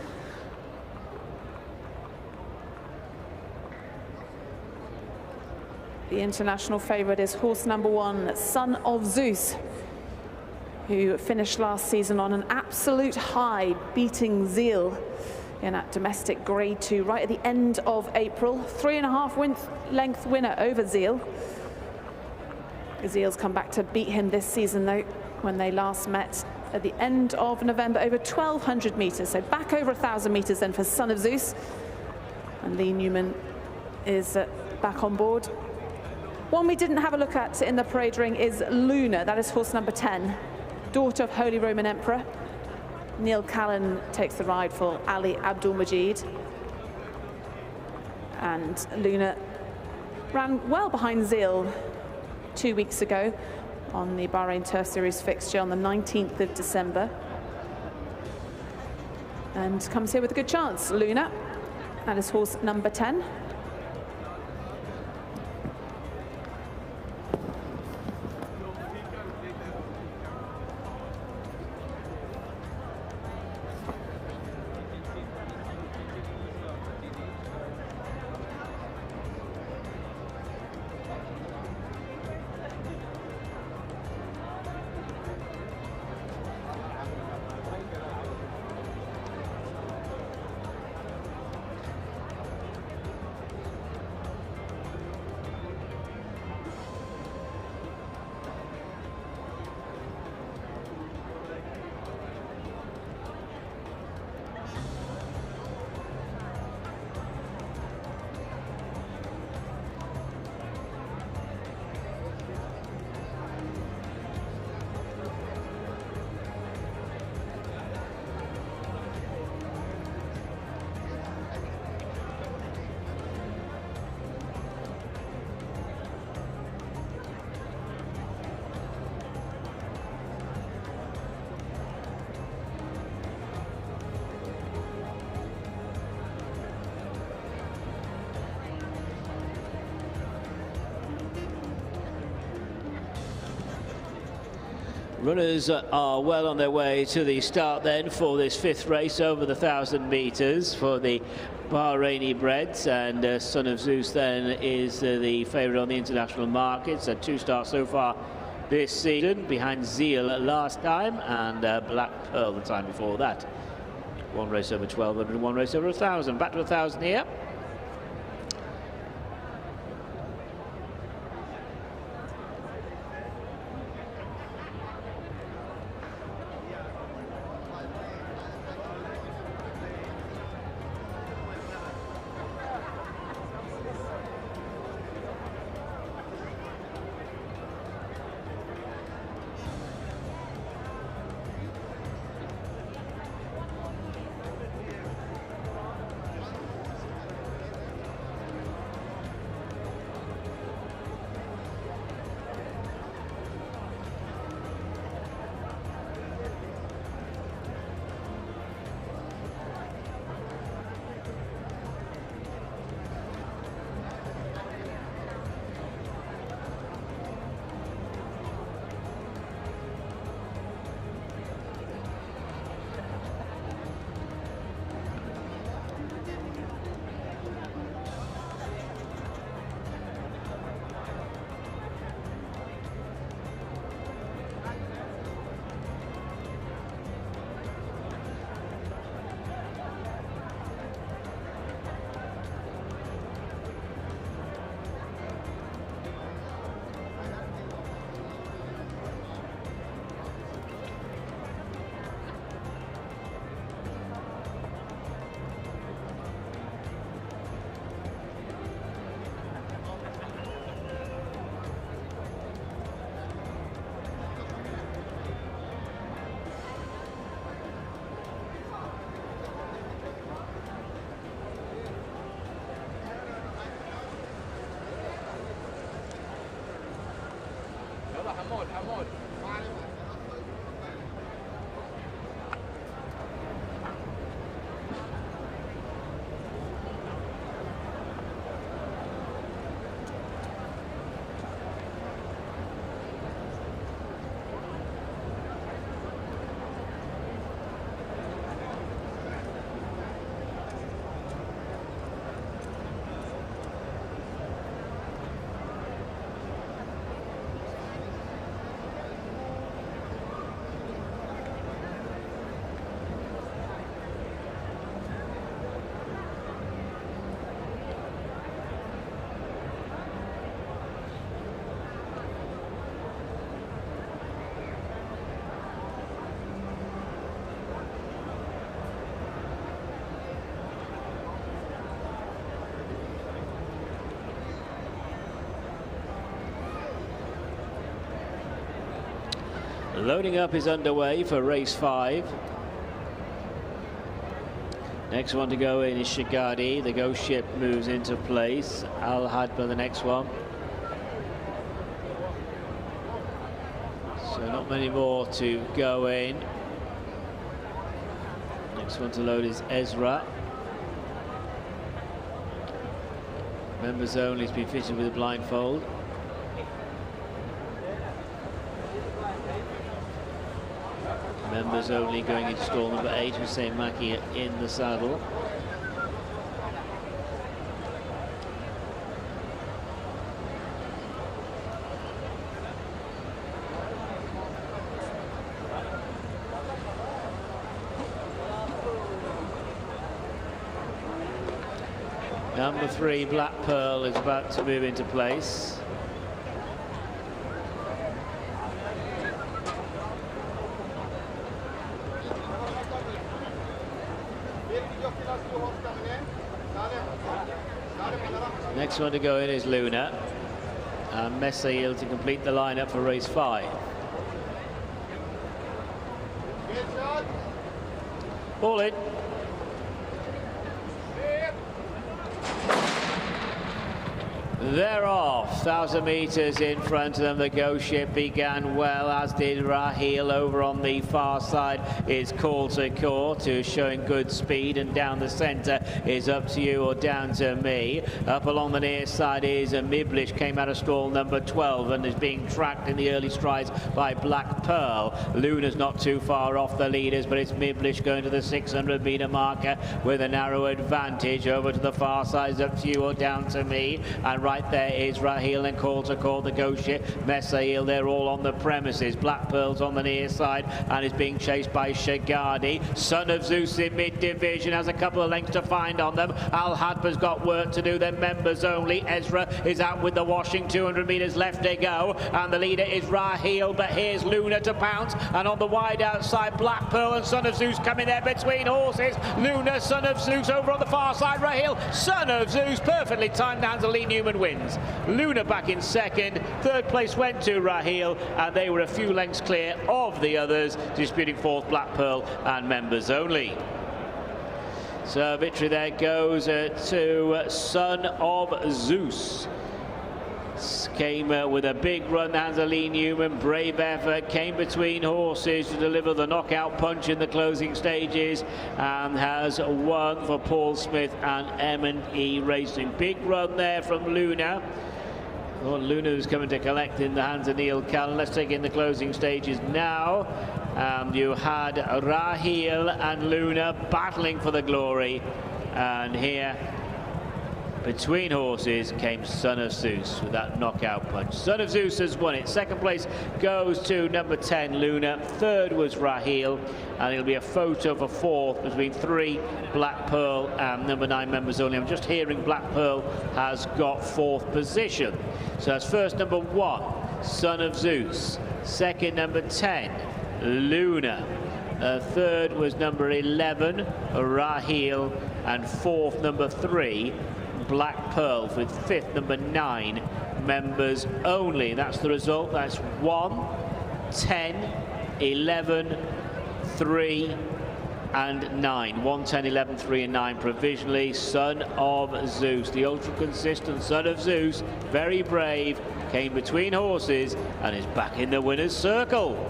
Speaker 1: The international favourite is horse number 1, Son of Zeus, who finished last season on an absolute high, beating Zeal in that domestic grade 2 right at the end of April. 3.5 length winner over Zeal. Zeal's come back to beat him this season though, when they last met at the end of November, over 1,200 meters. So back over 1,000 meters then for Son of Zeus. And Lee Newman is back on board. One we didn't have a look at in the parade ring is Luna. That is horse number 10, daughter of Holy Roman Emperor. Neil Callan takes the ride for Ali Abdul Majid. And Luna ran well behind Zeal 2 weeks ago on the Bahrain Turf Series fixture on the 19th of December. And comes here with a good chance, Luna. That is horse number 10.
Speaker 2: Runners are well on their way to the start then for this 5th race over the 1,000 metres for the Bahraini breds, and Son of Zeus then is the favourite on the international markets. 2 starts so far this season, behind Zeal last time, and Black Pearl the time before that. 1 race over 1,200 and 1 race over 1,000. Back to 1,000 here. Loading up is underway for race 5. Next one to go in is Shagadi. The ghost ship moves into place. Al Hadba the next one. So not many more to go in. Next one to load is Ezra. Members only has been fitted with a blindfold. Members only going into stall number 8, Hussein Maki in the saddle. Number 3, Black Pearl, is about to move into place. Next one to go in is Luna, and Messail to complete the lineup for race 5. Ball in. They're off. 1,000 metres in front of them. The Go Ship began well, as did Raheel. Over on the far side is Call to Court, who's showing good speed, and down the centre is Up to You or Down to Me. Up along the near side is Miblish, came out of stall number 12 and is being tracked in the early strides by Black Pearl. Luna's not too far off the leaders, but it's Miblish going to the 600 metre marker with a narrow advantage. Over to the far side is Up to You or Down to Me, and right there is Raheel and Call to Court, the Go Ship, Messail. They're all on the premises. Black Pearl's on the near side and is being chased by Shagadi. Son of Zeus in mid-division has a couple of lengths to find on them. Al Hadba's got work to do. They're members only. Ezra is out with the washing. 200 metres left to go, and the leader is Raheel, but here's Luna to pounce, and on the wide outside Black Pearl and Son of Zeus coming there between horses. Luna, Son of Zeus over on the far side. Raheel, Son of Zeus, perfectly timed down to Lee Newman wins. Luna back in second. Third place went to Raheel, and they were a few lengths clear of the others, disputing fourth Black Pearl and members only. So victory there goes to Son of Zeus. Came with a big run, hands of Lee Newman. Brave effort, came between horses to deliver the knockout punch in the closing stages, and has won for Paul Smith and M&E Racing. Big run there from Luna. Well, Luna was coming to collect in the hands of Neil Callan. Let's take in the closing stages now. You had Raheel and Luna battling for the glory, and here between horses came Son of Zeus with that knockout punch. Son of Zeus has won it. Second place goes to number 10 Luna. Third was Raheel, and it'll be a photo for fourth between 3 Black Pearl and number 9 members only. I'm just hearing Black Pearl has got fourth position. So that's first number 1 Son of Zeus, second number 10 Luna, third was number 11 Raheel, and fourth number 3 Black Pearl, with fifth number 9 members only. That's the result. That's 1, 10, 11, 3 and 9. 1, 10, 11, 3 and 9 provisionally. Son of Zeus, the ultra consistent Son of Zeus, very brave, came between horses and is back in the winner's circle.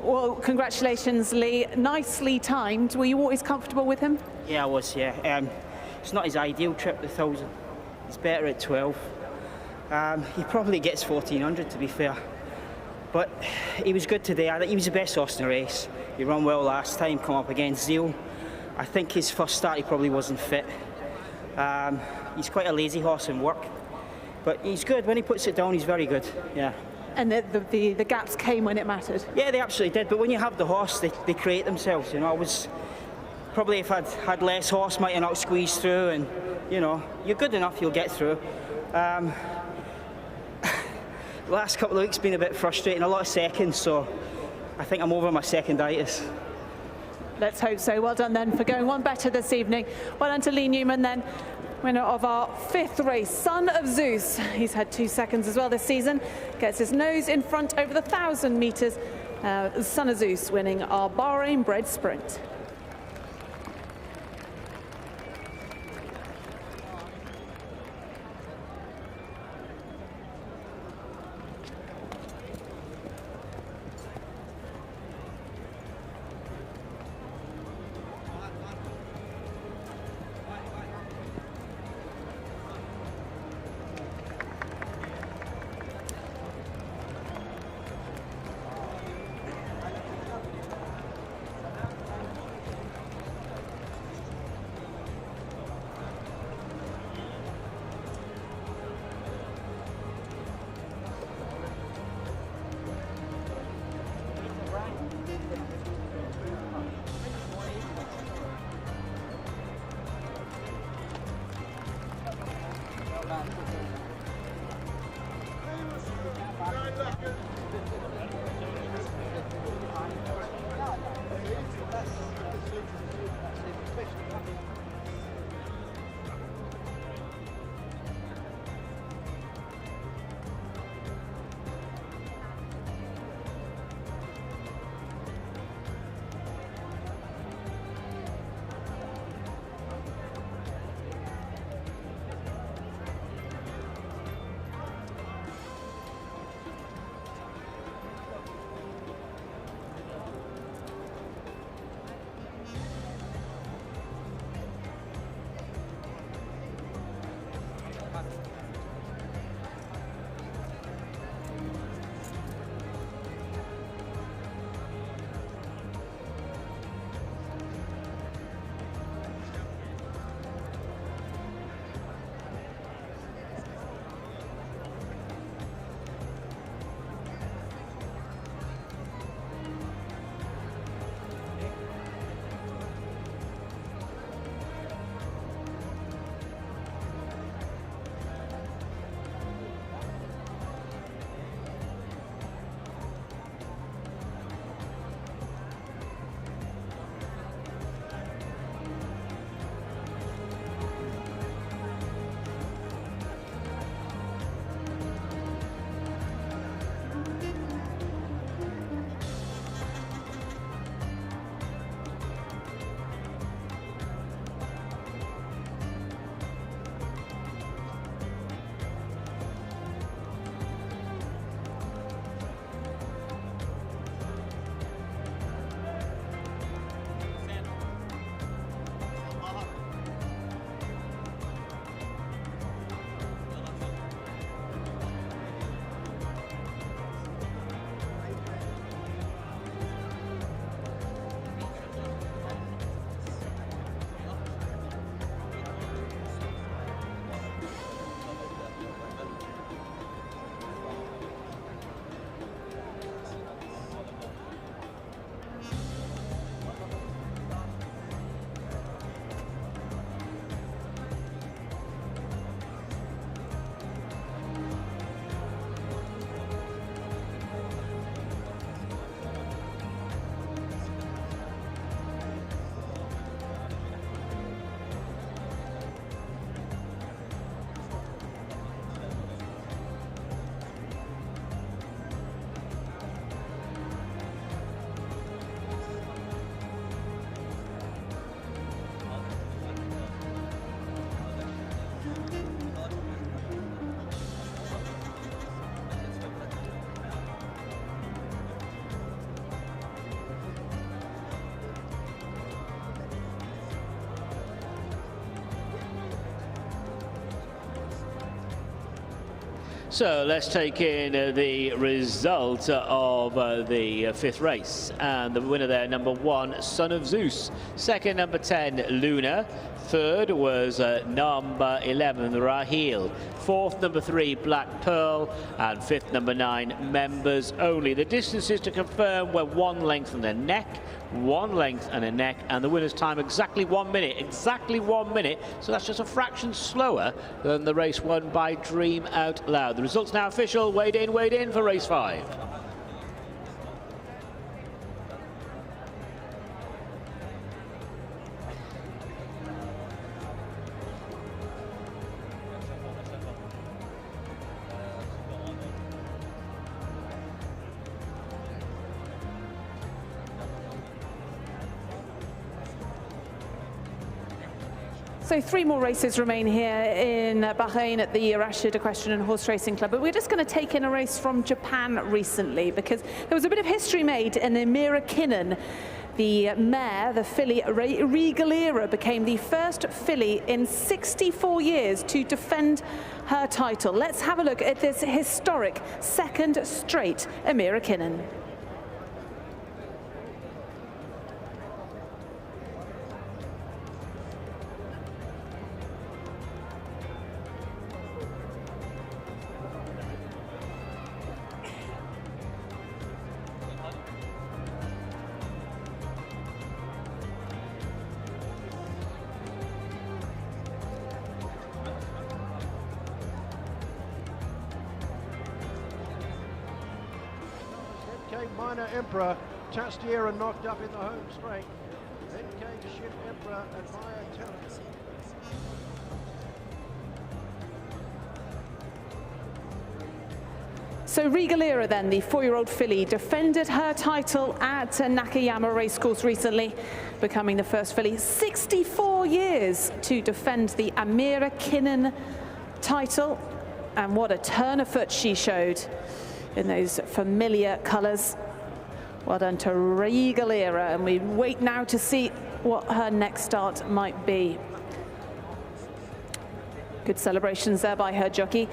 Speaker 1: Well, congratulations, Lee. Nicely timed. Were you always comfortable with him?
Speaker 7: Yeah, I was, yeah. It's not his ideal trip, the 1,000. He's better at 12. He probably gets 1,400, to be fair. But he was good today. I think he was the best horse in the race. He ran well last time, come up against Zeal. I think his first start, he probably wasn't fit. He's quite a lazy horse in work. But he's good. When he puts it down, he's very good, yeah.
Speaker 1: And the gaps came when it mattered.
Speaker 7: Yeah, they absolutely did. But when you have the horse, they create themselves. You know, I was probably, if I'd had less horse, might have not squeezed through. And you know, you're good enough, you'll get through. The last couple of weeks been a bit frustrating. A lot of seconds, so I think I'm over my seconditis.
Speaker 1: Let's hope so. Well done then for going one better this evening. Well done to Lee Newman then. Winner of our 5th race, Son of Zeus. He's had 2 seconds as well this season. Gets his nose in front over the 1,000 metres. Son of Zeus winning our Bahrain bred sprint.
Speaker 2: So let's take in the result of the fifth race. And the winner there, number 1, Son of Zeus. Second, number 10, Luna. Third was number 11, Raheel. Fourth, number 3, Black Pearl. And fifth, number 9, Members Only. The distances to confirm were 1 length and a neck, 1 length and a neck, and the winner's time exactly 1 minute. Exactly 1 minute. So that's just a fraction slower than the race won by Dream Out Loud. The results now official. Weighed in for race 5.
Speaker 1: So 3 more races remain here in Bahrain at the Rashid Equestrian and Horse Racing Club. But we're just going to take in a race from Japan recently, because there was a bit of history made in Emira The mare, the filly Regal Era, became the first filly in 64 years to defend her title. Let's have a look at this historic second straight Emira Kinnan.
Speaker 8: came Minor Emperor, Tastiera knocked up in the home straight. Then came Ship Emperor and Maya Terra.
Speaker 1: So Regalera then, the 4-year-old filly, defended her title at Nakayama Racecourse recently, becoming the first filly 64 years to defend the Amira Kinnan title. And what a turn of foot she showed in those familiar colours. Well done to Regalera, and we wait now to see what her next start might be. Good celebrations there by her jockey.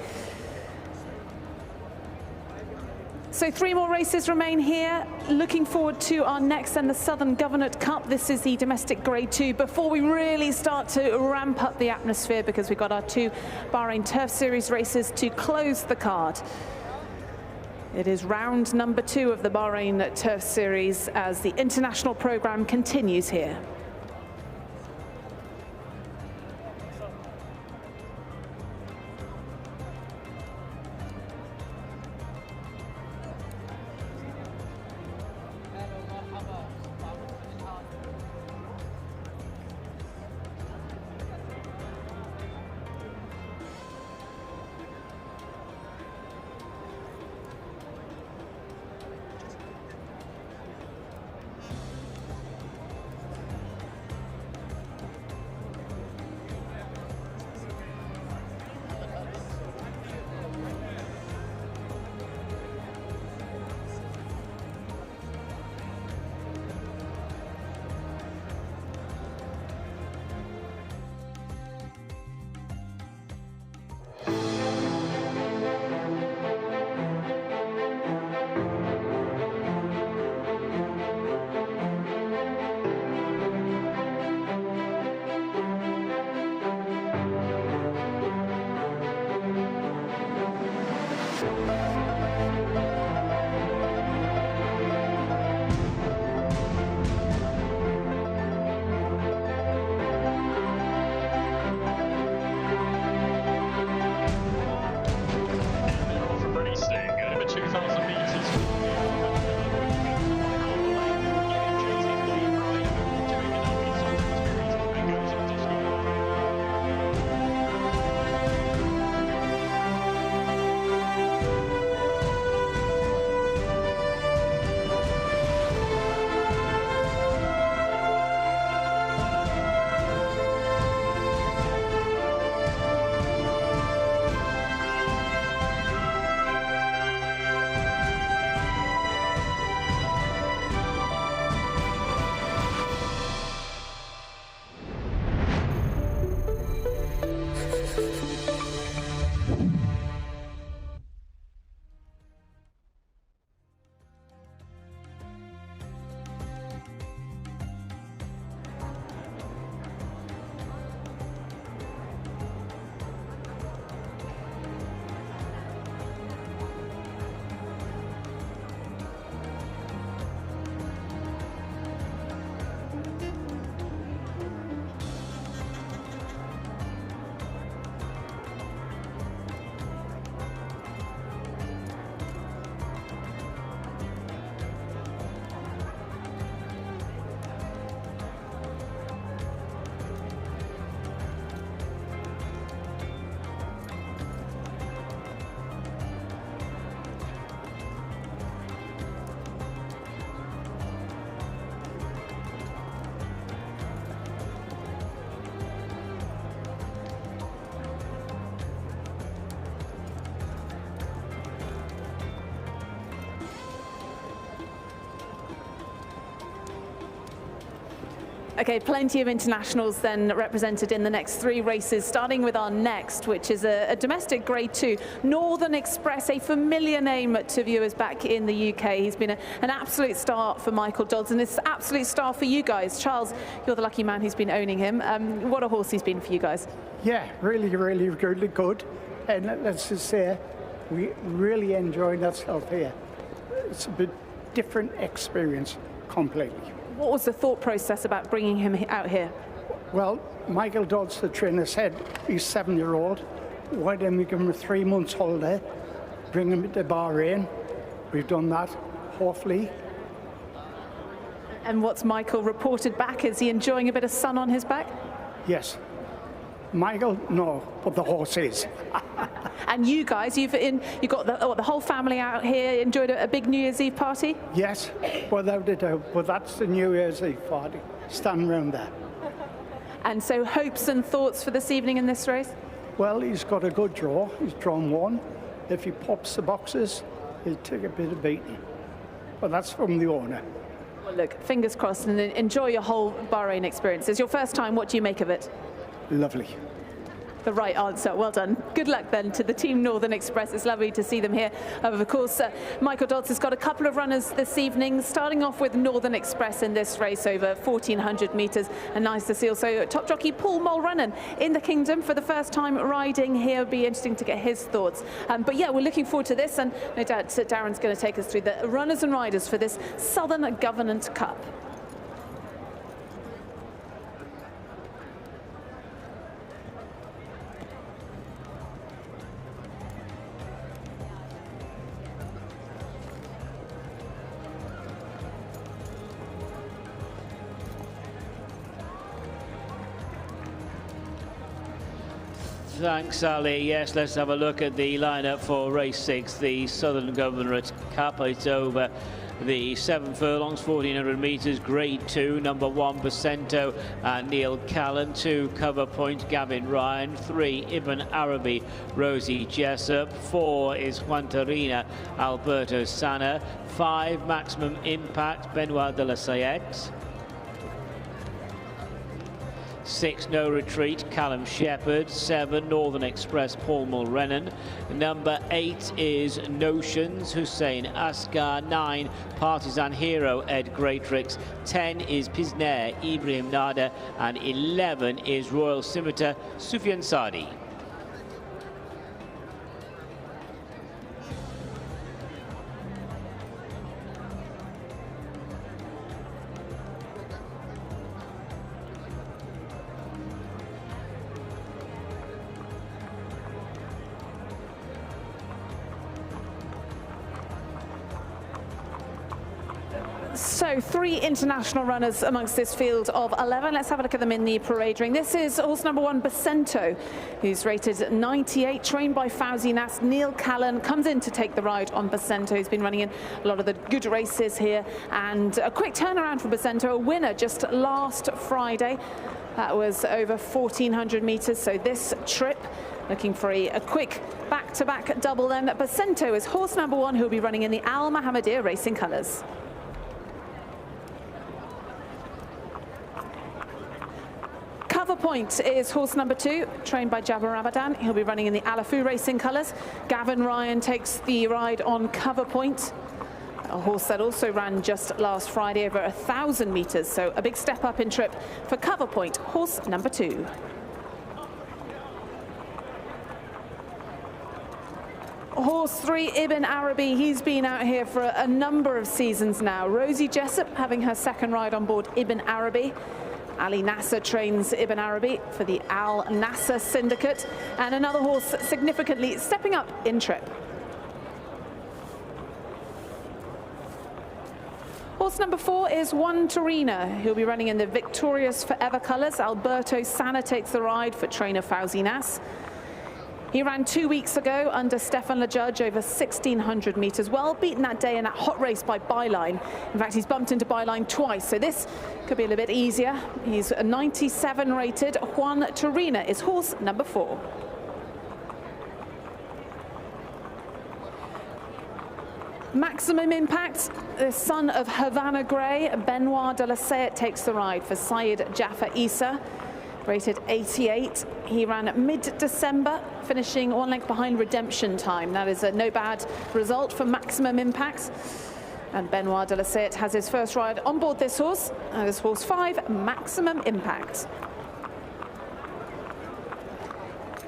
Speaker 1: So 3 more races remain here. Looking forward to our next and the Southern Governorate Cup. This is the domestic Grade 2 before we really start to ramp up the atmosphere, because we've got our 2 Bahrain Turf Series races to close the card. It is round number 2 of the Bahrain Turf Series as the international program continues here. Okay, plenty of internationals then represented in the next 3 races, starting with our next, which is a domestic Grade 2. Northern Express, a familiar name to viewers back in the UK. He's been an absolute star for Michael Dodds, and it's an absolute star for you guys. Charles, you're the lucky man who's been owning him. What a horse he's been for you guys.
Speaker 9: Yeah, really good. And let's just say, we really enjoyed ourselves here. It's a bit different experience completely.
Speaker 1: What was the thought process about bringing him out here?
Speaker 9: Well, Michael Dodds, the trainer, said he's 7-year-old. Why don't we give him a 3 months holiday, bring him to Bahrain? We've done that. hopefully.
Speaker 1: And what's Michael reported back? Is he enjoying a bit of sun on his back?
Speaker 9: Yes. Michael, no, but the horse is.
Speaker 1: And you guys, you've got the whole family out here, enjoyed a big New Year's Eve party?
Speaker 9: Yes, without a doubt, but that's the New Year's Eve party, standing around there.
Speaker 1: And so hopes and thoughts for this evening in this race?
Speaker 9: Well, he's got a good draw. He's drawn one. If he pops the boxes, he'll take a bit of beating. But that's from the owner.
Speaker 1: Well, look, fingers crossed, and enjoy your whole Bahrain experience. It's your first time. What do you make of it?
Speaker 9: Lovely.
Speaker 1: The right answer. Well done. Good luck then to the Team Northern Express. It's lovely to see them here. Of course, Michael Dodds has got a couple of runners this evening, starting off with Northern Express in this race over 1,400 metres. And nice to see also top jockey Paul Mulrennan in the Kingdom for the first time riding here. It'll be interesting to get his thoughts. But yeah, we're looking forward to this, and no doubt Darren's going to take us through the runners and riders for this Southern Governorate Cup.
Speaker 2: Thanks, Ali. Yes, let's have a look at the lineup for race 6, the Southern Governorate Cup. It's over the 7 furlongs, 1,400 metres, grade 2, number 1 Bacento and Neil Callan, 2 Cover Point Gavin Ryan, 3 Ibn Arabi Rosie Jessup, 4 is Juantarina Alberto Sana, 5 Maximum Impact Benoit de la Sayette, 6 No Retreat Callum Shepherd, 7 Northern Express Paul Mulrennan, number 8 is Notions Hussein Asghar, 9 Partisan Hero Ed Greatrix, 10 is Pisner Ibrahim Nada, and 11 is Royal Scimitar Sufyan Sadi.
Speaker 1: So 3 international runners amongst this field of 11. Let's have a look at them in the parade ring. This is horse number 1, Bacento, who's rated 98, trained by Fauzi Nas. Neil Callan comes in to take the ride on Bacento. He's been running in a lot of the good races here, and a quick turnaround for Bacento, a winner just last Friday. That was over 1,400 metres, so this trip looking for a quick back-to-back double then. Bacento is horse number 1, who'll be running in the Al Mohammedia Racing colours. Cover Point is horse number 2, trained by Jabbar Ramadan. He'll be running in the Alafu Racing colours. Gavin Ryan takes the ride on Cover Point, a horse that also ran just last Friday over 1,000 metres, so a big step up in trip for Cover Point, horse number 2. Horse 3, Ibn Arabi, he's been out here for a number of seasons now. Rosie Jessup having her second ride on board Ibn Arabi. Ali Nasser trains Ibn Arabi for the Al Nasser Syndicate, and another horse significantly stepping up in trip. Horse number 4 is Juantarina, who'll be running in the Victorious Forever colours. Alberto Sana takes the ride for trainer Fauzi Nas. He ran 2 weeks ago under Stefan LeJudge over 1,600 metres. Well beaten that day in that hot race by Byline. In fact, he's bumped into Byline twice, so this could be a little bit easier. He's a 97 rated. Juantarina is horse number 4. Maximum Impact, the son of Havana Grey, Benoit de la Sayette takes the ride for Syed Jaffa Issa. Rated 88. He ran mid-December, finishing 1 length behind Redemption Time. That is a no bad result for Maximum Impact. And Benoit de la Sayette has his first ride on board this horse. And this horse 5, Maximum Impact.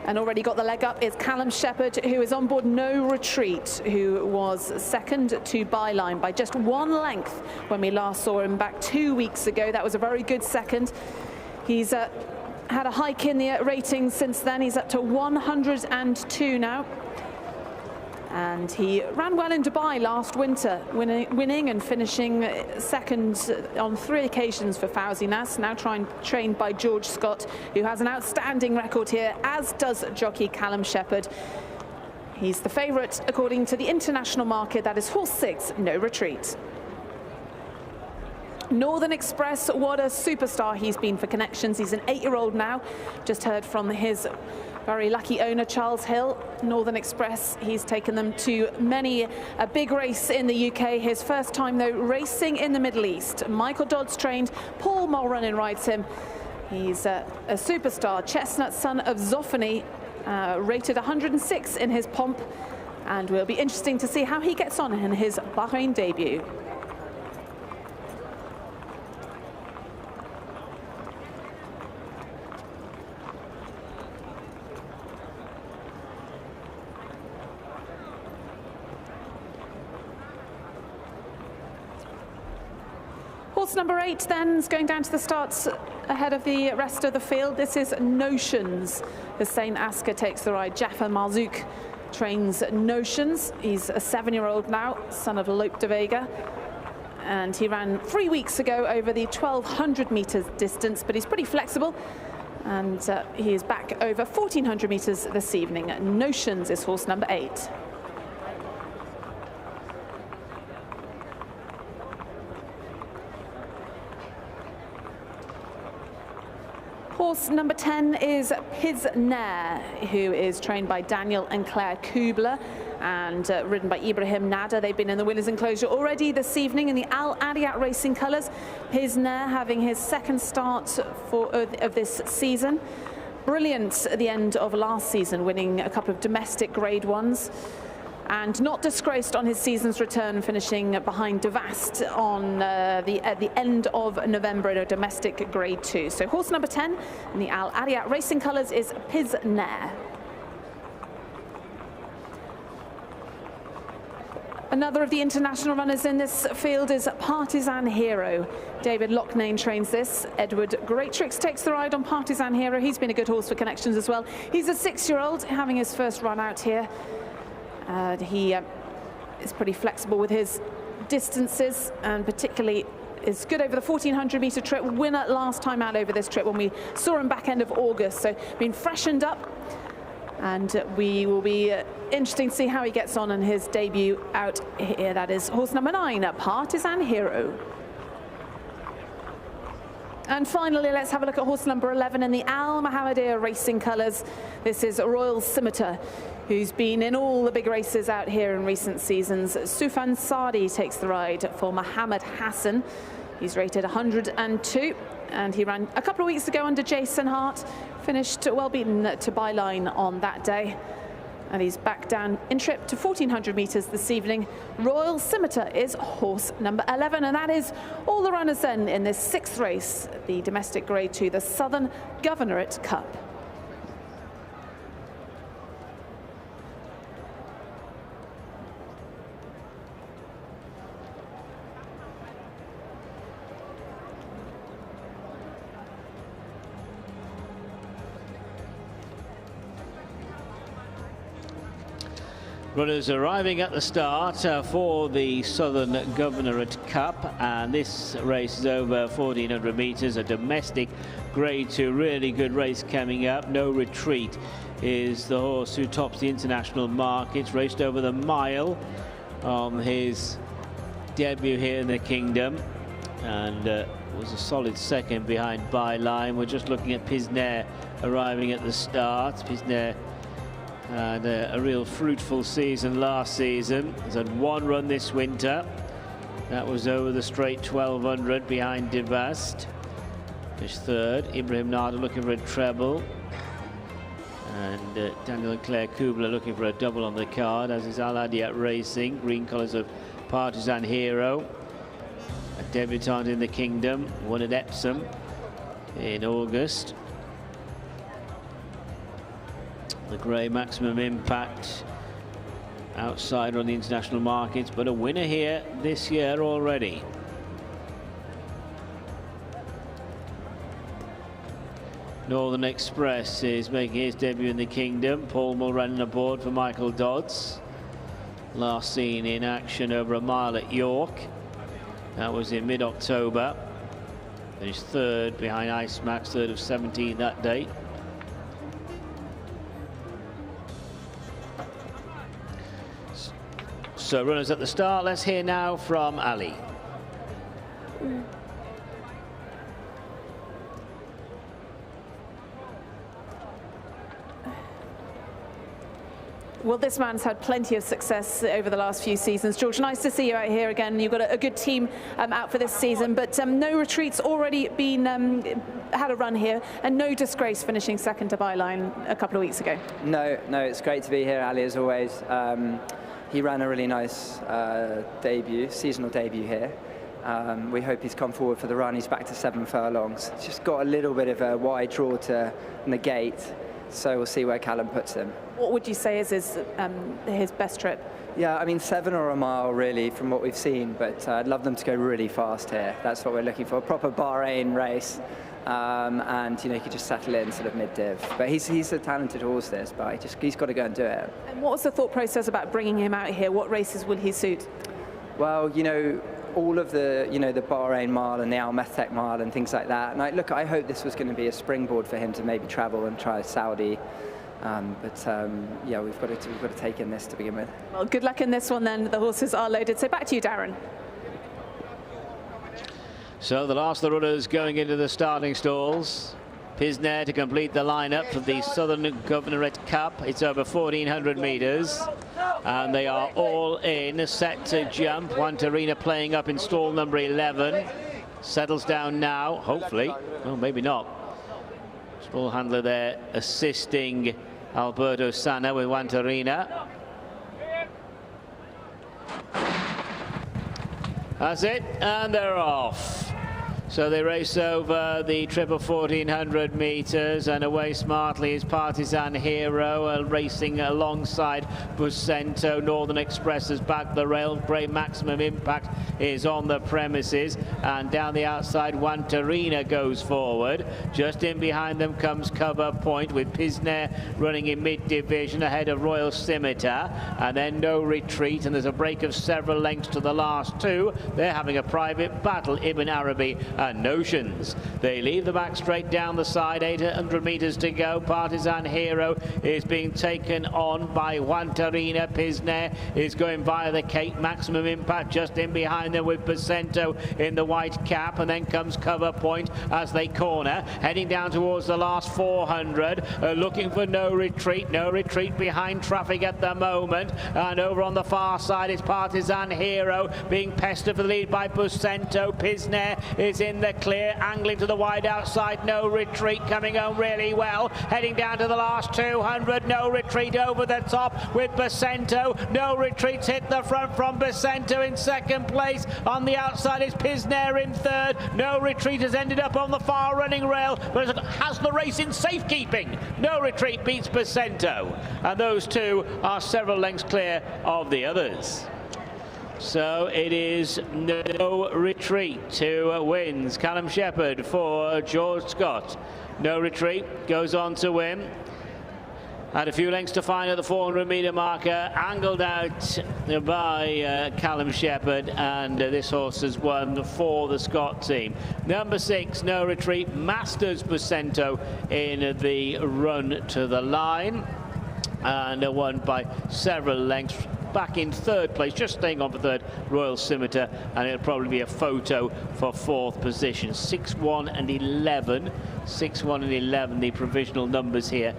Speaker 1: And already got the leg up is Callum Shepherd, who is on board No Retreat, who was second to Byline by just 1 length when we last saw him back 2 weeks ago. That was a very good second. He's had a hike in the ratings since then. He's up to 102 now. And he ran well in Dubai last winter, winning and finishing second on 3 occasions for Fawzi Nas, now trained by George Scott, who has an outstanding record here, as does jockey Callum Shepherd. He's the favourite according to the international market. That is horse 6, No Retreat. Northern Express, what a superstar he's been for Connections. He's an 8-year-old now. Just heard from his very lucky owner, Charles Hill. Northern Express, he's taken them to many a big race in the UK. His first time, though, racing in the Middle East. Michael Dodd's trained, Paul Mulrennan rides him. He's a superstar, chestnut son of Zophany, rated 106 in his pomp, and will be interesting to see how he gets on in his Bahrain debut. Horse number 8 then is going down to the starts ahead of the rest of the field. This is Notions. Hussein Asker takes the ride. Jaffa Marzouk trains Notions. He's a 7-year-old now, son of Lope de Vega. And he ran 3 weeks ago over the 1,200 meters distance, but he's pretty flexible. And he is back over 1,400 meters this evening. Notions is horse number 8. Horse number 10 is Piznair, who is trained by Daniel and Claire Kubler and ridden by Ibrahim Nada. They've been in the winner's enclosure already this evening in the Al Adiyat racing colours. Piznair having his second start of this season. Brilliant at the end of last season, winning a couple of domestic grade 1s. And not disgraced on his season's return, finishing behind Devast on at the end of November in a domestic grade 2. So horse number 10 in the Al Adiyat racing colours is Piznair. Another of the international runners in this field is Partisan Hero. David Loughnane trains this. Edward Greatrix takes the ride on Partisan Hero. He's been a good horse for Connections as well. He's a 6-year-old having his first run out here. He is pretty flexible with his distances, and particularly is good over the 1,400 meter trip. Winner last time out over this trip when we saw him back end of August. So been freshened up, and we will be interesting to see how he gets on in his debut out here. That is horse number 9, Partisan Hero. And finally, let's have a look at horse number 11 in the Al Mohammedia racing colours. This is Royal Scimitar, who's been in all the big races out here in recent seasons. Sufan Sadi takes the ride for Mohammed Hassan. He's rated 102, and he ran a couple of weeks ago under Jason Hart, finished well beaten to byline on that day. And he's back down in trip to 1,400 meters this evening. Royal Scimitar is horse number 11, and that is all the runners then in this 6th race, the domestic grade 2, the Southern Governorate Cup.
Speaker 2: Runners arriving at the start for the Southern Governorate Cup, and this race is over 1,400 meters, a domestic grade 2, really good race coming up. No Retreat is the horse who tops the international markets, raced over the mile on his debut here in the Kingdom, and was a solid second behind Byline. We're just looking at Piznair arriving at the start. Piznair had a real fruitful season last season. He's had 1 run this winter. That was over the straight 1,200 behind Devast. Finished 3rd. Ibrahim Nada looking for a treble. And Daniel and Claire Kubler looking for a double on the card, as is Al Adiyat Racing. Green colours of Partisan Hero. A debutant in the Kingdom. Won at Epsom in August. The grey Maximum Impact outsider on the international markets, but a winner here this year already. Northern Express is making his debut in the Kingdom. Paul Mulrennan aboard for Michael Dodds. Last seen in action over a mile at York. That was in mid-October. Finished third behind Ice Max, third of 17 that day. So runners at the start. Let's hear now from Ali.
Speaker 1: Well, this man's had plenty of success over the last few seasons. George, nice to see you out here again. You've got a good team out for this season, but No Retreat's already been had a run here, and no disgrace finishing second to Byline a couple of weeks ago.
Speaker 10: No, it's great to be here, Ali, as always. He ran a really nice seasonal debut here. We hope he's come forward for the run. He's back to 7 furlongs. He's just got a little bit of a wide draw to negate, so we'll see where Callum puts him.
Speaker 1: What would you say is his best trip?
Speaker 10: Yeah, I mean 7 or a mile really from what we've seen, but I'd love them to go really fast here. That's what we're looking for, a proper Bahrain race. And you know, he could just settle in sort of mid-div. But he's a talented horse, this, but he's got to go and do it.
Speaker 1: And what was the thought process about bringing him out here? What races will he suit?
Speaker 10: Well, you know, all of the, the Bahrain Mile and the Al Methec Mile and things like that. And I hope this was going to be a springboard for him to maybe travel and try Saudi. Yeah, we've got to take in this to begin with.
Speaker 1: Well, good luck in this one then. The horses are loaded. So back to you, Darren.
Speaker 2: So the last of the runners going into the starting stalls. Pisner to complete the lineup for the Southern Governorate Cup. It's over 1,400 metres. And they are all in, set to jump. Wantarina playing up in stall number 11. Settles down now, hopefully. Well, maybe not. Stall handler there assisting Alberto Sanna with Wantarina. That's it, and they're off. So they race over the trip of 1,400 metres, and away smartly is Partisan Hero, racing alongside Buscento. Northern Express has backed the rail. Brave Maximum Impact is on the premises, and down the outside Wantarina goes forward. Just in behind them comes Cover Point, with Pisner running in mid-division ahead of Royal Scimitar, and then No Retreat, and there's a break of several lengths to the last two. They're having a private battle, Ibn Arabi and Notions. They leave the back straight down the side, 800 metres to go. Partisan Hero is being taken on by Wantarina. Pisner is going via the Cape. Maximum Impact just in behind them with Buscento in the white cap, and then comes Cover Point as they corner, heading down towards the last 400, looking for No Retreat. No Retreat behind traffic at the moment, and over on the far side is Partisan Hero being pestered for the lead by Buscento. Pisner is in the clear, angling to the wide outside. No Retreat coming on really well, heading down to the last 200. No Retreat over the top with Buscento. No Retreat's hit the front from Buscento in second place. On the outside is Pisner in third. No Retreat has ended up on the far running rail, but has the race in safekeeping. No Retreat beats Buscento, and those two are several lengths clear of the others. So it is No Retreat who wins. Callum Shepherd for George Scott. No Retreat goes on to win. Had a few lengths to find at the 400-metre marker, angled out by Callum Shepherd, and this horse has won for the Scott team. Number 6, No Retreat, masters Buscento in the run to the line, and won by several lengths. Back in third place, just staying on for third, Royal Scimitar, and it'll probably be a photo for fourth position. 6, 1 and 11. 6, 1 and 11, the provisional numbers here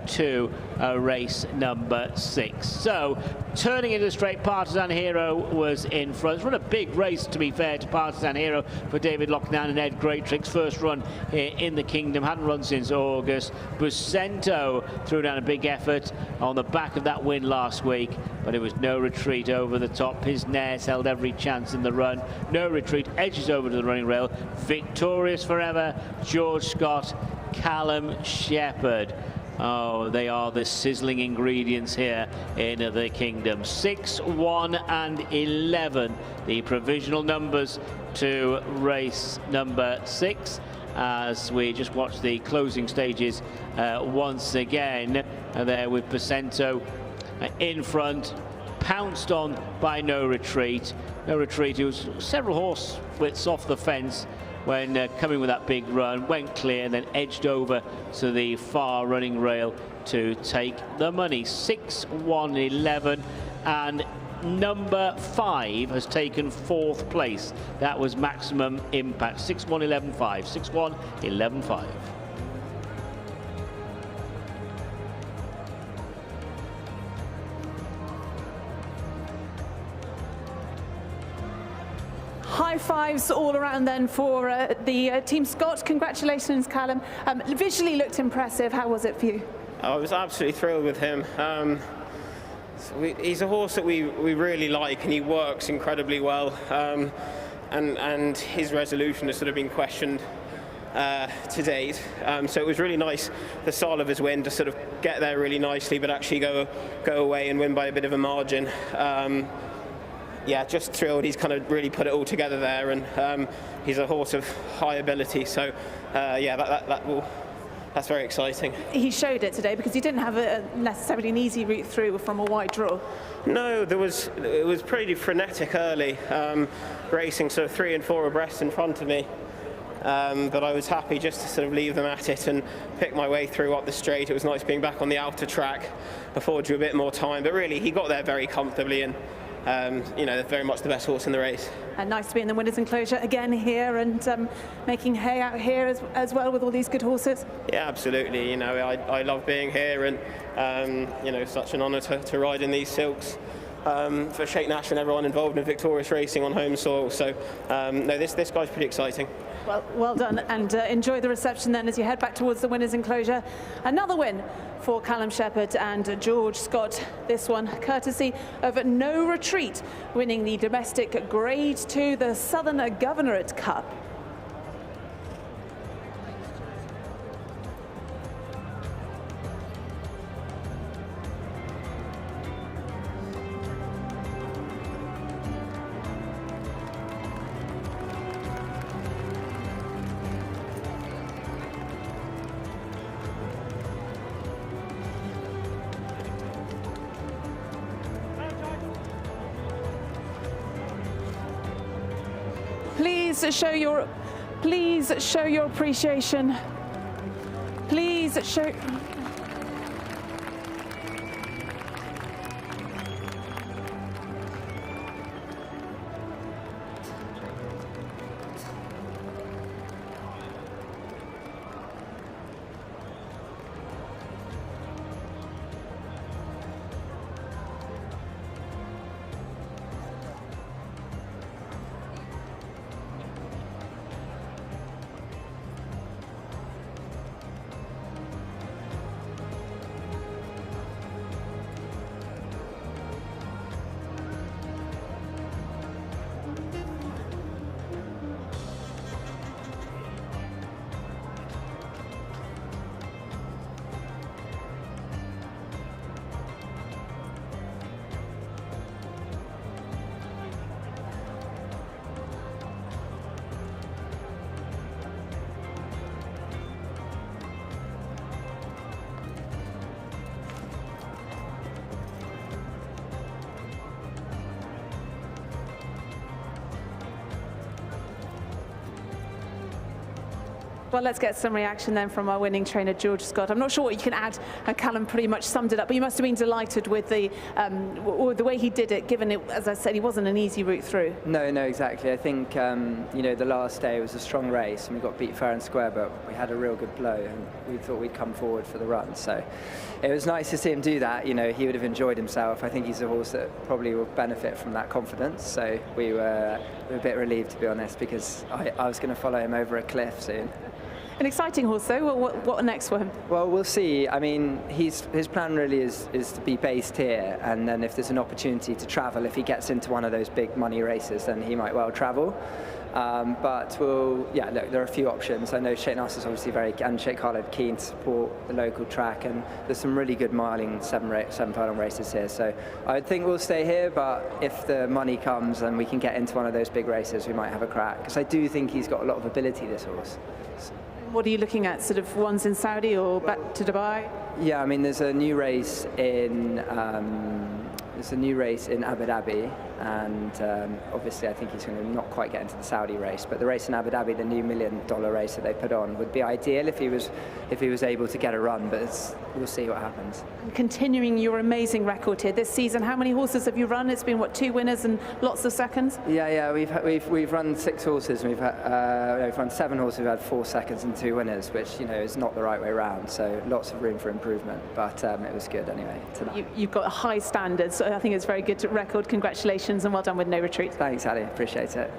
Speaker 2: to race number 6. So turning into the straight, Partisan Hero was in front. It's run a big race, to be fair to Partisan Hero, for David Lochnan and Ed Greatrix. First run here in the Kingdom, hadn't run since August. Buscento threw down a big effort on the back of that win last week, but it was No Retreat over the top. Pisner held every chance in the run. No Retreat edges over to the running rail. Victorious forever, George Scott, Callum Shepherd. Oh, they are the sizzling ingredients here in the Kingdom. 6, 1 and 11, the provisional numbers to race number 6, as we just watch the closing stages once again. There with Buscento in front, pounced on by No Retreat. No Retreat, who was several horse widths off the fence when coming with that big run, went clear and then edged over to the far running rail to take the money. 6-1-11, and number 5 has taken 4th place. That was Maximum Impact. 6-1-11-5. 6-1-11-5.
Speaker 1: High fives all around then for the Team Scott. Congratulations, Callum. Visually looked impressive. How was it for you?
Speaker 11: I was absolutely thrilled with him. He's a horse that we really like, and he works incredibly well. And his resolution has sort of been questioned to date. So it was really nice, the style of his win, to sort of get there really nicely, but actually go away and win by a bit of a margin. Yeah, just thrilled. He's kind of really put it all together there, and he's a horse of high ability. So yeah, that's very exciting.
Speaker 1: He showed it today because he didn't have necessarily an easy route through from a wide draw.
Speaker 11: No, it was pretty frenetic early, racing sort of 3 and 4 abreast in front of me. But I was happy just to sort of leave them at it and pick my way through up the straight. It was nice being back on the outer track, afford you a bit more time. But really, he got there very comfortably, and you know, very much the best horse in the race.
Speaker 1: And nice to be in the winners' enclosure again here, and making hay out here as well with all these good horses.
Speaker 11: Yeah, absolutely. You know, I love being here, and you know, such an honour to ride in these silks for Sheikh Nash and everyone involved in victorious racing on home soil. So no, this guy's pretty exciting.
Speaker 1: Well done, and enjoy the reception then as you head back towards the winners' enclosure. Another win for Callum Shepherd and George Scott. This one courtesy of No Retreat, winning the domestic Grade 2, the Southern Governorate Cup. Please show your appreciation. Please show. Well, let's get some reaction then from our winning trainer, George Scott. I'm not sure what you can add, and Callum pretty much summed it up, but you must have been delighted with the way he did it, given it, as I said, he wasn't an easy route through.
Speaker 10: No, exactly. I think, you know, the last day was a strong race, and we got beat fair and square, but we had a real good blow, and we thought we'd come forward for the run. So it was nice to see him do that. You know, he would have enjoyed himself. I think he's a horse that probably will benefit from that confidence. So we were a bit relieved, to be honest, because I was going to follow him over a cliff soon.
Speaker 1: An exciting horse, though. What next for him?
Speaker 10: Well, we'll see. I mean, his plan really is to be based here, and then if there's an opportunity to travel, if he gets into one of those big money races, then he might well travel. But yeah, look, there are a few options. I know Sheikh Nash is obviously and Sheikh Khaled keen to support the local track, and there's some really good miling 7 furlong races here. So I think we'll stay here, but if the money comes and we can get into one of those big races, we might have a crack. Because I do think he's got a lot of ability, this horse.
Speaker 1: What are you looking at, sort of ones in Saudi or back to Dubai?
Speaker 10: Yeah, I mean, there's a new race in it's a new race in Abu Dhabi, and obviously I think he's going to not quite get into the Saudi race, but the race in Abu Dhabi, the new $1 million race that they put on, would be ideal if he was able to get a run, but we'll see what happens.
Speaker 1: Continuing your amazing record here this season, how many horses have you run? It's been, what, 2 winners and lots of seconds?
Speaker 10: Yeah, we've run 6 horses, and we've run 7 horses, we've had 4 seconds and 2 winners, which, you know, is not the right way around, so lots of room for improvement, but it was good anyway tonight.
Speaker 1: You've got high standards, so I think it's a very good record. Congratulations and well done with No Retreat.
Speaker 10: Thanks, Ali, appreciate it.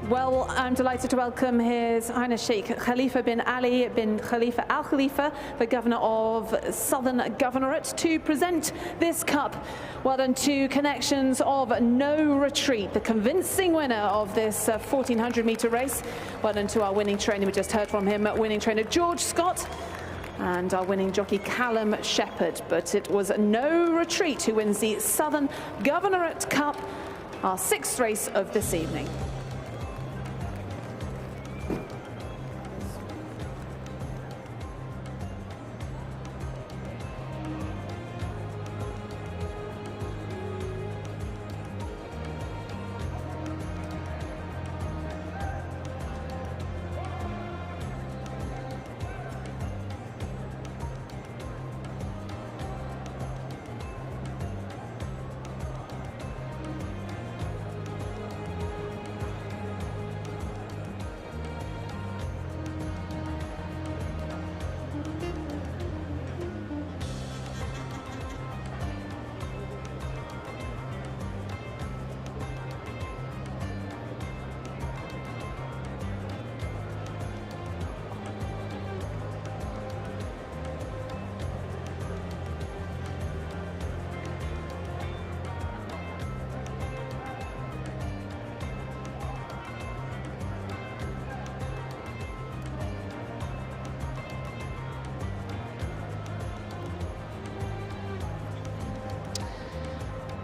Speaker 1: Well, I'm delighted to welcome His Highness Sheikh Khalifa bin Ali bin Khalifa Al Khalifa, the Governor of Southern Governorate, to present this cup. Well done to Connections of No Retreat, the convincing winner of this 1400 metre race. Well done to our winning trainer, we just heard from him, winning trainer George Scott, and our winning jockey Callum Shepherd. But it was No Retreat who wins the Southern Governorate Cup, our 6th race of this evening.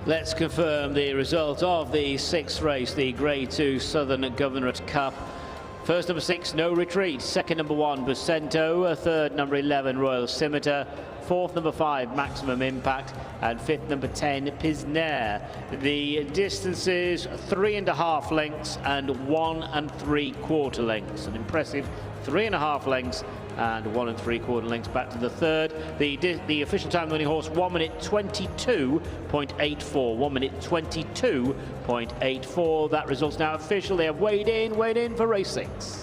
Speaker 2: Let's confirm the result of the 6th race, the Grade 2 Southern Governorate Cup. First, number 6, No Retreat. Second, number 1, Bacento. Third, number 11, Royal Scimitar. Fourth, number 5, Maximum Impact. And fifth, number 10, Pisnair. The distances 3.5 lengths and 1 3/4 lengths. An impressive 3.5 lengths and 1 3/4 lengths back to the third. The official time of the winning horse, 1 minute 22.84. 1 minute 22.84. That result's now official. They have weighed in for race 6.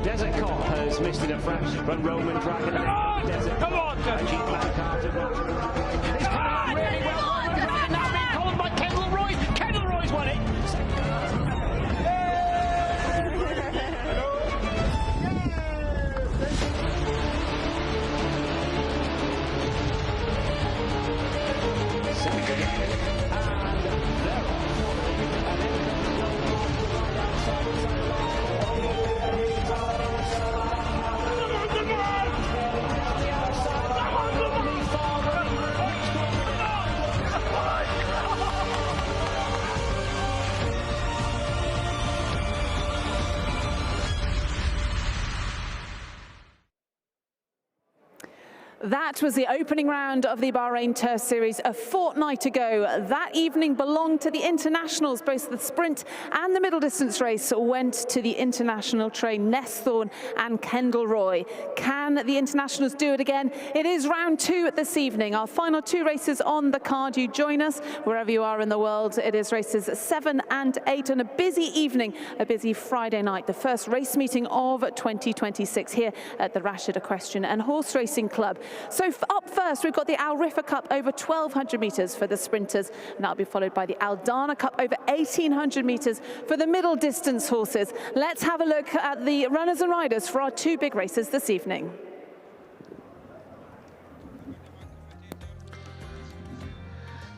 Speaker 2: Desert Cop has missed it at France, but Roman Dragon. Come on, it's coming on really well. Roman Dragon now being called by Kendall Roy. Kendall Roy's won it.
Speaker 1: That was the opening round of the Bahrain Turf Series a fortnight ago. That evening belonged to the internationals. Both the sprint and the middle distance race went to the international train Nesthorn and Kendall Roy. Can the internationals do it again? It is round 2 this evening. Our final 2 races on the card. You join us wherever you are in the world. It is races 7 and 8 and a busy evening, a busy Friday night. The first race meeting of 2026 here at the Rashid Equestrian and Horse Racing Club. So up first, we've got the Riffa Cup over 1,200 metres for the sprinters, and that'll be followed by the Dana Cup over 1,800 metres for the middle distance horses. Let's have a look at the runners and riders for our 2 big races this evening.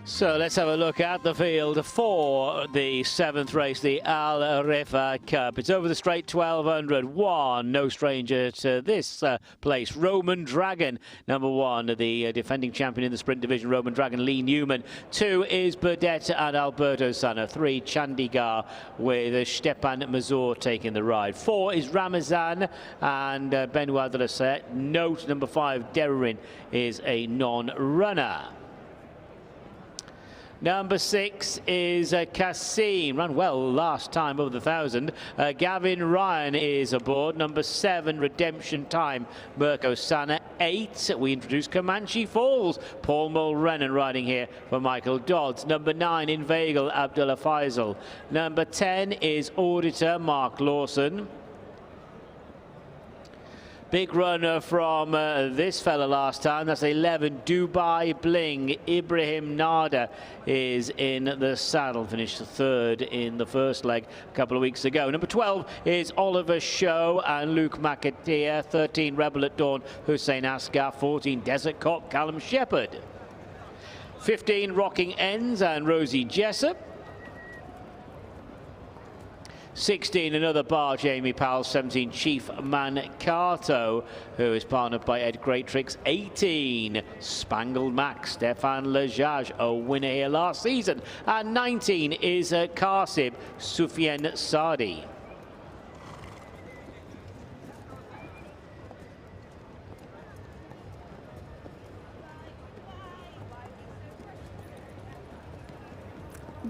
Speaker 2: So let's have a look at the field for the 7th race, the Riffa Cup. It's over the straight, 1,200. 1, no stranger to this place, Roman Dragon, number 1, the defending champion in the sprint division, Roman Dragon, Lee Newman. 2 is Burdett and Alberto Sana. 3, Chandigarh with Stepan Mazur taking the ride. 4 is Ramazan and Benoit de la Sette. Note number 5, Derin, is a non-runner. Number 6 is Kassim, ran well last time over the 1,000. Gavin Ryan is aboard. Number 7, Redemption Time, Mirko Sana. 8, we introduced Comanche Falls, Paul Mulrennan riding here for Michael Dodds. Number 9, Inveigle, Abdullah Faisal. Number 10 is Auditor, Mark Lawson. Big runner from this fella last time. That's 11, Dubai Bling. Ibrahim Nada is in the saddle. Finished 3rd in the first leg a couple of weeks ago. Number 12 is Oliver Show and Luke McAteer. 13, Rebel at Dawn, Hussein Asghar. 14, Desert Cop, Callum Shepherd. 15, Rocking Ends and Rosie Jessup. 16, another Bar, Jamie Powell. 17, Chief Mankato, who is partnered by Ed Greatrix. 18, Spangled Max, Stefan Lejage, a winner here last season. And 19 is Karsib, Sufyan Sadi.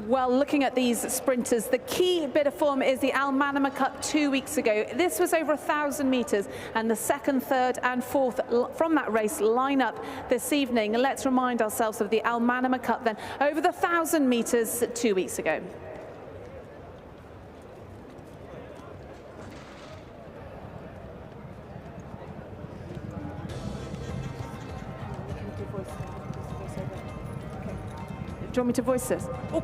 Speaker 1: Well, looking at these sprinters, the key bit of form is the Al Manama Cup 2 weeks ago. This was over 1,000 metres, and the 2nd, 3rd and 4th from that race line up this evening. Let's remind ourselves of the Al Manama Cup then, over the 1,000 metres 2 weeks ago. Do you want me to voice this? Oh.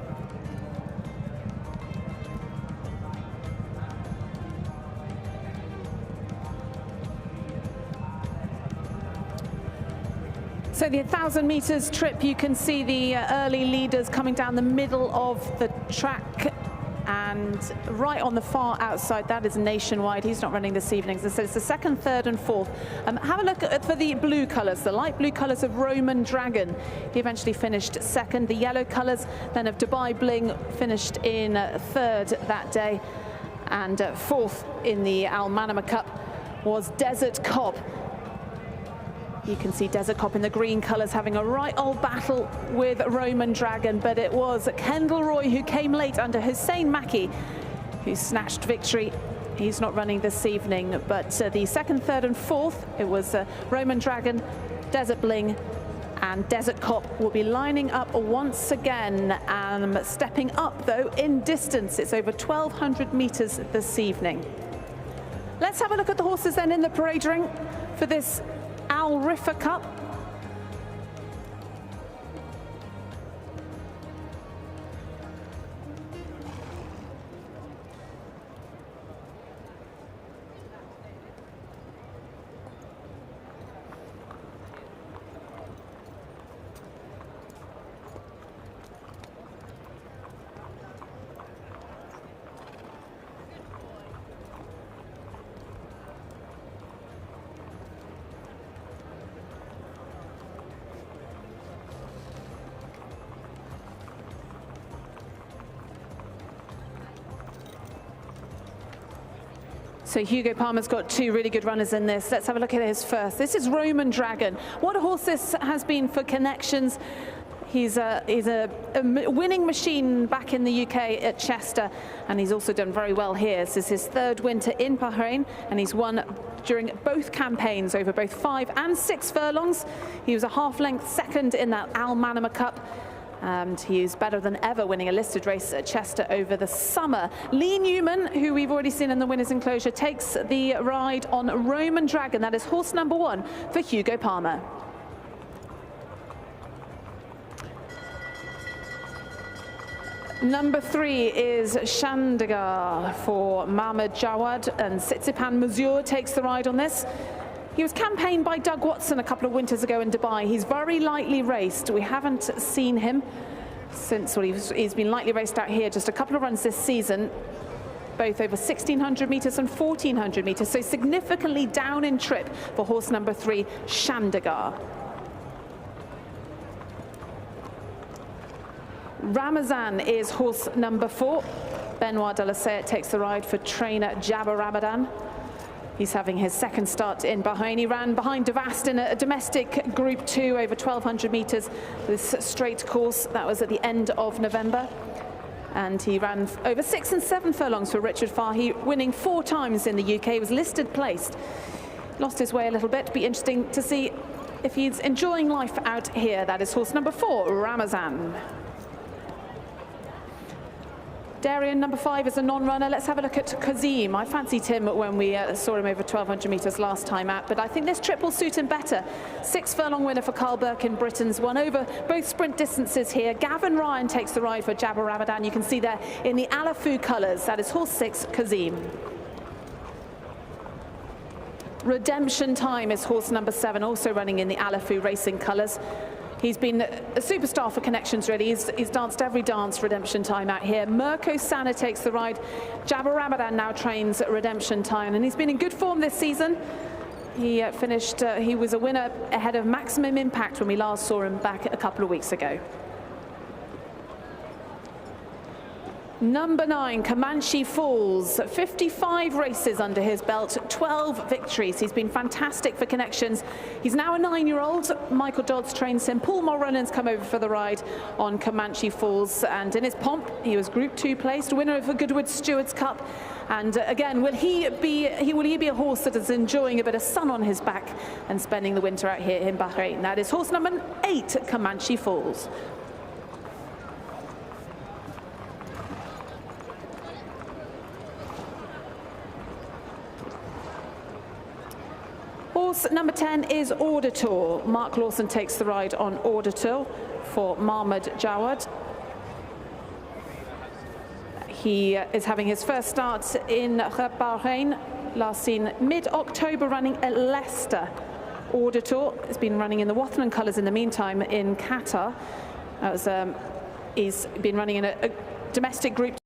Speaker 1: So the 1,000 metres trip, you can see the early leaders coming down the middle of the track, and right on the far outside, that is Nationwide. He's not running this evening. So it's the 2nd, 3rd and 4th. Have a look for the blue colours, the light blue colours of Roman Dragon. He eventually finished 2nd. The yellow colours then of Dubai Bling finished in 3rd that day. And 4th in the Al Manama Cup was Desert Cop. You can see Desert Cop in the green colours having a right old battle with Roman Dragon, but it was Kendall Roy who came late under Hussein Maki, who snatched victory. He's not running this evening, but the 2nd, 3rd and 4th, it was Roman Dragon, Desert Bling and Desert Cop will be lining up once again, stepping up though in distance. It's over 1,200 metres this evening. Let's have a look at the horses then in the parade ring for this Al Riffa Cup. So Hugo Palmer's got two really good runners in this. Let's have a look at his first. This is Roman Dragon. What a horse this has been for connections. He's a winning machine back in the UK at Chester, and he's also done very well here. This is his third winter in Bahrain, and he's won during both campaigns over both 5 and 6 furlongs. He was a half-length second in that Al Manama Cup, and he's better than ever winning a listed race at Chester over the summer. Lee Newman, who we've already seen in the winner's enclosure, takes the ride on Roman Dragon. That is horse number 1 for Hugo Palmer. Number 3 is Shandigar for Mahmoud Jawad, and Sitsipan Mazur takes the ride on this. He was campaigned by Doug Watson a couple of winters ago in Dubai. He's very lightly raced. We haven't seen him since, well, he's been lightly raced out here, just a couple of runs this season, both over 1,600 metres and 1,400 metres, so significantly down in trip for horse number 3, Shandigar. Ramazan is horse number 4. Benoit de la Salle takes the ride for trainer Jabba Ramadan. He's having his second start in Bahrain. He ran behind Devast in a domestic Group 2 over 1,200 metres, this straight course. That was at the end of November. And he ran over 6 and 7 furlongs for Richard Fahey, winning 4 times in the UK. He was listed placed. Lost his way a little bit. Be interesting to see if he's enjoying life out here. That is horse number 4, Ramazan. Darien, number 5, is a non-runner. Let's have a look at Kazim. I fancied him when we saw him over 1,200 metres last time out, but I think this trip will suit him better. 6 furlong winner for Carl Burke in Britain's won over both sprint distances here. Gavin Ryan takes the ride for Jabba Ramadan. You can see there in the Alafu colours. That is horse 6, Kazim. Redemption Time is horse number 7, also running in the Alafu racing colours. He's been a superstar for connections, really. He's danced every dance, Redemption Time, out here. Mirko Sana takes the ride. Jabba Ramadan now trains Redemption Time, and he's been in good form this season. He he was a winner ahead of Maximum Impact when we last saw him back a couple of weeks ago. Number 9, Comanche Falls, 55 races under his belt, 12 victories. He's been fantastic for connections. He's now a 9-year-old. Michael Dodds trains him. Paul Mulrunnan's come over for the ride on Comanche Falls, and in his pomp, he was Group 2 placed, winner of the Goodwood Stewards Cup. And again, will he be a horse that is enjoying a bit of sun on his back and spending the winter out here in Bahrain? That is horse number 8, Comanche Falls. Horse number 10 is Auditor. Mark Lawson takes the ride on Auditor for Mahmoud Jawad. He is having his first start in Bahrain, last seen mid-October running at Leicester. Auditor has been running in the Watherland colours in the meantime in Qatar. He's been running in a domestic Group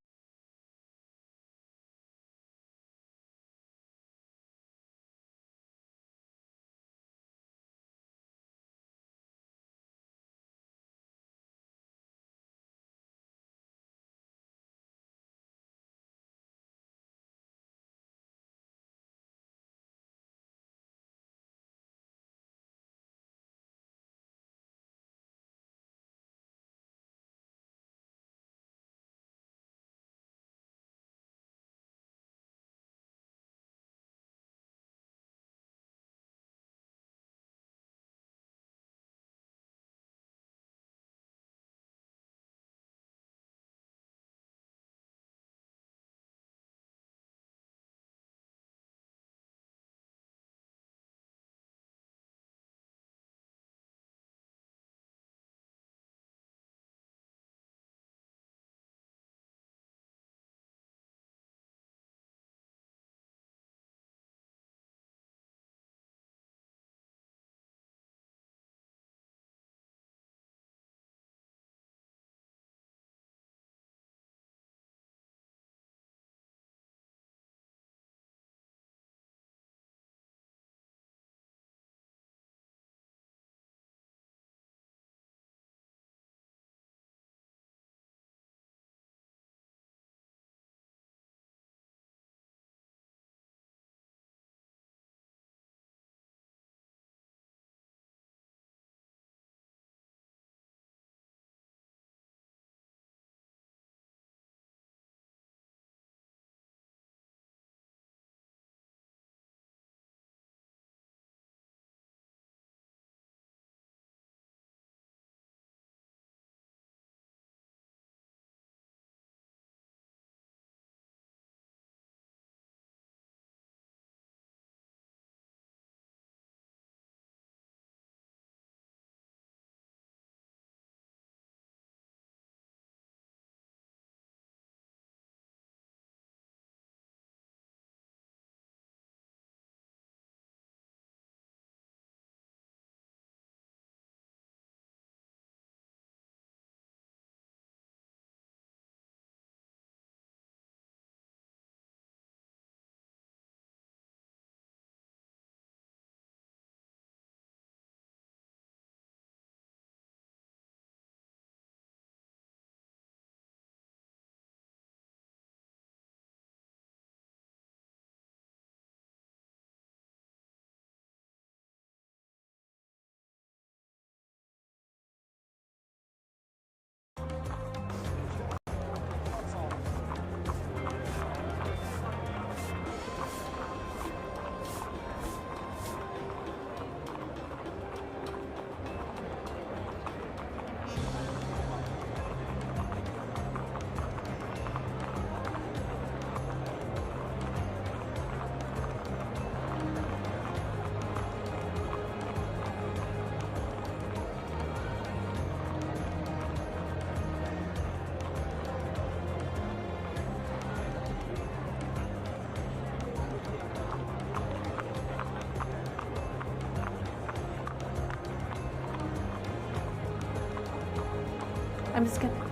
Speaker 1: I'm just going to...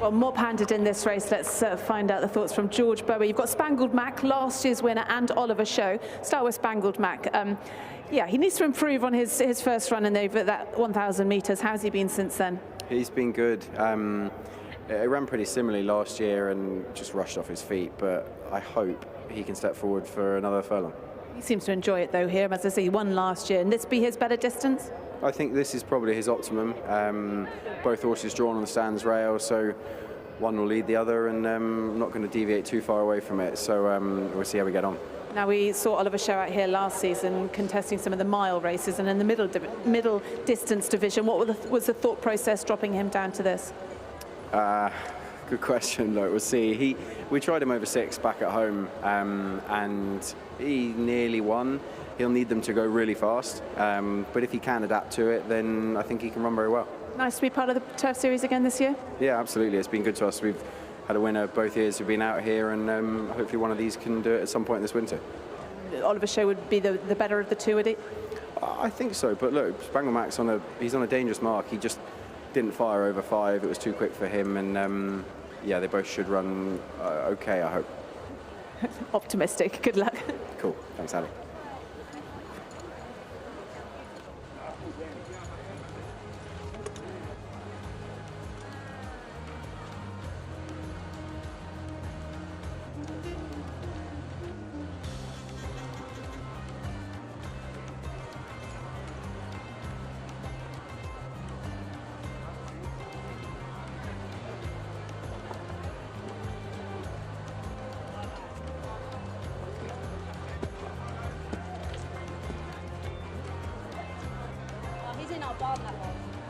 Speaker 1: Well, mob-handed in this race. Let's find out the thoughts from George Bowie. You've got Spangled Mac, last year's winner, and Oliver Show. Start with Spangled Mac. Yeah, he needs to improve on his first run in over that 1,000 metres. How's he been since then?
Speaker 12: He's been good. He ran pretty similarly last year and just rushed off his feet, but I hope he can step forward for another furlong.
Speaker 1: He seems to enjoy it, though, here. As I say, he won last year. And this be his better distance?
Speaker 12: I think this is probably his optimum. Both horses drawn on the stands rail, so one will lead the other, and I'm not going to deviate too far away from it. So we'll see how we get on.
Speaker 1: Now, we saw Oliver Show out here last season contesting some of the mile races, and in the middle distance division, what was the thought process dropping him down to this?
Speaker 12: Good question. Look, we'll see. We tried him over 6 back at home, and he nearly won. He'll need them to go really fast, but if he can adapt to it, then I think he can run very well.
Speaker 1: Nice to be part of the Turf Series again this year?
Speaker 12: Yeah, absolutely. It's been good to us. We've had a winner both years we've been out here, and hopefully one of these can do it at some point this winter.
Speaker 1: Oliver Show would be the better of the two, would he?
Speaker 12: I think so, but look, Spangled Mac's he's on a dangerous mark. He just didn't fire over 5. It was too quick for him, and yeah, they both should run okay, I hope.
Speaker 1: Optimistic. Good luck.
Speaker 12: Cool. Thanks, Ali.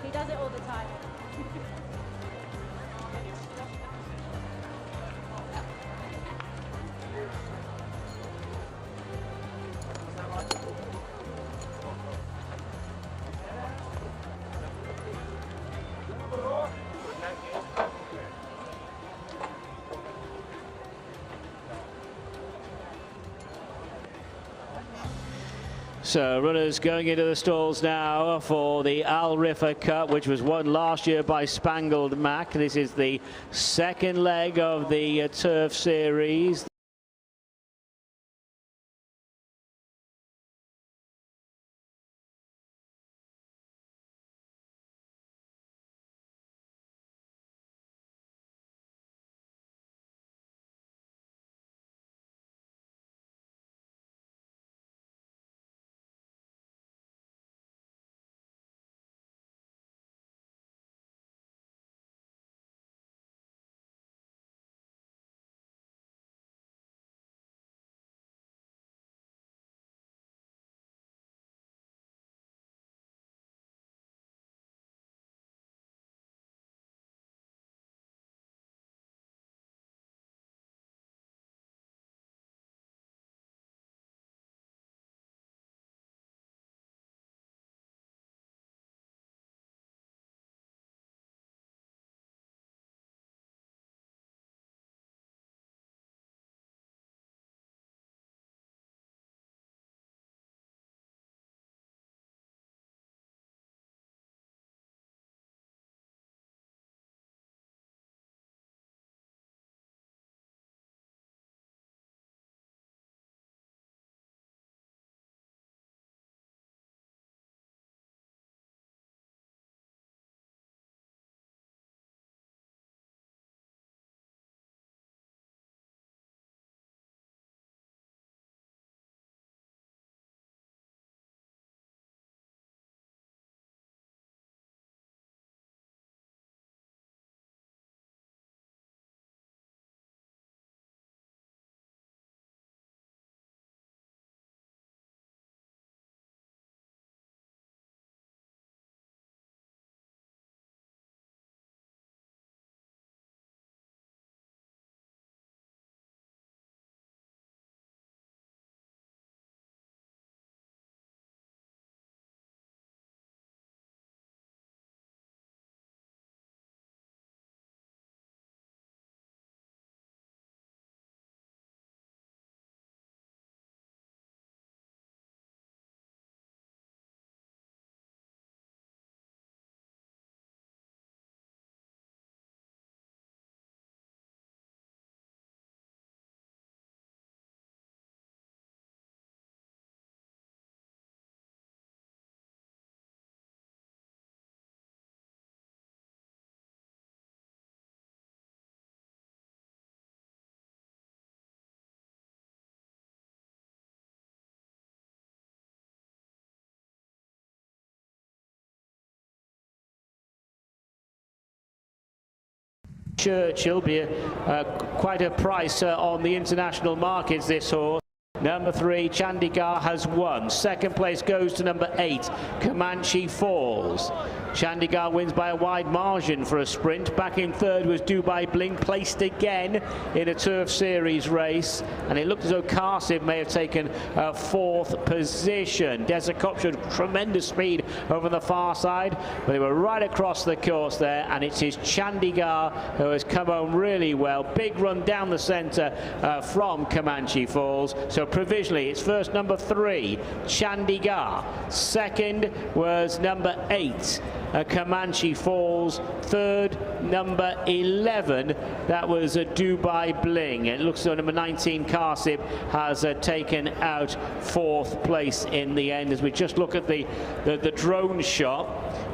Speaker 13: He does it all the time.
Speaker 2: So runners going into the stalls now for the Riffa Cup, which was won last year by Spangled Mac. This is the second leg of the Turf Series. Churchill be quite a price on the international markets, this horse. Number 3, Chandigarh, has won. Second place goes to number 8, Comanche Falls. Chandigarh wins by a wide margin for a sprint. Back in third was Dubai Bling, placed again in a Turf Series race. And it looked as though Carsiv may have taken fourth position. Desert Cop showed tremendous speed over the far side, but they were right across the course there. And it is Chandigarh who has come home really well. Big run down the centre from Comanche Falls. So provisionally, it's first number 3, Chandigarh. Second was number 8. Comanche Falls. Third, number 11, that was Dubai Bling. It looks as though number 19, Karsib, has taken out fourth place in the end. As we just look at the drone shot,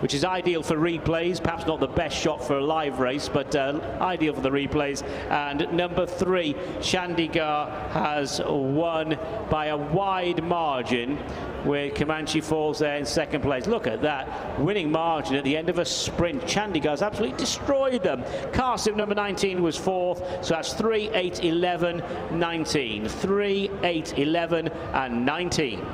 Speaker 2: which is ideal for replays, perhaps not the best shot for a live race, but ideal for the replays. And number 3, Chandigarh, has won by a wide margin, with Comanche Falls there in second place. Look at that winning margin at the end of a sprint. Chandigarh's absolutely destroyed them. Karsib, number 19, was fourth, so that's 3, 8, 11, 19. 3, 8, 11 and 19.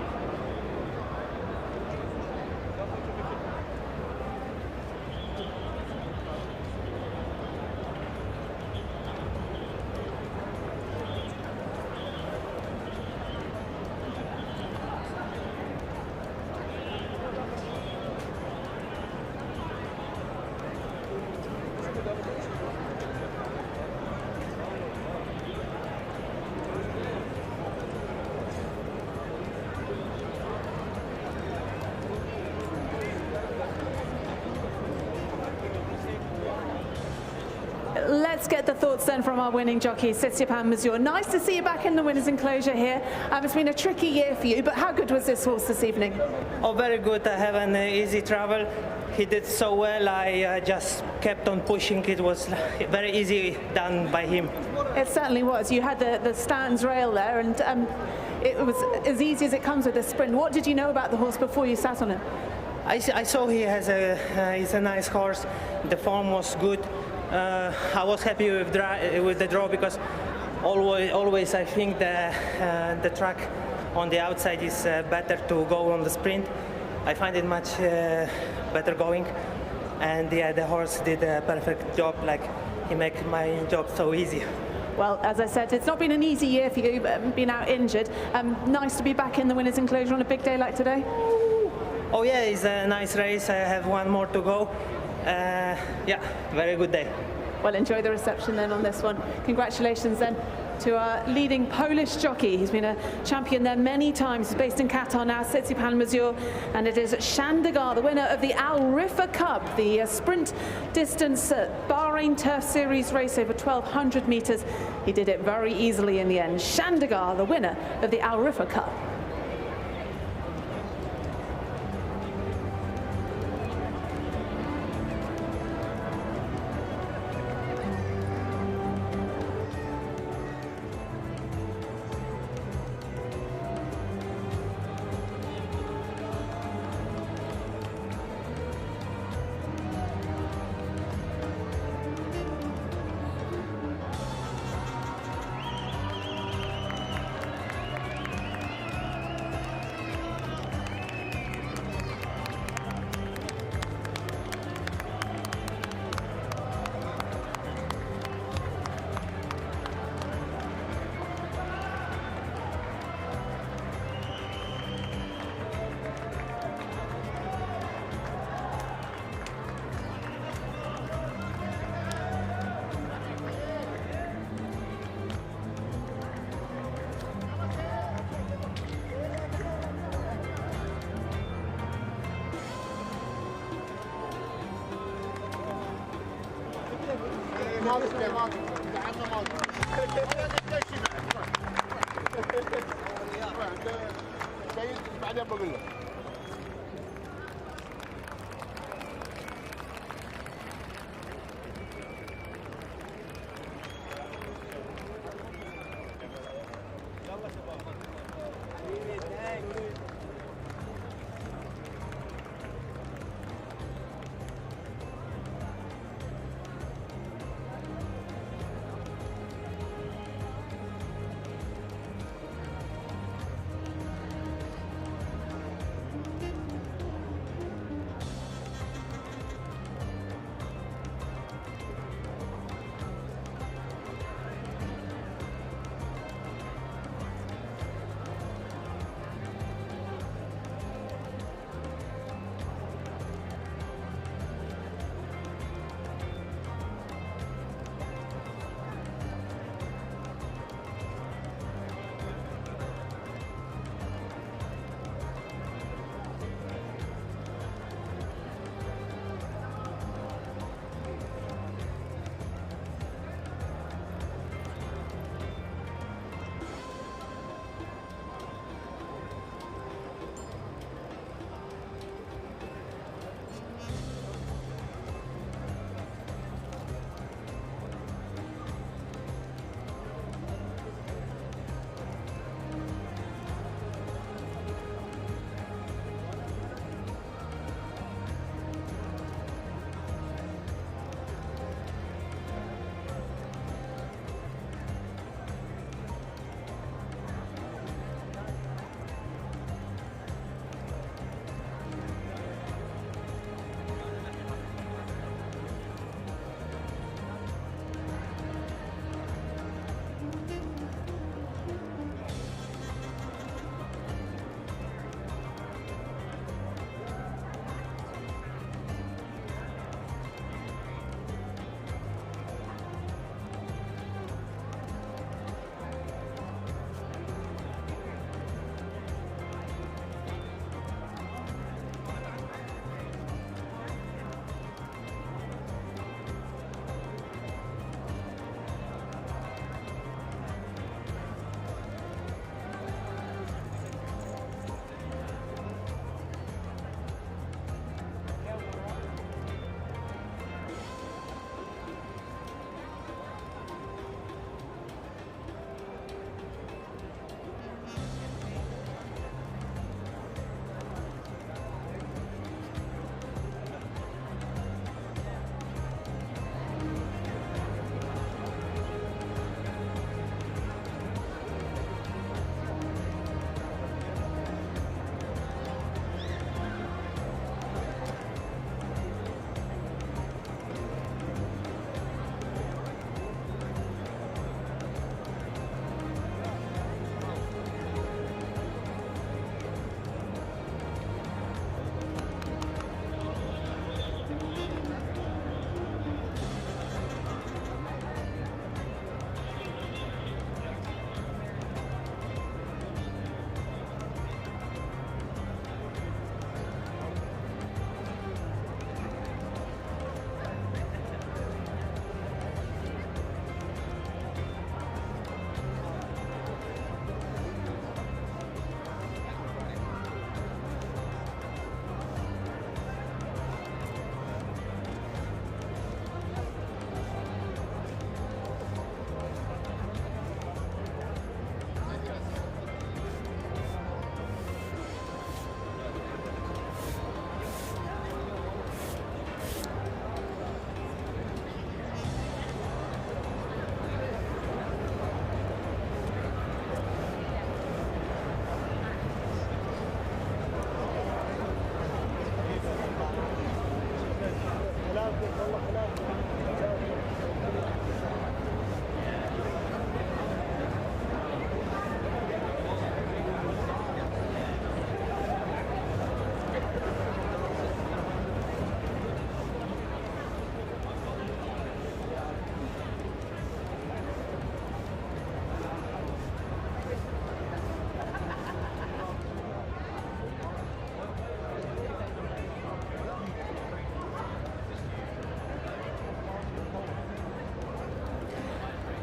Speaker 1: Let's get the thoughts then from our winning jockey, Sityapan Mazur. Nice to see you back in the winner's enclosure here. It's been a tricky year for you, but how good was this horse this evening?
Speaker 14: Oh, very good. I have an easy travel. He did so well. I just kept on pushing. It was very easy done by him.
Speaker 1: It certainly was. You had the stands rail there, and it was as easy as it comes with a sprint. What did you know about the horse before you sat on him?
Speaker 14: I saw he's a nice horse. The form was good. I was happy with the draw, because always I think the track on the outside is better to go on the sprint. I find it much better going, and yeah, the horse did a perfect job. Like, he make my job so easy.
Speaker 1: Well, as I said, it's not been an easy year for you, but been out injured. Nice to be back in the winner's enclosure on a big day like today.
Speaker 14: Oh yeah, it's a nice race. I have one more to go. Yeah, very good day.
Speaker 1: Well, enjoy the reception then on this one. Congratulations then to our leading Polish jockey. He's been a champion there many times. He's based in Qatar now, Sityapan Mazur, and it is Chandigarh, the winner of the Riffa Cup, the sprint distance Bahrain Turf Series race over 1,200 metres. He did it very easily in the end. Chandigarh, the winner of the Riffa Cup.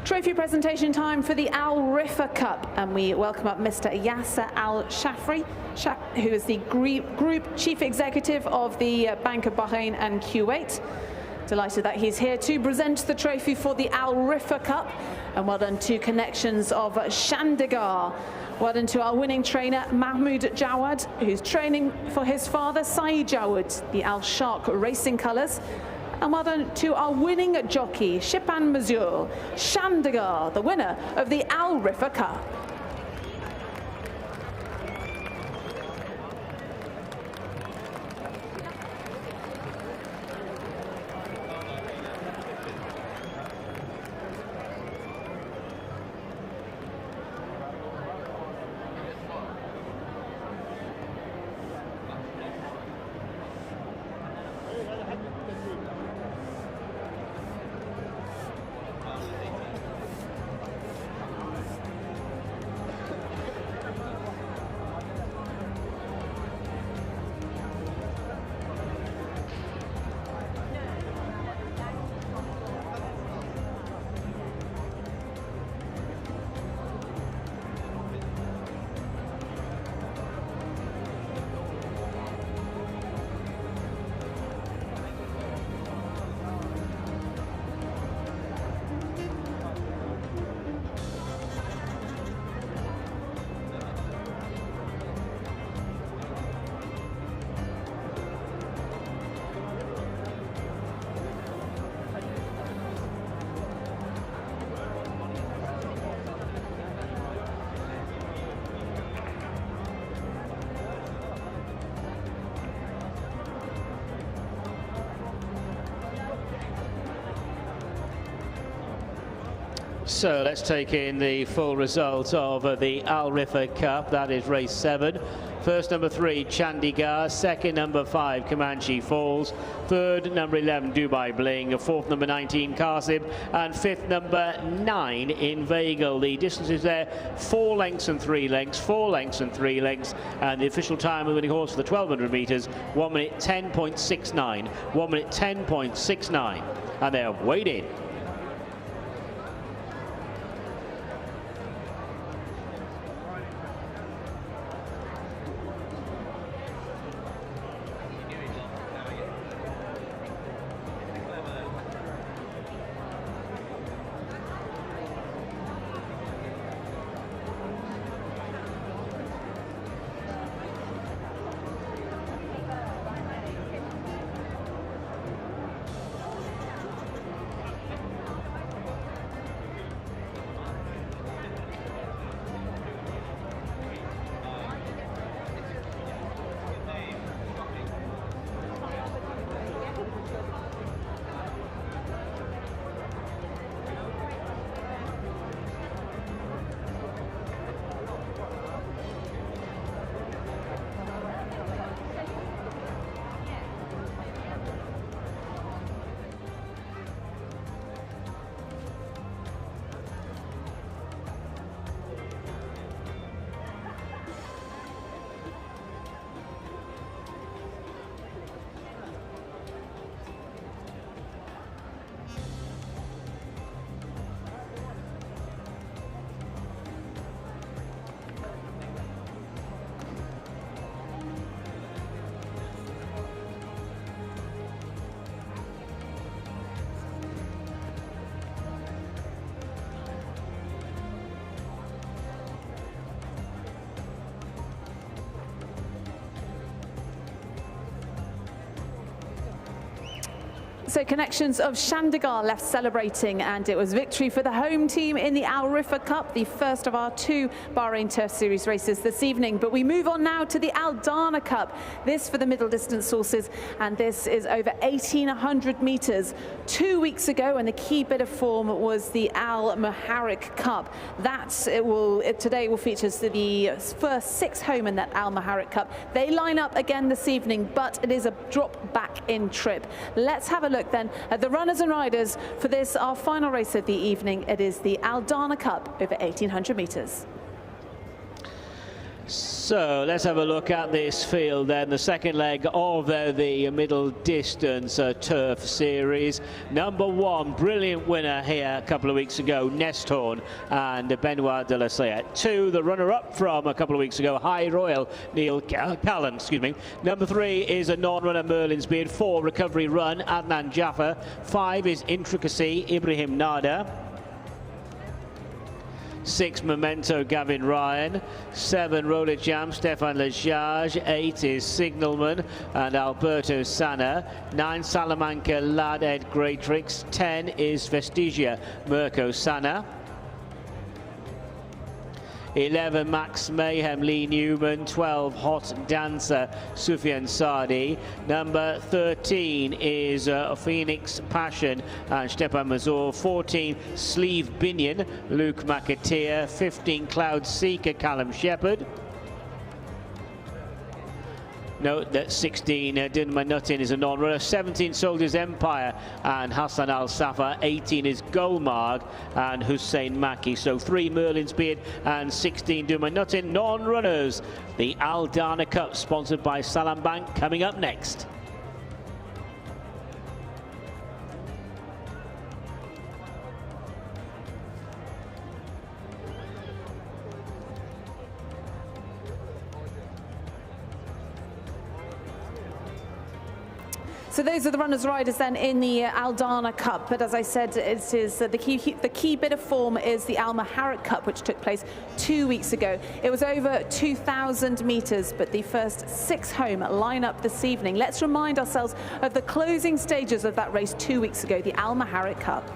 Speaker 1: Trophy presentation time for the Riffa Cup, and we welcome up Mr. Yasser Al-Shafri, who is the Group Chief Executive of the Bank of Bahrain and Kuwait. Delighted that he's here to present the trophy for the Riffa Cup, and well done to connections of Chandigarh. Well done to our winning trainer, Mahmoud Jawad, who's training for his father, Saeed Jawad, the Al Shark Racing colours. And well done to our winning jockey, Shipan Mazur, Chandigarh, the winner of the Riffa Cup.
Speaker 2: So let's take in the full result of the Riffa Cup. That is race 7. First, number 3, Chandigarh. Second, number 5, Comanche Falls. Third, number 11, Dubai Bling. Fourth, number 19, Qasim. And fifth, number 9, Inveigle. The distance is there 4 lengths and 3 lengths, 4 lengths and 3 lengths. And the official time of the winning horse for the 1200 metres, 1 minute 10.69. 1 minute 10.69. And they're weighed in.
Speaker 1: So connections of Chandigarh left celebrating, and it was victory for the home team in the Riffa Cup, the first of our 2 Bahrain Turf Series races this evening. But we move on now to the Al Dana Cup, this for the middle distance horses, and this is over 1,800 metres. 2 weeks ago, and the key bit of form was the Al Muharrik Cup. Today will feature the first 6 home in that Al Muharrik Cup. They line up again this evening, but it is a drop back in trip. Let's have a look then at the runners and riders for this, our final race of the evening. It is the Al Dana Cup over 1,800 metres.
Speaker 2: So let's have a look at this field then. The second leg of the middle distance turf series. Number 1, brilliant winner here a couple of weeks ago, Nesthorn and Benoit de la Salle. 2, the runner-up from a couple of weeks ago, High Royal, Neil Callan, excuse me. Number 3 is a non-runner, Merlin's Beard. 4, Recovery Run, Adnan Jaffa. 5 is Intricacy, Ibrahim Nada. 6, Memento, Gavin Ryan. 7, Roller Jam, Stefan Lejage. 8 is Signalman and Alberto Sana. 9, Salamanca, Lad Ed Greatrix. 10 is Vestigia, Mirko Sana. 11, Max Mayhem, Lee Newman. 12, Hot Dancer, Sufyan Sadi. Number 13 is Phoenix Passion and Stepan Mazur. 14, Sleeve Binion, Luke McAteer. 15, Cloud Seeker, Callum Shepherd. Note that 16, Dinma Nutin is a non-runner. 17, Soldiers Empire and Hassan Al Safa. 18 is Golmarg and Hussein Maki. So 3, Merlin's Beard and 16, Dinma Nutin, non-runners. The Aldana Cup, sponsored by Salam Bank, coming up next.
Speaker 1: So those are the runners riders then in the Aldana Cup. But as I said, it is the key bit of form is the Al Maharat Cup, which took place 2 weeks ago. It was over 2,000 meters, but the first 6 home line up this evening. Let's remind ourselves of the closing stages of that race 2 weeks ago, the Al Maharat Cup.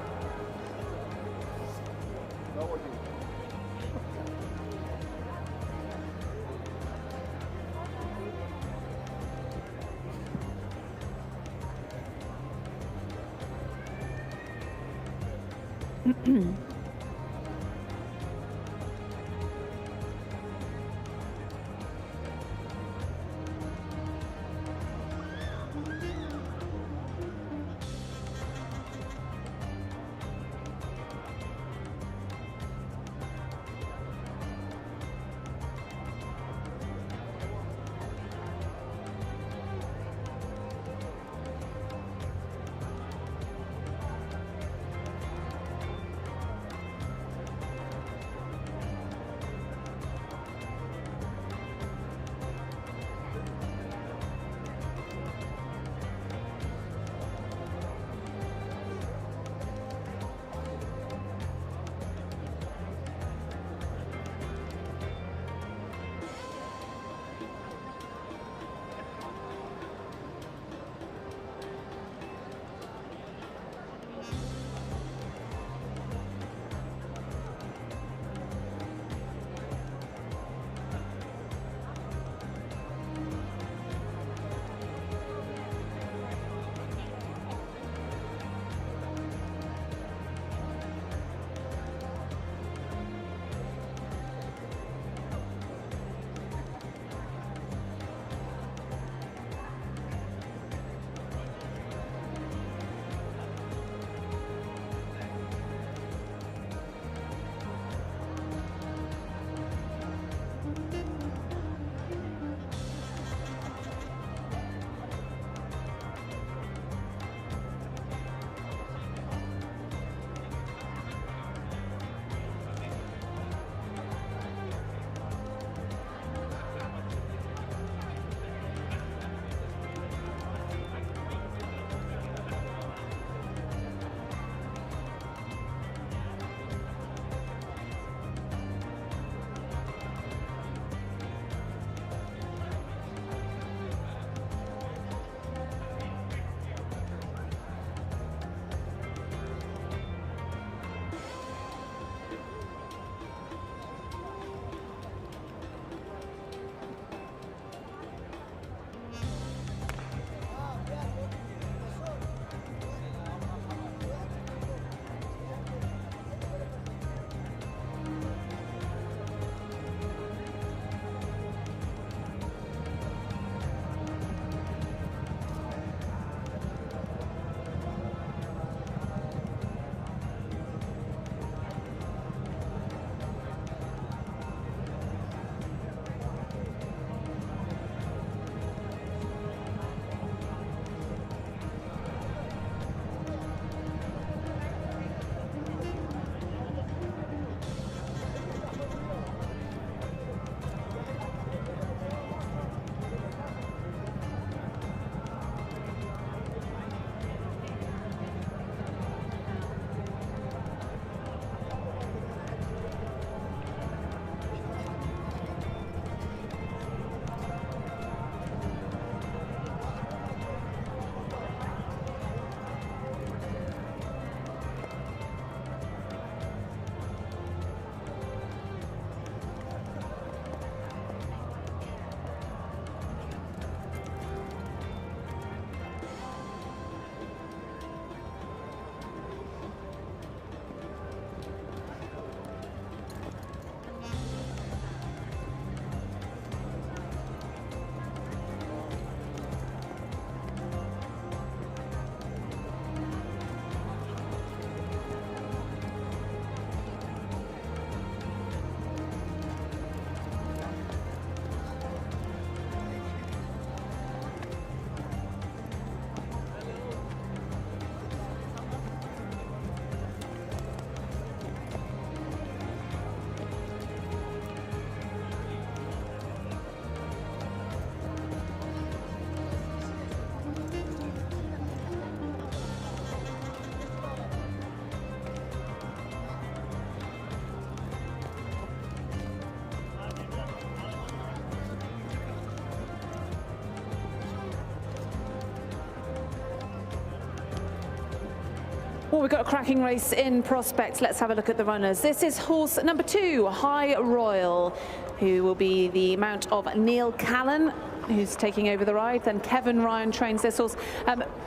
Speaker 1: Well, we've got a cracking race in prospect. Let's have a look at the runners. This is horse number 2, High Royal, who will be the mount of Neil Callan, who's taking over the ride. Then Kevin Ryan trains this horse.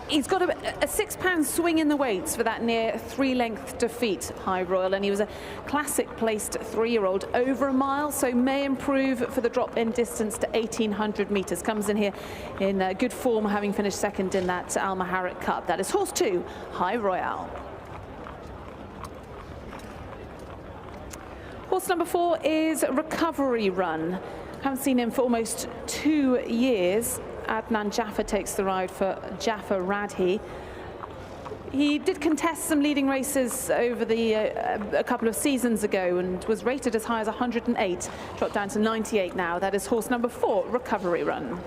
Speaker 1: He's got a 6 pound swing in the weights for that near 3-length defeat, High Royal, and he was a classic placed 3-year-old over a mile, so may improve for the drop in distance to 1800 meters. Comes in here in good form, having finished second in that Al Maharik Cup. That is horse 2, High Royal. Horse number 4 is Recovery Run. Haven't seen him for almost 2 years. Adnan Jaffa takes the ride for Jaffa Radhi. He did contest some leading races over a couple of seasons ago and was rated as high as 108, dropped down to 98 now. That is horse number 4, Recovery Run.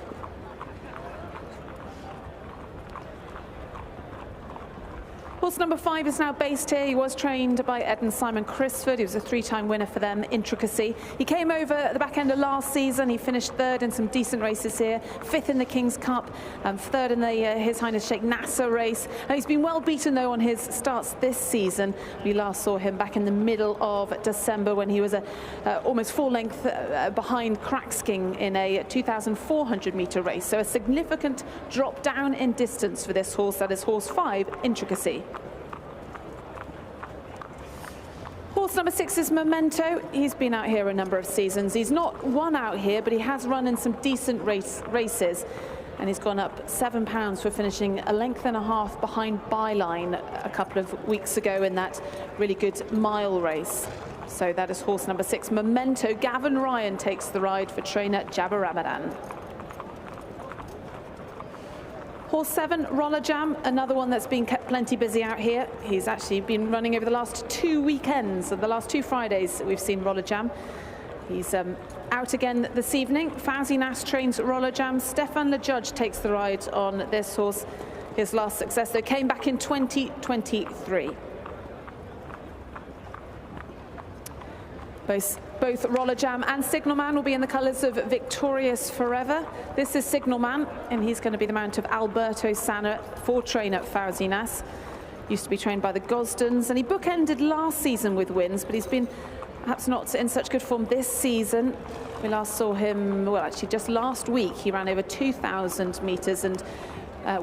Speaker 1: Horse number 5 is now based here. He was trained by Ed and Simon Crisford. He was a 3-time winner for them, Intricacy. He came over at the back end of last season. He finished 3rd in some decent races here, 5th in the King's Cup, 3rd in the His Highness Sheikh Nasser race. He's been well beaten though on his starts this season. We last saw him back in the middle of December when he was almost 4 lengths behind Cracksking in a 2,400 meter race. So a significant drop down in distance for this horse. That is horse 5, Intricacy. Horse number 6 is Memento. He's been out here a number of seasons. He's not won out here, but he has run in some decent races. And he's gone up 7 pounds for finishing a length and a half behind Byline a couple of weeks ago in that really good mile race. So that is horse number 6, Memento. Gavin Ryan takes the ride for trainer Jabba Ramadan. Horse 7, Roller Jam, another one that's been kept plenty busy out here. He's actually been running over the last 2 weekends, and the last 2 Fridays we've seen Roller Jam. He's out again this evening. Fauzi Nas trains Roller Jam. Stefan LeJudge takes the ride on this horse. His last success, though, came back in 2023. Both Roller Jam and Signal Man will be in the colours of Victorious Forever. This is Signal Man, and he's going to be the mount of Alberto Sana, for trainer Fauzi Nas. Used to be trained by the Gosdens, and he bookended last season with wins, but he's been perhaps not in such good form this season. We last saw him, well, actually just last week. He ran over 2,000 metres and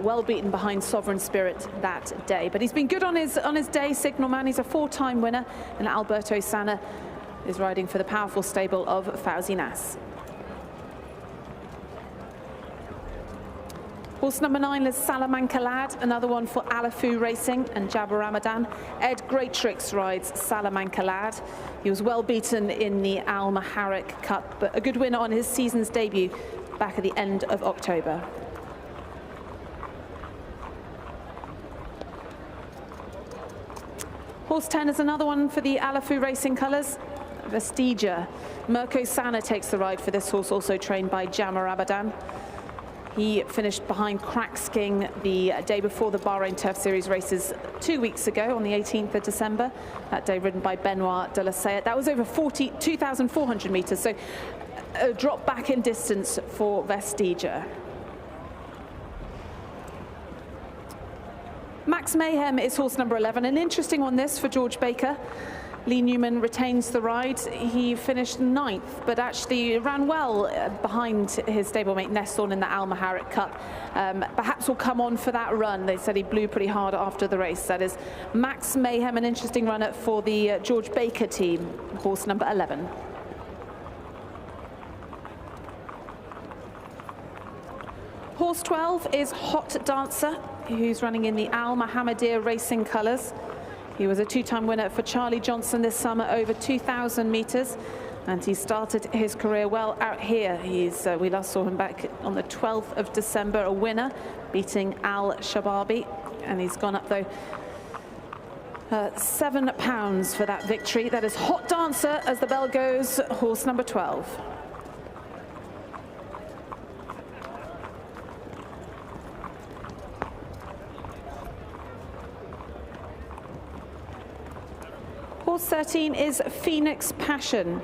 Speaker 1: well beaten behind Sovereign Spirit that day. But he's been good on his day, Signal Man. He's a 4-time winner, and Alberto Sana is riding for the powerful stable of Fauzi Nas. Horse number 9 is Salamanca Lad, another one for Alafu Racing and Jabba Ramadan. Ed Greatrix rides Salamanca Lad. He was well beaten in the Al Maharik Cup, but a good winner on his season's debut back at the end of October. Horse 10 is another one for the Alafu Racing colours. Vestigia. Mirko Sana takes the ride for this horse, also trained by Jama Ramadan. He finished behind Cracksking the day before the Bahrain Turf Series races 2 weeks ago on the 18th of December. That day ridden by Benoit de la Sayette. That was over 2,400 metres, so a drop back in distance for Vestigia. Max Mayhem is horse number 11. An interesting one this for George Baker. Lee Newman retains the ride. He finished 9th, but actually ran well behind his stablemate Nestorn in the Al Maharik Cup. Perhaps will come on for that run. They said he blew pretty hard after the race. That is Max Mayhem, an interesting runner for the George Baker team, horse number 11. Horse 12 is Hot Dancer, who's running in the Al Mohammedir Racing colours. He was a 2-time winner for Charlie Johnson this summer, over 2,000 metres, and he started his career well out here. We last saw him back on the 12th of December, a winner, beating Al Shababi, and he's gone up, though, 7 pounds for that victory. That is Hot Dancer, as the bell goes, horse number 12. Horse 13 is Phoenix Passion.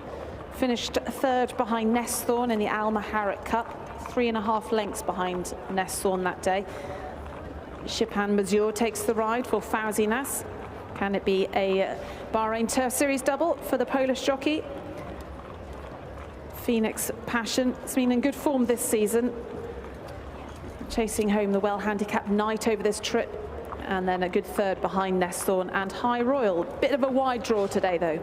Speaker 1: Finished 3rd behind Nestorn in the Al Maharik Cup, 3.5 lengths behind Nestorn that day. Shiphan Mazur takes the ride for Fauzi Nas. Can it be a Bahrain Turf Series double for the Polish jockey? Phoenix Passion has been in good form this season, chasing home the well-handicapped Knight over this trip, and then a good third behind Nesthorn and High Royal. Bit of a wide draw today, though.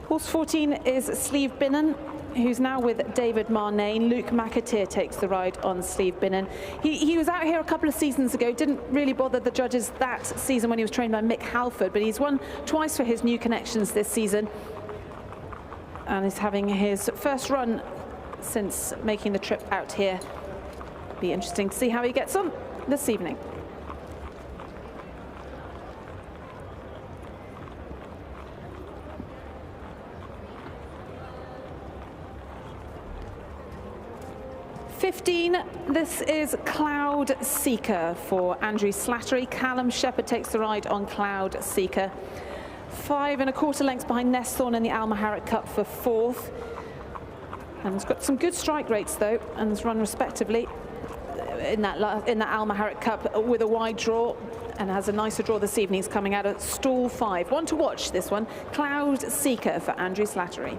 Speaker 1: Horse 14 is Sleeve Binnen, who's now with David Marnane. Luke McAteer takes the ride on Sleeve Binnen. He was out here a couple of seasons ago, didn't really bother the judges that season when he was trained by Mick Halford, but he's won twice for his new connections this season, and is having his first run since making the trip out here. Be interesting to see how he gets on this evening. This is Cloud Seeker for Andrew Slattery. Callum Shepherd takes the ride on Cloud Seeker. 5 1/4 lengths behind Nesthorn in the Al Maharat Cup for 4th. And has got some good strike rates though, and has run respectively in that Al Maharat Cup with a wide draw, and has a nicer draw this evening. He's coming out at stall 5. One to watch this one, Cloud Seeker for Andrew Slattery.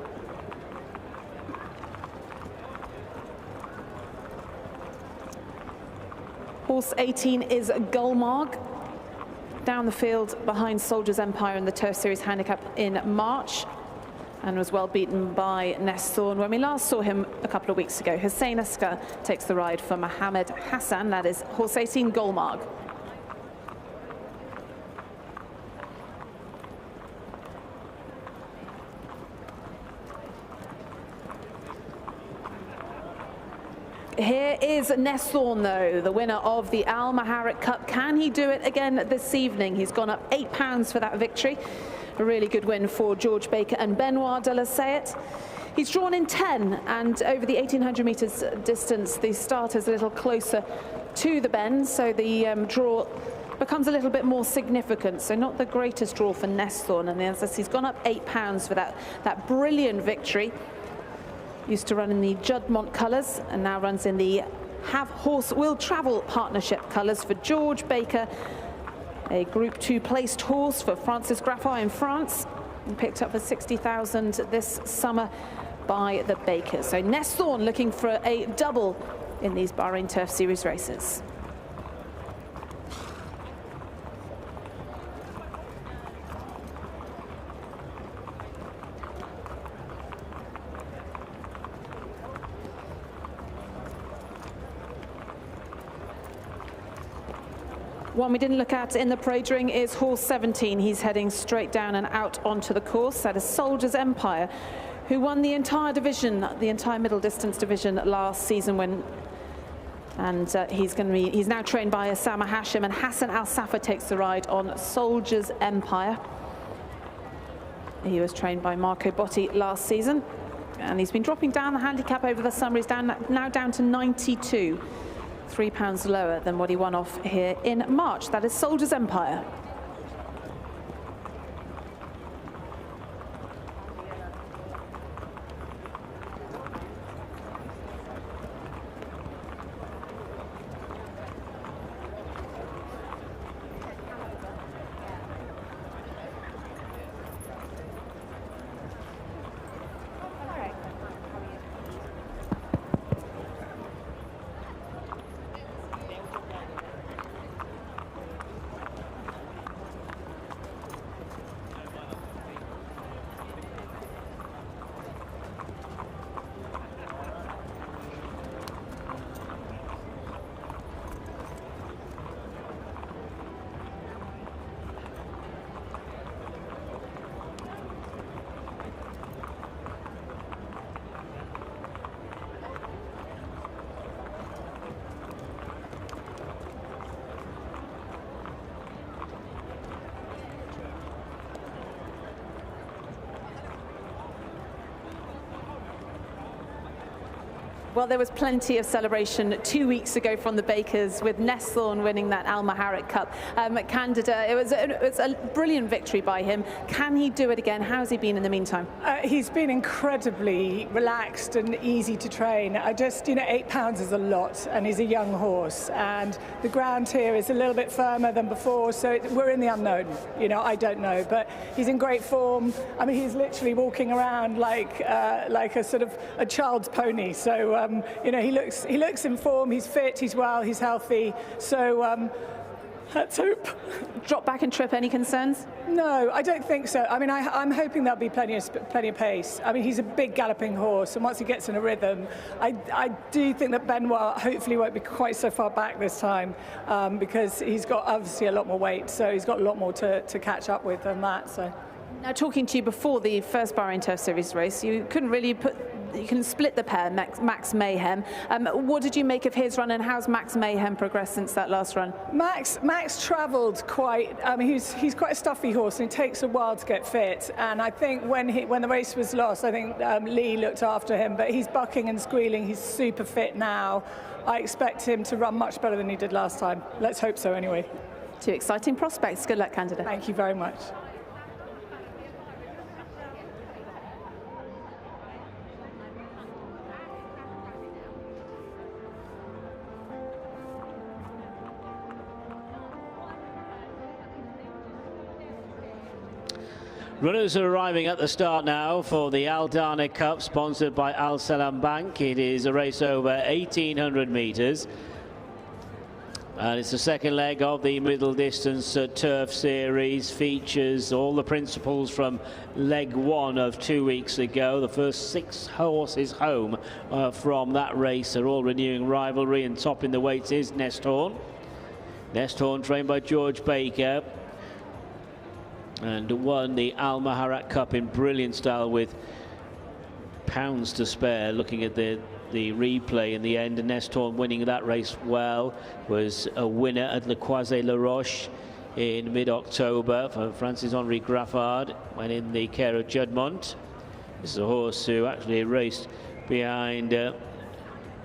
Speaker 1: Horse 18 is Gulmarg, down the field behind Soldiers Empire in the Turf Series Handicap in March, and was well beaten by Nesthorn when we last saw him a couple of weeks ago. Hussein Askar takes the ride for Mohammed Hassan. That is horse 18 Gulmarg. Here is Nesthorn, though, the winner of the Al Maharat Cup. Can he do it again this evening? He's gone up £8 for that victory. A really good win for George Baker and Benoit de la Sayette. He's drawn in 10, and over the 1800 metres distance, the start is a little closer to the bend, so the draw becomes a little bit more significant. So not the greatest draw for Nesthorn, and as he's gone up £8 for that brilliant victory. Used to run in the Juddmonte colours and now runs in the Have Horse Will Travel partnership colours for George Baker. A Group 2 placed horse for Francis Graffard in France, and picked up for 60,000 this summer by the Bakers. So Nesthorn looking for a double in these Bahrain Turf Series races. One we didn't look at in the parade ring is horse 17. He's heading straight down and out onto the course. That is Soldiers Empire, who won the entire division, the entire middle distance division last season he's now trained by Osama Hashim, and Hassan Al Safa takes the ride on Soldiers Empire. He was trained by Marco Botti last season, and he's been dropping down the handicap over the summer. He's now down to 92. £3 lower than what he won off here in March. That is Soldiers Empire. Well, there was plenty of celebration 2 weeks ago from the Bakers with Nesthorn winning that Al-Maharat Cup. Candida, it was a brilliant victory by him. Can he do it again? How's he been in the meantime?
Speaker 15: He's been incredibly relaxed and easy to train. I just, you know, 8 pounds is a lot, and he's a young horse, and the ground here is a little bit firmer than before, so we're in the unknown. You know, I don't know, but he's in great form. I mean, he's literally walking around like a sort of a child's pony. So you know, he looks in form. He's fit. He's well. He's healthy. So let's hope.
Speaker 1: Drop back and trip. Any concerns?
Speaker 15: No, I don't think so. I mean, I'm hoping there'll be plenty of pace. I mean, he's a big galloping horse, and once he gets in a rhythm, I do think that Benoit hopefully won't be quite so far back this time, because he's got obviously a lot more weight, so he's got a lot more to catch up with than that. So.
Speaker 1: Now, talking to you before the first Bahrain Turf Series race, you couldn't really you can split the pair, Max Mayhem. What did you make of his run, and how's Max Mayhem progressed since that last run?
Speaker 15: Max travelled quite. I mean, he's quite a stuffy horse, and it takes a while to get fit. And I think when the race was lost, I think Lee looked after him, but he's bucking and squealing. He's super fit now. I expect him to run much better than he did last time. Let's hope so, anyway.
Speaker 1: Two exciting prospects. Good luck, Candida.
Speaker 15: Thank you very much.
Speaker 2: Runners are arriving at the start now for the Al Dana Cup, sponsored by Al Salam Bank. It is a race over 1,800 metres. And it's the second leg of the middle distance turf series. Features all the principals from leg 1 of 2 weeks ago. The first 6 horses home from that race are all renewing rivalry, and topping the weights is Nesthorn. Nesthorn, trained by George Baker, and won the Al-Maharat Cup in brilliant style with pounds to spare. Looking at the replay in the end, and Nesthorn winning that race well, was a winner at Le Croisé-La Roche in mid-October for Francis-Henri Graffard, when in the care of Juddmonte. This is a horse who actually raced behind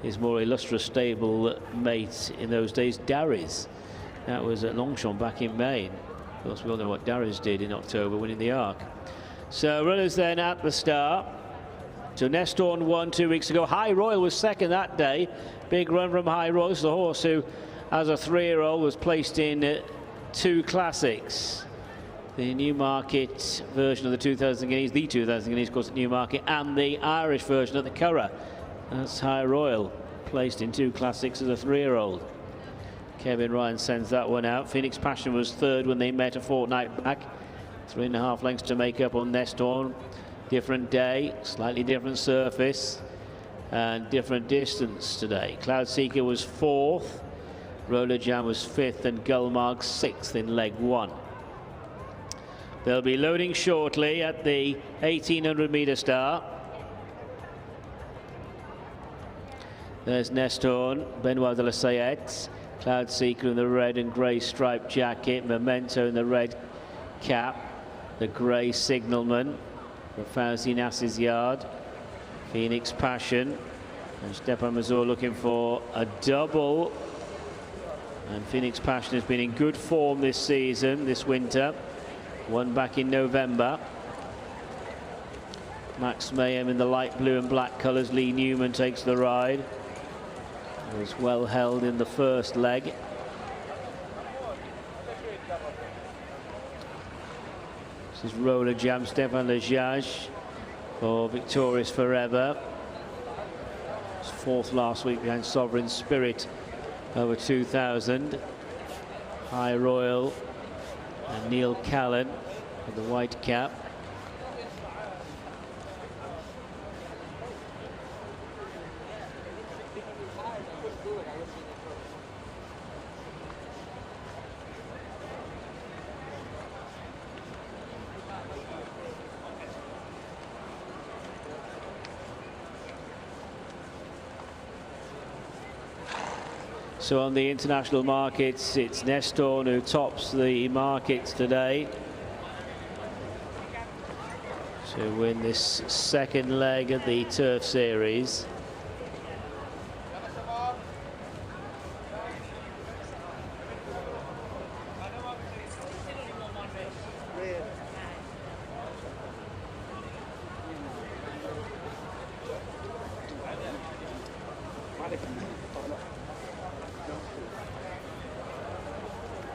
Speaker 2: his more illustrious stable mate in those days, Darries. That was at Longchamp back in Maine. Of course, we all know what Darris did in October, winning the Arc. So runners then at the start. So Nesthorn won 2 weeks ago. High Royal was second that day. Big run from High Royal. It's the horse who, as a 3-year-old, was placed in 2 classics. The Newmarket version of the 2000 Guineas, the 2000 Guineas, of course, at Newmarket, and the Irish version at the Curragh. That's High Royal, placed in 2 classics as a 3-year-old. Kevin Ryan sends that one out. Phoenix Passion was third when they met a fortnight back. 3.5 lengths to make up on Nesthorn. Different day, slightly different surface, and different distance today. Cloud Seeker was 4th, Roller Jam was 5th, and Gulmarg 6th in leg 1. They'll be loading shortly at the 1,800 metre start. There's Nesthorn, Benoit de la Sayette, Cloud Seeker in the red and grey striped jacket, Memento in the red cap, the grey signalman for Fauzi Nass's yard, Phoenix Passion, and Stepan Mazur looking for a double. And Phoenix Passion has been in good form this season, this winter, won back in November. Max Mayhem in the light blue and black colours. Lee Newman takes the ride. Was well held in the first leg. This is Roller Jam, Stéphane Lejage for Victorious Forever. Was 4th last week behind Sovereign Spirit over 2,000. High Royal and Neil Callan with the white cap. So on the international markets, it's Nesthorn who tops the markets today to win this second leg of the Turf Series.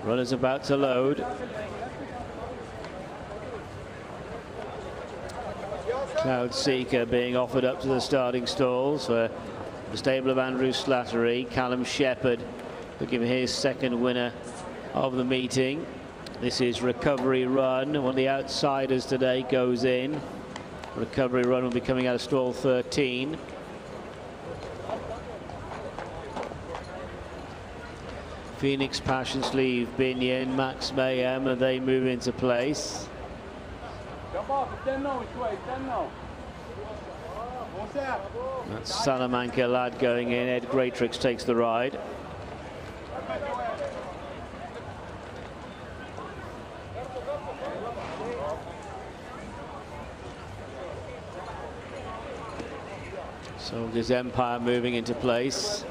Speaker 2: Runners about to load. Cloud Seeker being offered up to the starting stalls for the stable of Andrew Slattery. Callum Shepherd looking for his second winner of the meeting. This is Recovery Run. One of the outsiders today goes in. Recovery Run will be coming out of stall 13. Phoenix Passion, Sleeve Binion, Max Mayhem, and they move into place. That's Salamanca Lad going in. Ed Greatrix takes the ride. Soldier's Empire moving into place.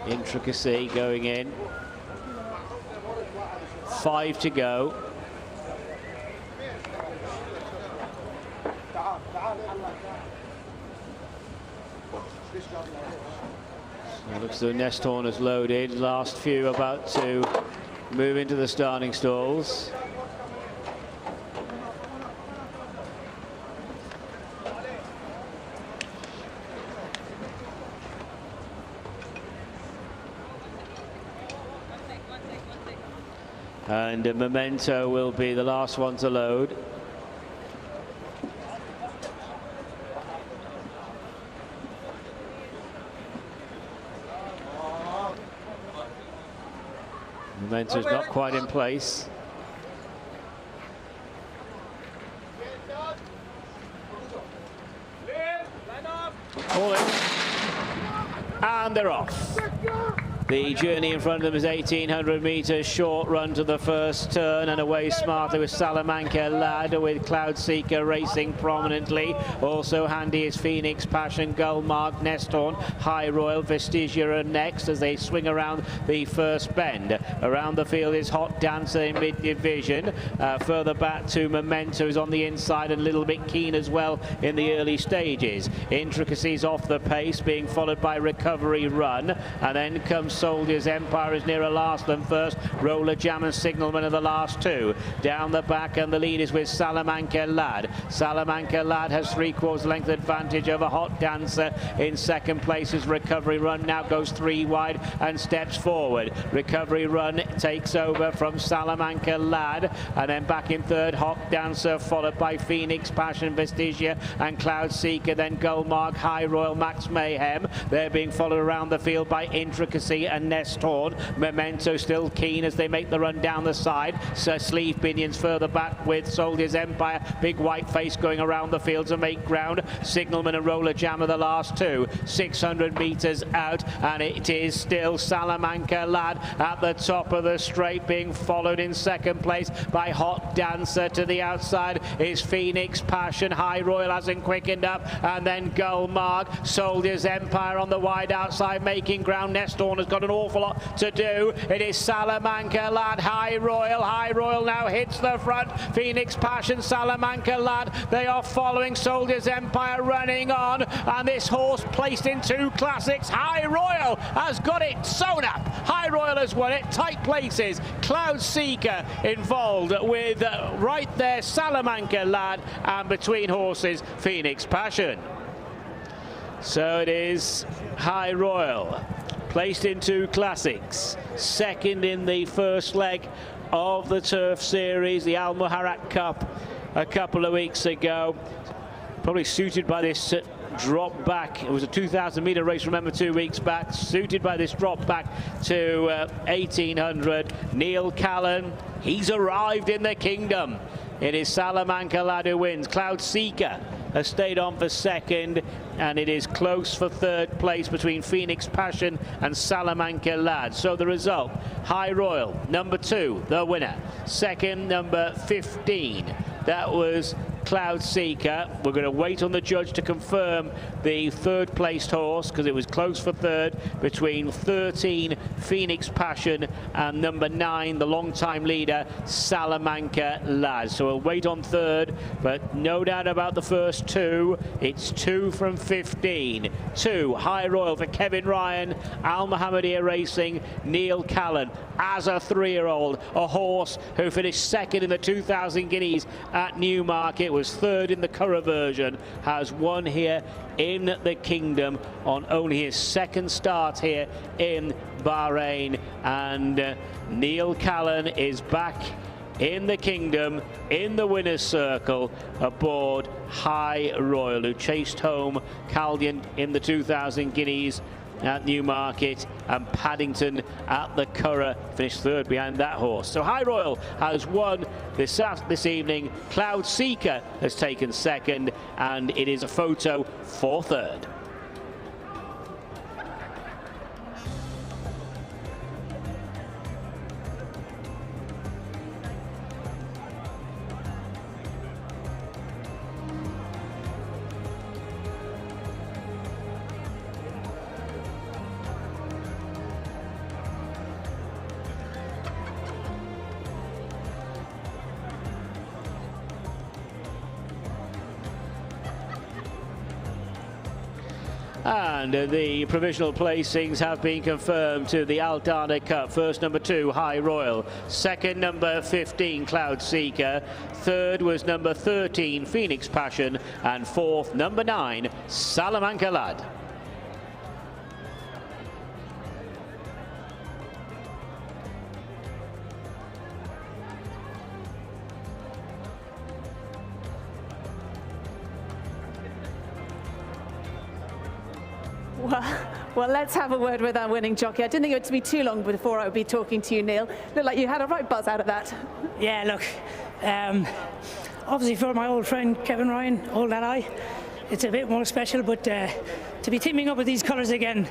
Speaker 2: Intricacy going in. 5 to go. So it looks as though Nestorn has loaded. Last few about to move into the starting stalls. And Memento will be the last one to load. Memento's not quite in place. All in. And they're off. The journey in front of them is 1,800 metres, short run to the first turn, and away smartly with Salamanca Lad, with Cloud Seeker racing prominently. Also handy is Phoenix Passion, Gullmark, Nestorn, High Royal, Vestigia are next as they swing around the first bend. Around the field is Hot Dancer in mid-division. Further back to Memento, who's on the inside and a little bit keen as well in the early stages. Intricacies off the pace, being followed by Recovery Run, and then comes Soldier's Empire is nearer last than first. Roller Jam and Signalman are the last two. Down the back, and the lead is with Salamanca Lad. Salamanca Lad has 3/4 length advantage over Hot Dancer. In second place is Recovery Run, now goes 3 wide and steps forward. Recovery Run takes over from Salamanca Lad, and then back in third, Hot Dancer, followed by Phoenix Passion, Vestigia and Cloud Seeker, then Gullmark, High Royal, Max Mayhem. They're being followed around the field by Intricacy and Nestorn. Memento still keen as they make the run down the side. So Sleeve Binions further back with Soldier's Empire. Big white face going around the field to make ground. Signalman and Roller Jam are the last two. 600 metres out, and it is still Salamanca Lad at the top of the straight, being followed in second place by Hot Dancer. To the outside is Phoenix Passion. High Royal hasn't quickened up, and then Gullmark. Soldier's Empire on the wide outside making ground. Nestorn has got an awful lot to do. It is Salamanca Lad, High Royal. High Royal now hits the front. Phoenix Passion, Salamanca Lad, they are following. Soldier's Empire running on, and this horse placed in 2 classics. High Royal has got it sewn up. High Royal has won it. Tight places. Cloud Seeker involved with right there Salamanca Lad, and between horses Phoenix Passion. So it is High Royal, placed in 2 classics, second in the first leg of the Turf Series, the Al Muharrak Cup a couple of weeks ago. Probably suited by this drop back. It was a 2,000 metre race, remember, 2 weeks back. Suited by this drop back to 1,800. Neil Callan, he's arrived in the kingdom. It is Salamanca Lad who wins. Cloud Seeker has stayed on for second, and it is close for third place between Phoenix Passion and Salamanca Lad. So the result, High Royal, number 2, the winner. Second, number 15. That was Cloud Seeker. We're going to wait on the judge to confirm the third placed horse, because it was close for third between 13 Phoenix Passion and number 9, the long-time leader, Salamanca Lad. So we'll wait on third, but no doubt about the first two. It's 2 from 15. 2 High Royal for Kevin Ryan, Al Mohammedia Racing, Neil Callan. As a 3-year-old, a horse who finished second in the 2,000 guineas at Newmarket, was third in the Curragh version, has won here in the Kingdom on only his second start here in Bahrain. And Neil Callan is back in the Kingdom, in the winner's circle, aboard High Royal, who chased home Caldian in the 2,000 guineas at Newmarket, and Paddington at the Curragh finished third behind that horse. So High Royal has won this evening. Cloud Seeker has taken second, and it is a photo for third. And the provisional placings have been confirmed to the Aldana Cup. First, number 2, High Royal. Second, number 15, Cloud Seeker. Third was number 13, Phoenix Passion. And fourth, number 9, Salamanca Lad.
Speaker 1: Well, let's have a word with our winning jockey. I didn't think it would be too long before I would be talking to you, Neil. Looked like you had a right buzz out of that.
Speaker 16: Yeah, look, obviously for my old friend Kevin Ryan, Old Ally, it's a bit more special, but to be teaming up with these colours again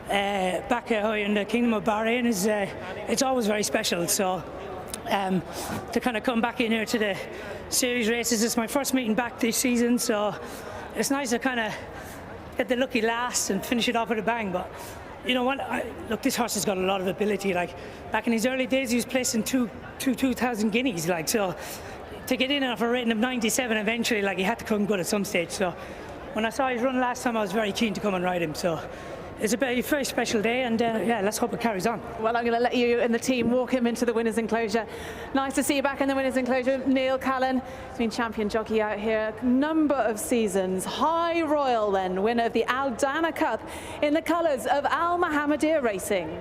Speaker 16: back in the Kingdom of Bahrain is it's always very special. So to kind of come back in here to the series races, it's my first meeting back this season, so it's nice to kind of get the lucky last and finish it off with a bang. But you know what, look, this horse has got a lot of ability. Like back in his early days, he was placing 2,000 guineas, like, so to get in off a rating of 97 eventually, like, he had to come good at some stage. So when I saw his run last time, I was very keen to come and ride him. So it's a very special day, and yeah, let's hope it carries on.
Speaker 1: Well, I'm going to let you and the team walk him into the winner's enclosure. Nice to see you back in the winner's enclosure. Neil Callan has been champion jockey out here a number of seasons. High Royal then, winner of the Aldana Cup in the colours of Al Mohammedia Racing.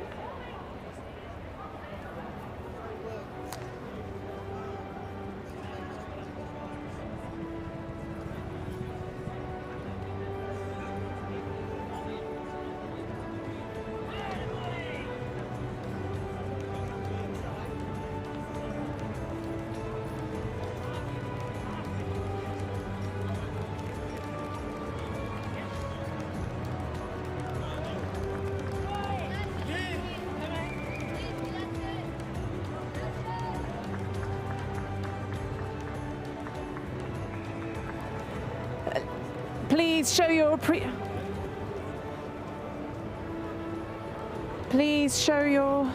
Speaker 1: Please show your Please show your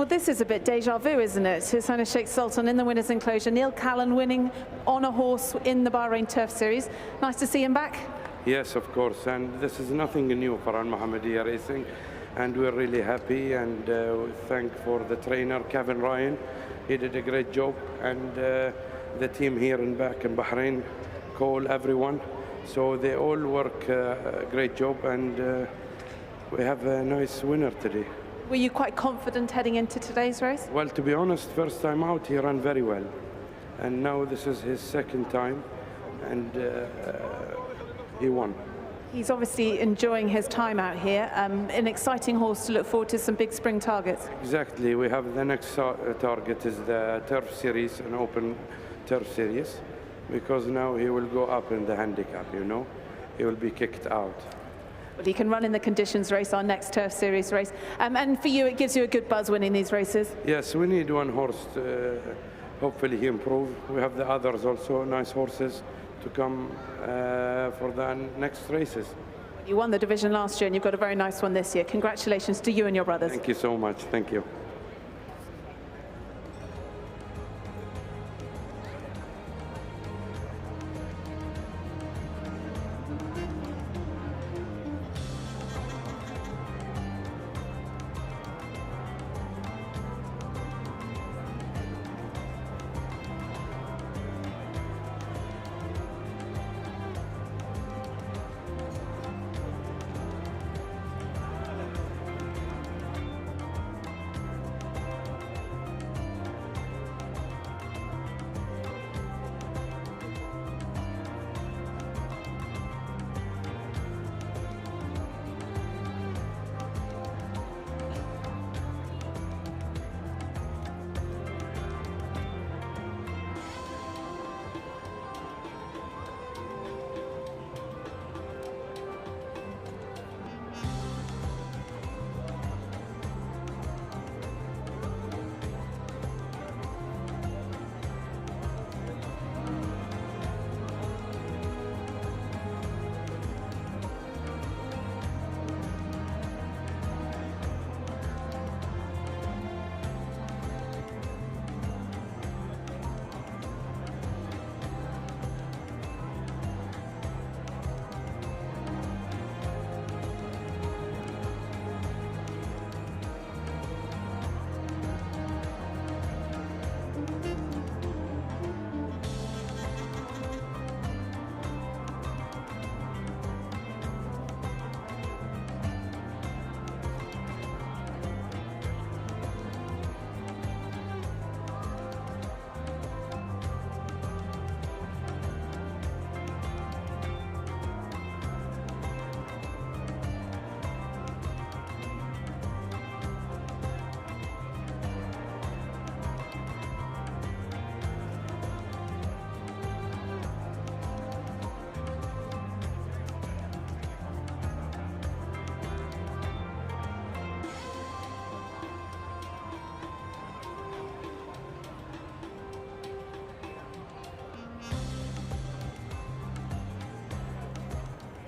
Speaker 1: Well, this is a bit deja vu, isn't it? His Highness Sheikh Sultan in the winner's enclosure. Neil Callan winning on a horse in the Bahrain Turf Series. Nice to see him back.
Speaker 17: Yes, of course. And this is nothing new for Al Mohammedia Racing. And we're really happy, and we thank for the trainer, Kevin Ryan. He did a great job. And the team here in back in Bahrain call everyone. So they all work a great job, and we have a nice winner today.
Speaker 1: Were you quite confident heading into today's race?
Speaker 17: Well, to be honest, first time out, he ran very well. And now this is his second time, and he won.
Speaker 1: He's obviously enjoying his time out here. An exciting horse to look forward to some big spring targets.
Speaker 17: Exactly. We have the next target is the Turf Series, an open Turf Series, because now he will go up in the handicap, you know. He will be kicked out.
Speaker 1: But he can run in the conditions race, our next Turf Series race. And for you, it gives you a good buzz winning these races?
Speaker 17: Yes, we need one horse. Hopefully he improve. We have the others also, nice horses to come for the next races.
Speaker 1: You won the division last year and you've got a very nice one this year. Congratulations to you and your brothers.
Speaker 17: Thank you so much. Thank you.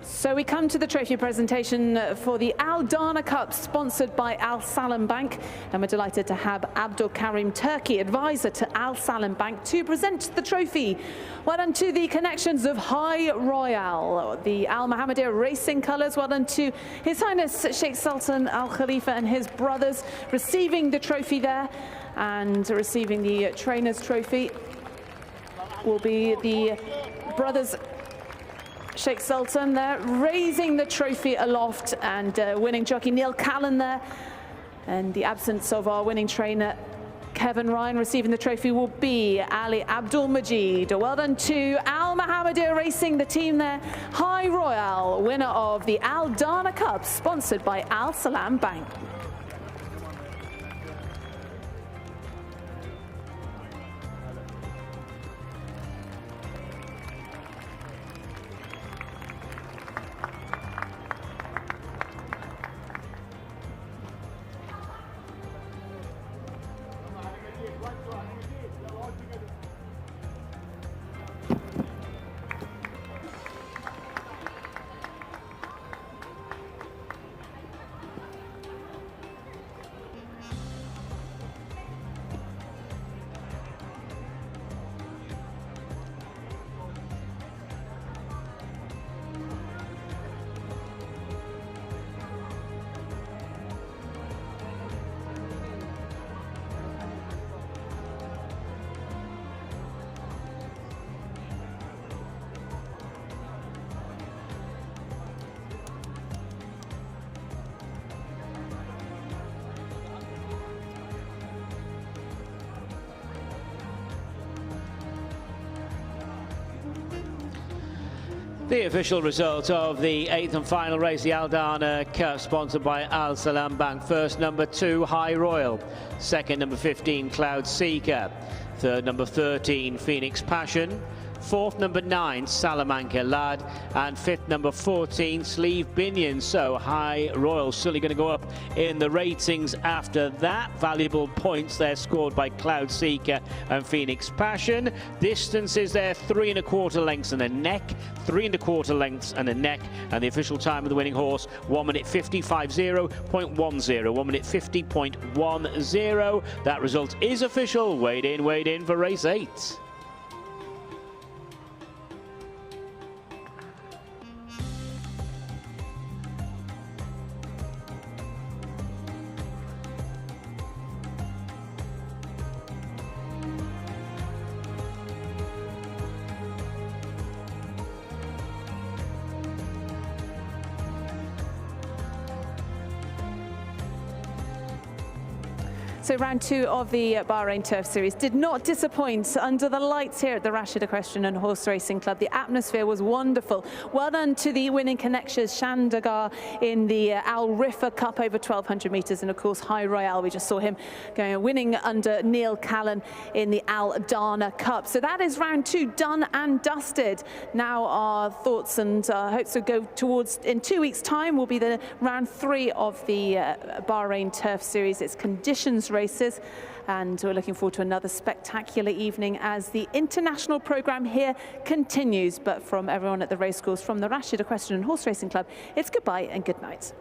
Speaker 1: So we come to the trophy presentation for the Al Dana Cup, sponsored by Al Salam Bank. And we're delighted to have Abdul Karim Turki, advisor to Al Salam Bank, to present the trophy. Well done to the connections of High Royale, the Al Mohammedia Racing colours. Well done to His Highness Sheikh Sultan Al Khalifa and his brothers, receiving the trophy there, and receiving the trainer's trophy will be the brothers Sheikh Sultan there, raising the trophy aloft, and winning jockey Neil Callan there. And the absence of our winning trainer Kevin Ryan, receiving the trophy will be Ali Abdul Majid. Well done to Al Mohammedia Racing, the team there. High Royale, winner of the Al Dana Cup, sponsored by Al Salam Bank.
Speaker 2: The official result of the 8th and final race, the Al Dana Cup, sponsored by Al Salam Bank. First, number 2, High Royal. Second, number 15, Cloud Seeker. Third, number 13, Phoenix Passion. Fourth, number 9, Salamanca Lad. And fifth, number 14, Sleeve Binion. So High Royal certainly going to go up in the ratings after that. Valuable points there scored by Cloud Seeker and Phoenix Passion. Distances there, 3 1/4 lengths and a neck. 3 1/4 lengths and a neck. And the official time of the winning horse, 1 minute 50.10. 1 minute 50.10. That result is official. Weighed in for race 8.
Speaker 1: So round 2 of the Bahrain Turf Series did not disappoint under the lights here at the Rashid Equestrian and Horse Racing Club. The atmosphere was wonderful. Well done to the winning connections, Shandagar in the Al Riffa Cup over 1,200 metres, and of course High Royale, we just saw him going winning under Neil Callan in the Al Dana Cup. So that is round 2 done and dusted. Now our thoughts and hopes will go towards, in 2 weeks' time, will be the round 3 of the Bahrain Turf Series. It's conditions races, and we're looking forward to another spectacular evening as the international program here continues. But from everyone at the racecourse, from the Rashid Equestrian and Horse Racing Club, it's goodbye and good night.